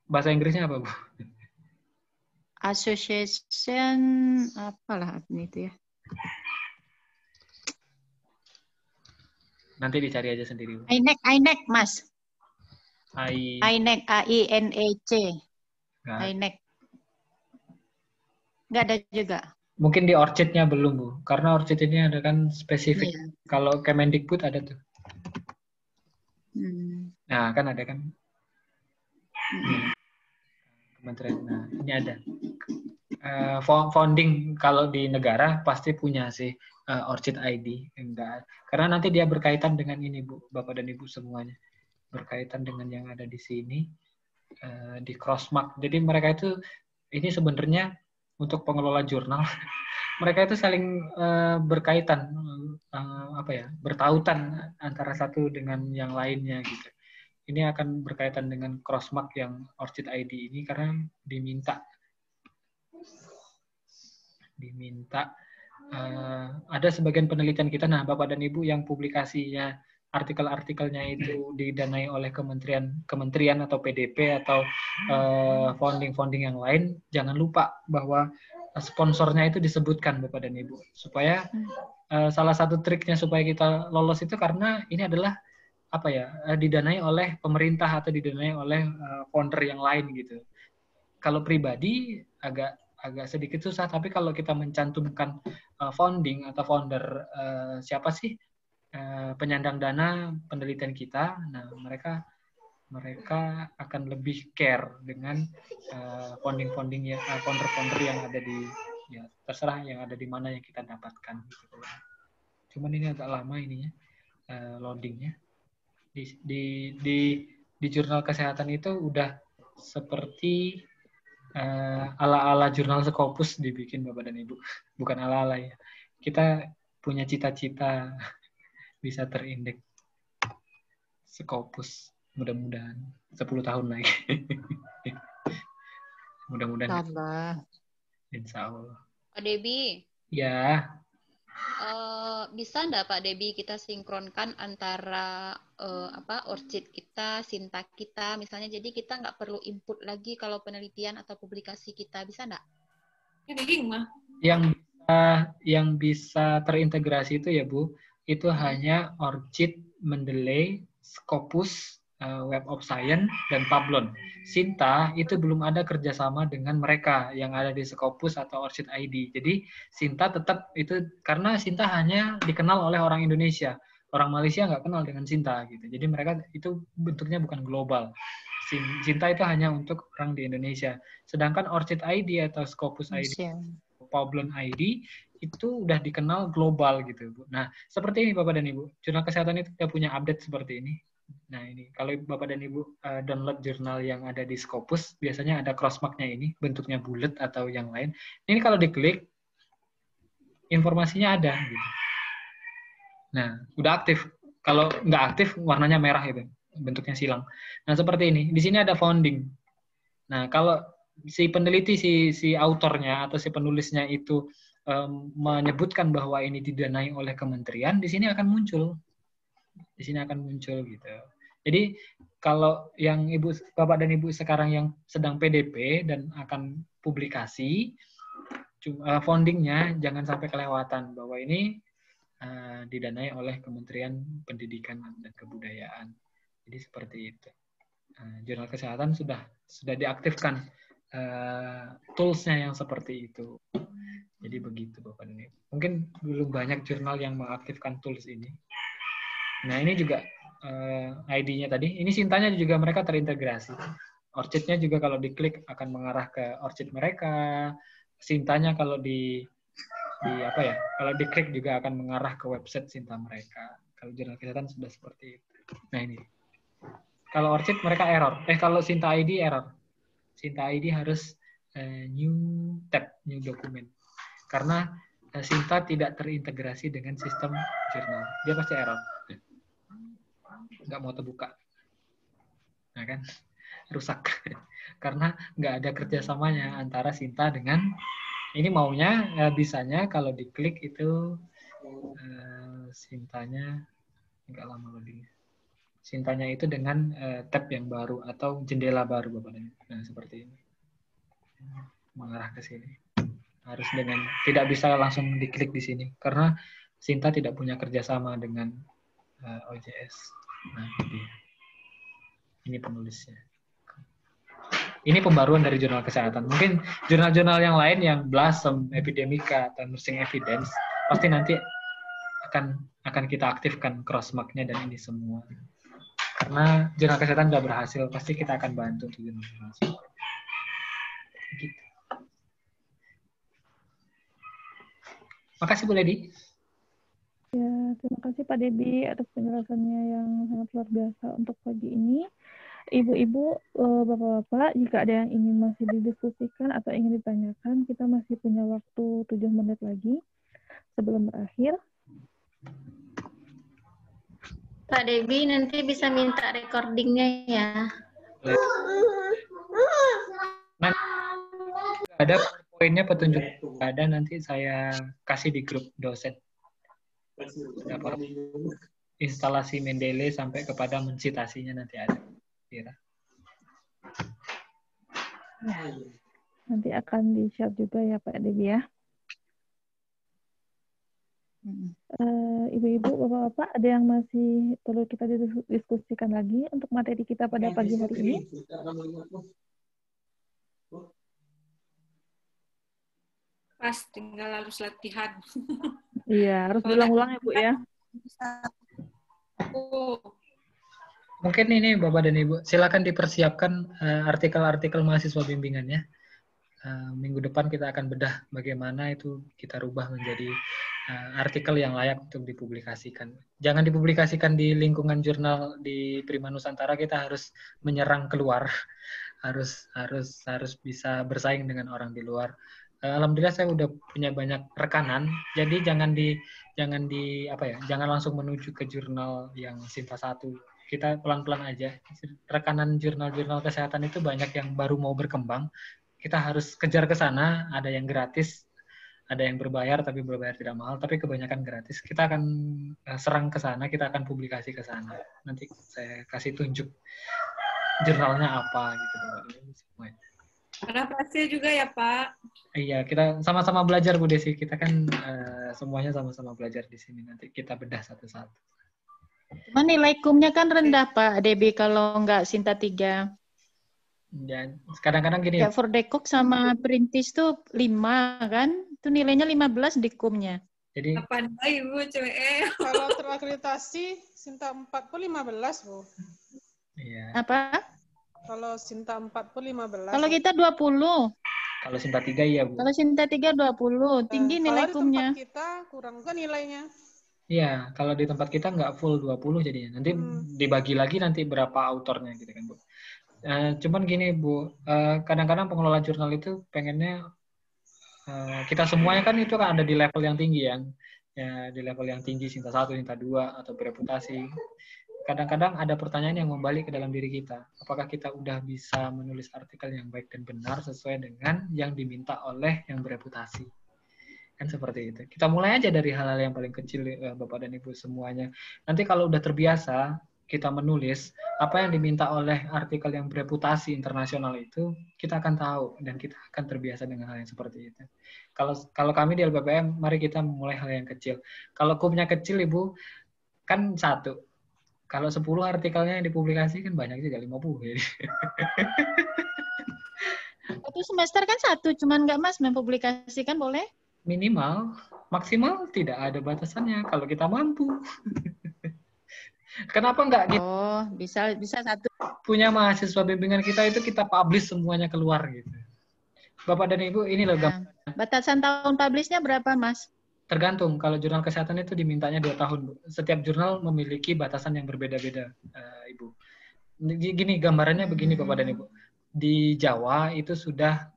Bahasa Inggrisnya apa Bu? Association apalah ini itu ya. Nanti dicari aja sendiri. INEC Mas. INEC AINEC. INEC. Nggak ada juga. Mungkin di Orchid-nya belum Bu, karena Orchid ini ada kan spesifik. Iya. Kalau Kemendikbud ada tuh. Nah kan ada kan. Kementerian. Nah ini ada. Founding kalau di negara pasti punya sih Orchid ID. Enggak. Karena nanti dia berkaitan dengan ini Bu, Bapak dan Ibu semuanya. Berkaitan dengan yang ada di sini di Crossmark. Jadi mereka itu ini sebenarnya untuk pengelola jurnal mereka itu saling berkaitan bertautan antara satu dengan yang lainnya gitu. Ini akan berkaitan dengan Crossmark yang Orchid ID ini karena diminta ada sebagian penelitian kita, nah Bapak dan Ibu yang publikasinya artikel-artikelnya itu didanai oleh kementerian atau PDP atau founding yang lain, jangan lupa bahwa sponsornya itu disebutkan Bapak dan Ibu, supaya salah satu triknya supaya kita lolos itu karena ini adalah didanai oleh pemerintah atau didanai oleh founder yang lain gitu. Kalau pribadi agak sedikit susah, tapi kalau kita mencantumkan founding atau founder siapa sih penyandang dana penelitian kita, nah mereka akan lebih care dengan founding ya, founder yang ada di terserah yang ada di mana yang kita dapatkan gitu. Cuman ini agak lama ininya loadingnya di jurnal kesehatan itu udah seperti ala-ala jurnal Scopus dibikin Bapak dan Ibu, bukan ala-ala ya. Kita punya cita-cita bisa terindeks Scopus. Mudah-mudahan 10 tahun lagi. Mudah-mudahan. Insya Allah. Pak Debi. Ya. Bisa enggak Pak Debi kita sinkronkan antara ORCID kita, Sinta kita, misalnya, jadi kita nggak perlu input lagi kalau penelitian atau publikasi kita, bisa enggak? Yang bisa terintegrasi itu ya Bu, itu hanya ORCID, Mendeley, Scopus, Web of Science, dan Publon. Sinta itu belum ada kerjasama dengan mereka yang ada di Scopus atau ORCID ID. Jadi Sinta tetap itu, karena Sinta hanya dikenal oleh orang Indonesia. Orang Malaysia nggak kenal dengan Sinta gitu. Jadi mereka itu bentuknya bukan global. Sinta itu hanya untuk orang di Indonesia. Sedangkan ORCID ID atau Scopus ID, Publon ID itu udah dikenal global gitu, Bu. Nah, seperti ini Bapak dan Ibu. Jurnal Kesehatan itu sudah punya update seperti ini. Nah, ini kalau Bapak dan Ibu download jurnal yang ada di Scopus, biasanya ada crossmark-nya ini, bentuknya bulat atau yang lain. Ini kalau diklik, informasinya ada gitu. Nah, udah aktif. Kalau nggak aktif, warnanya merah itu, bentuknya silang. Nah, seperti ini. Di sini ada founding. Nah, kalau si peneliti, si autornya atau si penulisnya itu menyebutkan bahwa ini didanai oleh kementerian, di sini akan muncul. Di sini akan muncul gitu. Jadi kalau yang Bapak dan Ibu sekarang yang sedang PDP dan akan publikasi, foundingnya jangan sampai kelewatan bahwa ini didanai oleh Kementerian Pendidikan dan Kebudayaan. Jadi seperti itu. Jurnal Kesehatan sudah diaktifkan toolsnya yang seperti itu. Jadi begitu Bapak dan Ibu. Mungkin belum banyak jurnal yang mengaktifkan tools ini. Nah, ini juga ID-nya tadi. Ini Sintanya juga mereka terintegrasi. ORCID-nya juga kalau diklik akan mengarah ke ORCID mereka. Sintanya kalau kalau diklik juga akan mengarah ke website Sinta mereka. Kalau Jurnal Kesehatan sudah seperti itu. Nah, ini. Kalau ORCID mereka error. Kalau Sinta ID error. Sinta ID harus new tab, new document. Karena Sinta tidak terintegrasi dengan sistem jurnal. Dia pasti error. Nggak mau terbuka. Nah kan, rusak. Karena nggak ada kerjasamanya antara Sinta dengan, ini maunya, bisanya kalau diklik itu Sintanya, nggak lama loading. Sintanya itu dengan tab yang baru atau jendela baru Bapak. Nah, seperti ini. Mengarah ke sini. Harus dengan, tidak bisa langsung diklik di sini. Karena Sinta tidak punya kerjasama dengan OJS. Nah, ini penulisnya. Ini pembaruan dari Jurnal Kesehatan. Mungkin jurnal-jurnal yang lain yang Blossom, Epidemica, atau Nursing Evidence, pasti nanti akan kita aktifkan crossmark-nya dan ini semua. Karena Jurnal Kesehatan sudah berhasil, pasti kita akan bantu untuk jurnal-jurnal. Gitu. Makasih Bu Ledi. Ya, terima kasih Pak Debi atas penjelasannya yang sangat luar biasa untuk pagi ini. Ibu-ibu, bapak-bapak, jika ada yang ingin masih didiskusikan atau ingin ditanyakan, kita masih punya waktu 7 menit lagi sebelum berakhir. Pak Debi nanti bisa minta recordingnya ya. Ada poinnya petunjuk ada, nanti saya kasih di grup dosen. Instalasi Mendeley sampai kepada mensitasinya nanti ada. Kira. Ya, nanti akan di-share juga ya Pak Debi ya. Ibu-ibu, bapak-bapak, ada yang masih perlu kita diskusikan lagi untuk materi kita pada pagi hari ini? Pas, tinggal harus latihan. Iya, harus diulang-ulang ya Bu ya. Mungkin ini Bapak dan Ibu, silakan dipersiapkan artikel-artikel mahasiswa bimbingannya. Minggu depan kita akan bedah bagaimana itu kita rubah menjadi artikel yang layak untuk dipublikasikan. Jangan dipublikasikan di lingkungan jurnal di Prima Nusantara, kita harus menyerang keluar. Harus bisa bersaing dengan orang di luar. alhamdulillah saya udah punya banyak rekanan. Jadi jangan langsung menuju ke jurnal yang Sinta 1. Kita pelan-pelan aja. Rekanan jurnal-jurnal kesehatan itu banyak yang baru mau berkembang. Kita harus kejar ke sana. Ada yang gratis, ada yang berbayar tapi berbayar tidak mahal, tapi kebanyakan gratis. Kita akan serang ke sana, kita akan publikasi ke sana. Nanti saya kasih tunjuk jurnalnya apa gitu. Ada pasnya juga ya Pak. Iya, kita sama-sama belajar Bu Desi. Kita kan semuanya sama-sama belajar di sini. Nanti kita bedah satu-satu. Cuma nilai kumnya kan rendah Pak DB kalau nggak Sinta 3. Dan kadang-kadang gini. Ya Fordekok sama Perintis tuh 5 kan? Itu nilainya 15 di kumnya. Jadi apaan Ibu CWE? Kalau terakreditasi Sinta 4 pun 15 Bu. Iya. Apa? Kalau Sinta 4 pun 15. Kalau kita 20. Kalau Sinta 3 iya Bu. Kalau Sinta 3 20. Tinggi nilai kumnya. Kalau di tempat kita kurang kan nilainya. Iya, kalau di tempat kita nggak full 20 jadinya. Nanti dibagi lagi nanti berapa autornya gitu kan Bu. Cuman gini Bu, kadang-kadang pengelola jurnal itu pengennya kita semuanya kan itu kan ada di level yang tinggi ya di level yang tinggi Sinta 1, Sinta 2 atau bereputasi. Kadang-kadang ada pertanyaan yang membalik ke dalam diri kita. Apakah kita udah bisa menulis artikel yang baik dan benar sesuai dengan yang diminta oleh yang bereputasi? Kan seperti itu. Kita mulai aja dari hal-hal yang paling kecil, Bapak dan Ibu semuanya. Nanti kalau udah terbiasa kita menulis apa yang diminta oleh artikel yang bereputasi internasional itu, kita akan tahu dan kita akan terbiasa dengan hal yang seperti itu. Kalau kami di LPPM, mari kita mulai hal yang kecil. Kalau kumnya kecil, Ibu, kan 1. Kalau 10 artikelnya yang dipublikasi kan banyak juga, 50. Jadi. Satu semester kan 1, cuman nggak Mas mempublikasikan boleh? Minimal, maksimal tidak ada batasannya kalau kita mampu. Kenapa nggak gitu? Oh, bisa 1. Punya mahasiswa bimbingan kita itu kita publish semuanya keluar gitu. Bapak dan Ibu, ini loh. Batasan tahun publishnya berapa, Mas? Tergantung. Kalau jurnal kesehatan itu dimintanya 2 tahun, Bu. Setiap jurnal memiliki batasan yang berbeda-beda, Ibu. Gini, gambarannya begini, Bapak dan Ibu. Di Jawa itu sudah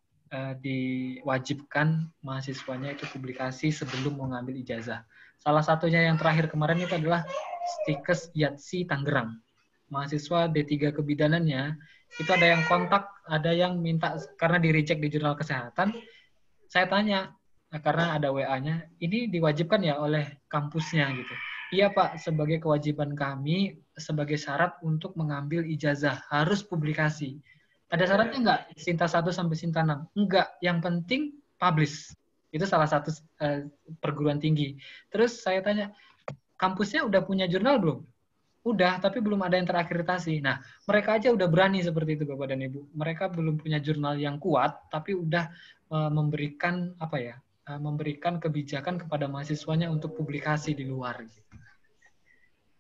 diwajibkan mahasiswanya itu publikasi sebelum mengambil ijazah. Salah satunya yang terakhir kemarin itu adalah Stikes Yatsi Tangerang. Mahasiswa D3 kebidanannya, itu ada yang kontak, ada yang minta, karena di-reject di jurnal kesehatan, saya tanya, karena ada WA-nya, ini diwajibkan ya oleh kampusnya gitu. Iya Pak, sebagai kewajiban kami, sebagai syarat untuk mengambil ijazah, harus publikasi. Ada syaratnya nggak? Sinta 1 sampai Sinta 6? Enggak, yang penting publish. Itu salah satu perguruan tinggi. Terus saya tanya, kampusnya udah punya jurnal belum? Udah, tapi belum ada yang terakreditasi. Nah, mereka aja udah berani seperti itu Bapak dan Ibu. Mereka belum punya jurnal yang kuat, tapi udah memberikan memberikan kebijakan kepada mahasiswanya untuk publikasi di luar. Gitu.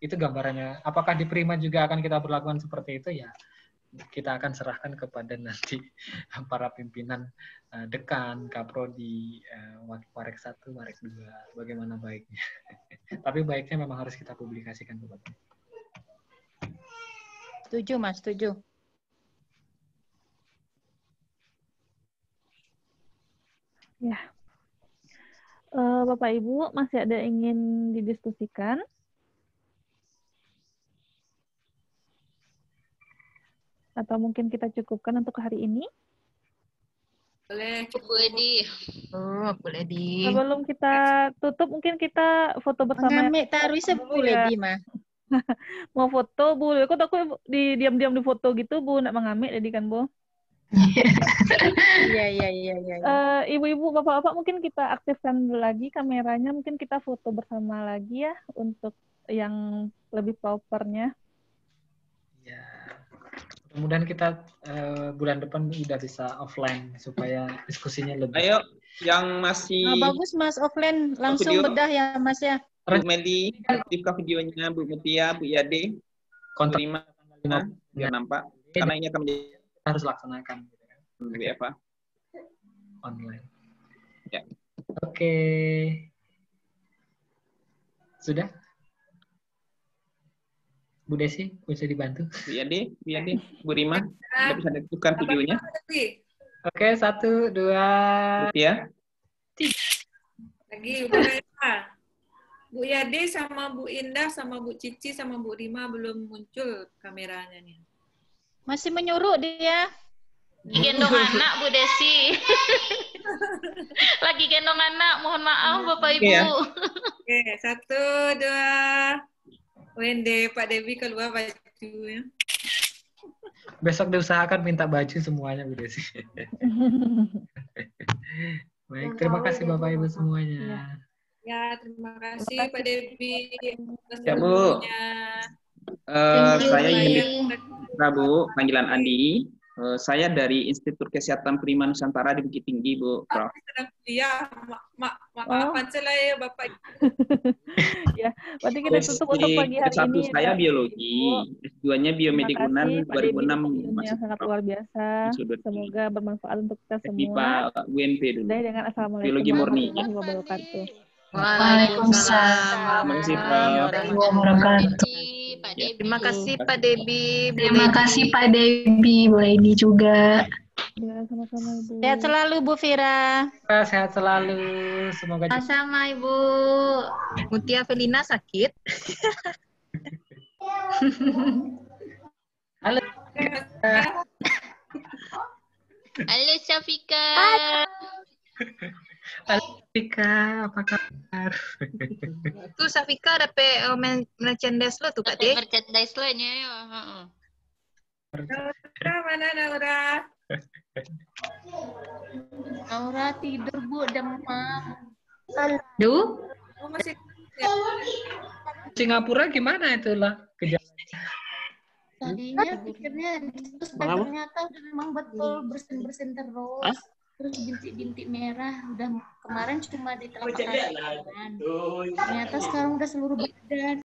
Itu gambarannya. Apakah di Prima juga akan kita berlakukan seperti itu? Ya, kita akan serahkan kepada nanti para pimpinan dekan, kaprodi, Warek 1, Warek 2, bagaimana baiknya. Tapi baiknya memang harus kita publikasikan. Setuju, Mas, setuju. Ya. Bapak Ibu, masih ada ingin didiskusikan? Atau mungkin kita cukupkan untuk hari ini? Boleh, Bu Edi. Oh, Bu Edi. Sebelum kita tutup, mungkin kita foto bersama. Mengambil taruh Bu Edi, mah. Mau foto, Bu. Kok aku diam-diam di foto gitu, Bu. Nak mengambil jadi kan, Bu? Iya. Ibu-ibu, bapak-bapak, mungkin kita aktifkan lagi kameranya. Mungkin kita foto bersama lagi ya, untuk yang lebih propernya. Ya. Mudah-mudahan kita bulan depan udah bisa offline supaya diskusinya lebih. Ayo, yang masih bagus Mas, offline langsung video. Bedah ya Mas ya. Bu Medi, aktifkan videonya Bu Mutia, Bu Yade, kontak 5 biar nampak. Karena ini akan menjadi harus laksanakan. Bu Eva. Online. Ya. Oke. Sudah? Bu Desi, bisa dibantu? Bu Yade, Bu Rima, sudah bisa ditentukan videonya. Oke, 1, 2. Bu Tia. Lagi udah Bu Yade sama Bu Indah sama Bu Cici sama Bu Rima belum muncul kameranya nih. Masih menyuruh dia. Gendong anak Bu Desi. Lagi gendong anak, mohon maaf Bapak Ibu. Oke, 1, 2. Wende, Pak Devi keluar bajunya. Besok diusahakan minta baju semuanya Bu Desi. Baik, terima kasih Bapak Ibu semuanya. Ya, terima kasih Pak Devi. Ya Bu. Saya ingin Bu, panggilan Andi. Saya dari Institut Kesehatan Prima Nusantara di Bukit Tinggi, Bu. Prof. Sedang kuliah, maafan saya Bapak. Ya, berarti kita tutup untuk pagi hari S1 ini. saya biologi, S2-nya biomedik UNAN 2006. Yang sangat luar biasa. Semoga bermanfaat untuk kita semua. Pak UNP dulu. Dengan assalamualaikum Biologi murni. warahmatullahi wabarakatuh. Waalaikumsalam warahmatullahi wabarakatuh. Terima kasih Pak Debi. Terima kasih Pak Debi, Bu Lady juga. Ya, sama-sama Ibu. Sehat selalu Bu Fira. Sehat selalu. Semoga sama Ibu. Mutia Felina sakit. Halo. Halo Syafika. Halo Syafika, apa kabar? Tuh Syafika dapat merchandise lo tuh Kak De. Merchandise lo nya. Mana Naura? Naura tidur Bu, demam. Duh. Masih Singapura gimana itulah kejadian? Tadinya pikirnya terus ternyata memang betul bersin-bersin terus. Terus bintik-bintik merah udah kemarin cuma di telapak kaki kanan. Ternyata sekarang udah seluruh badan.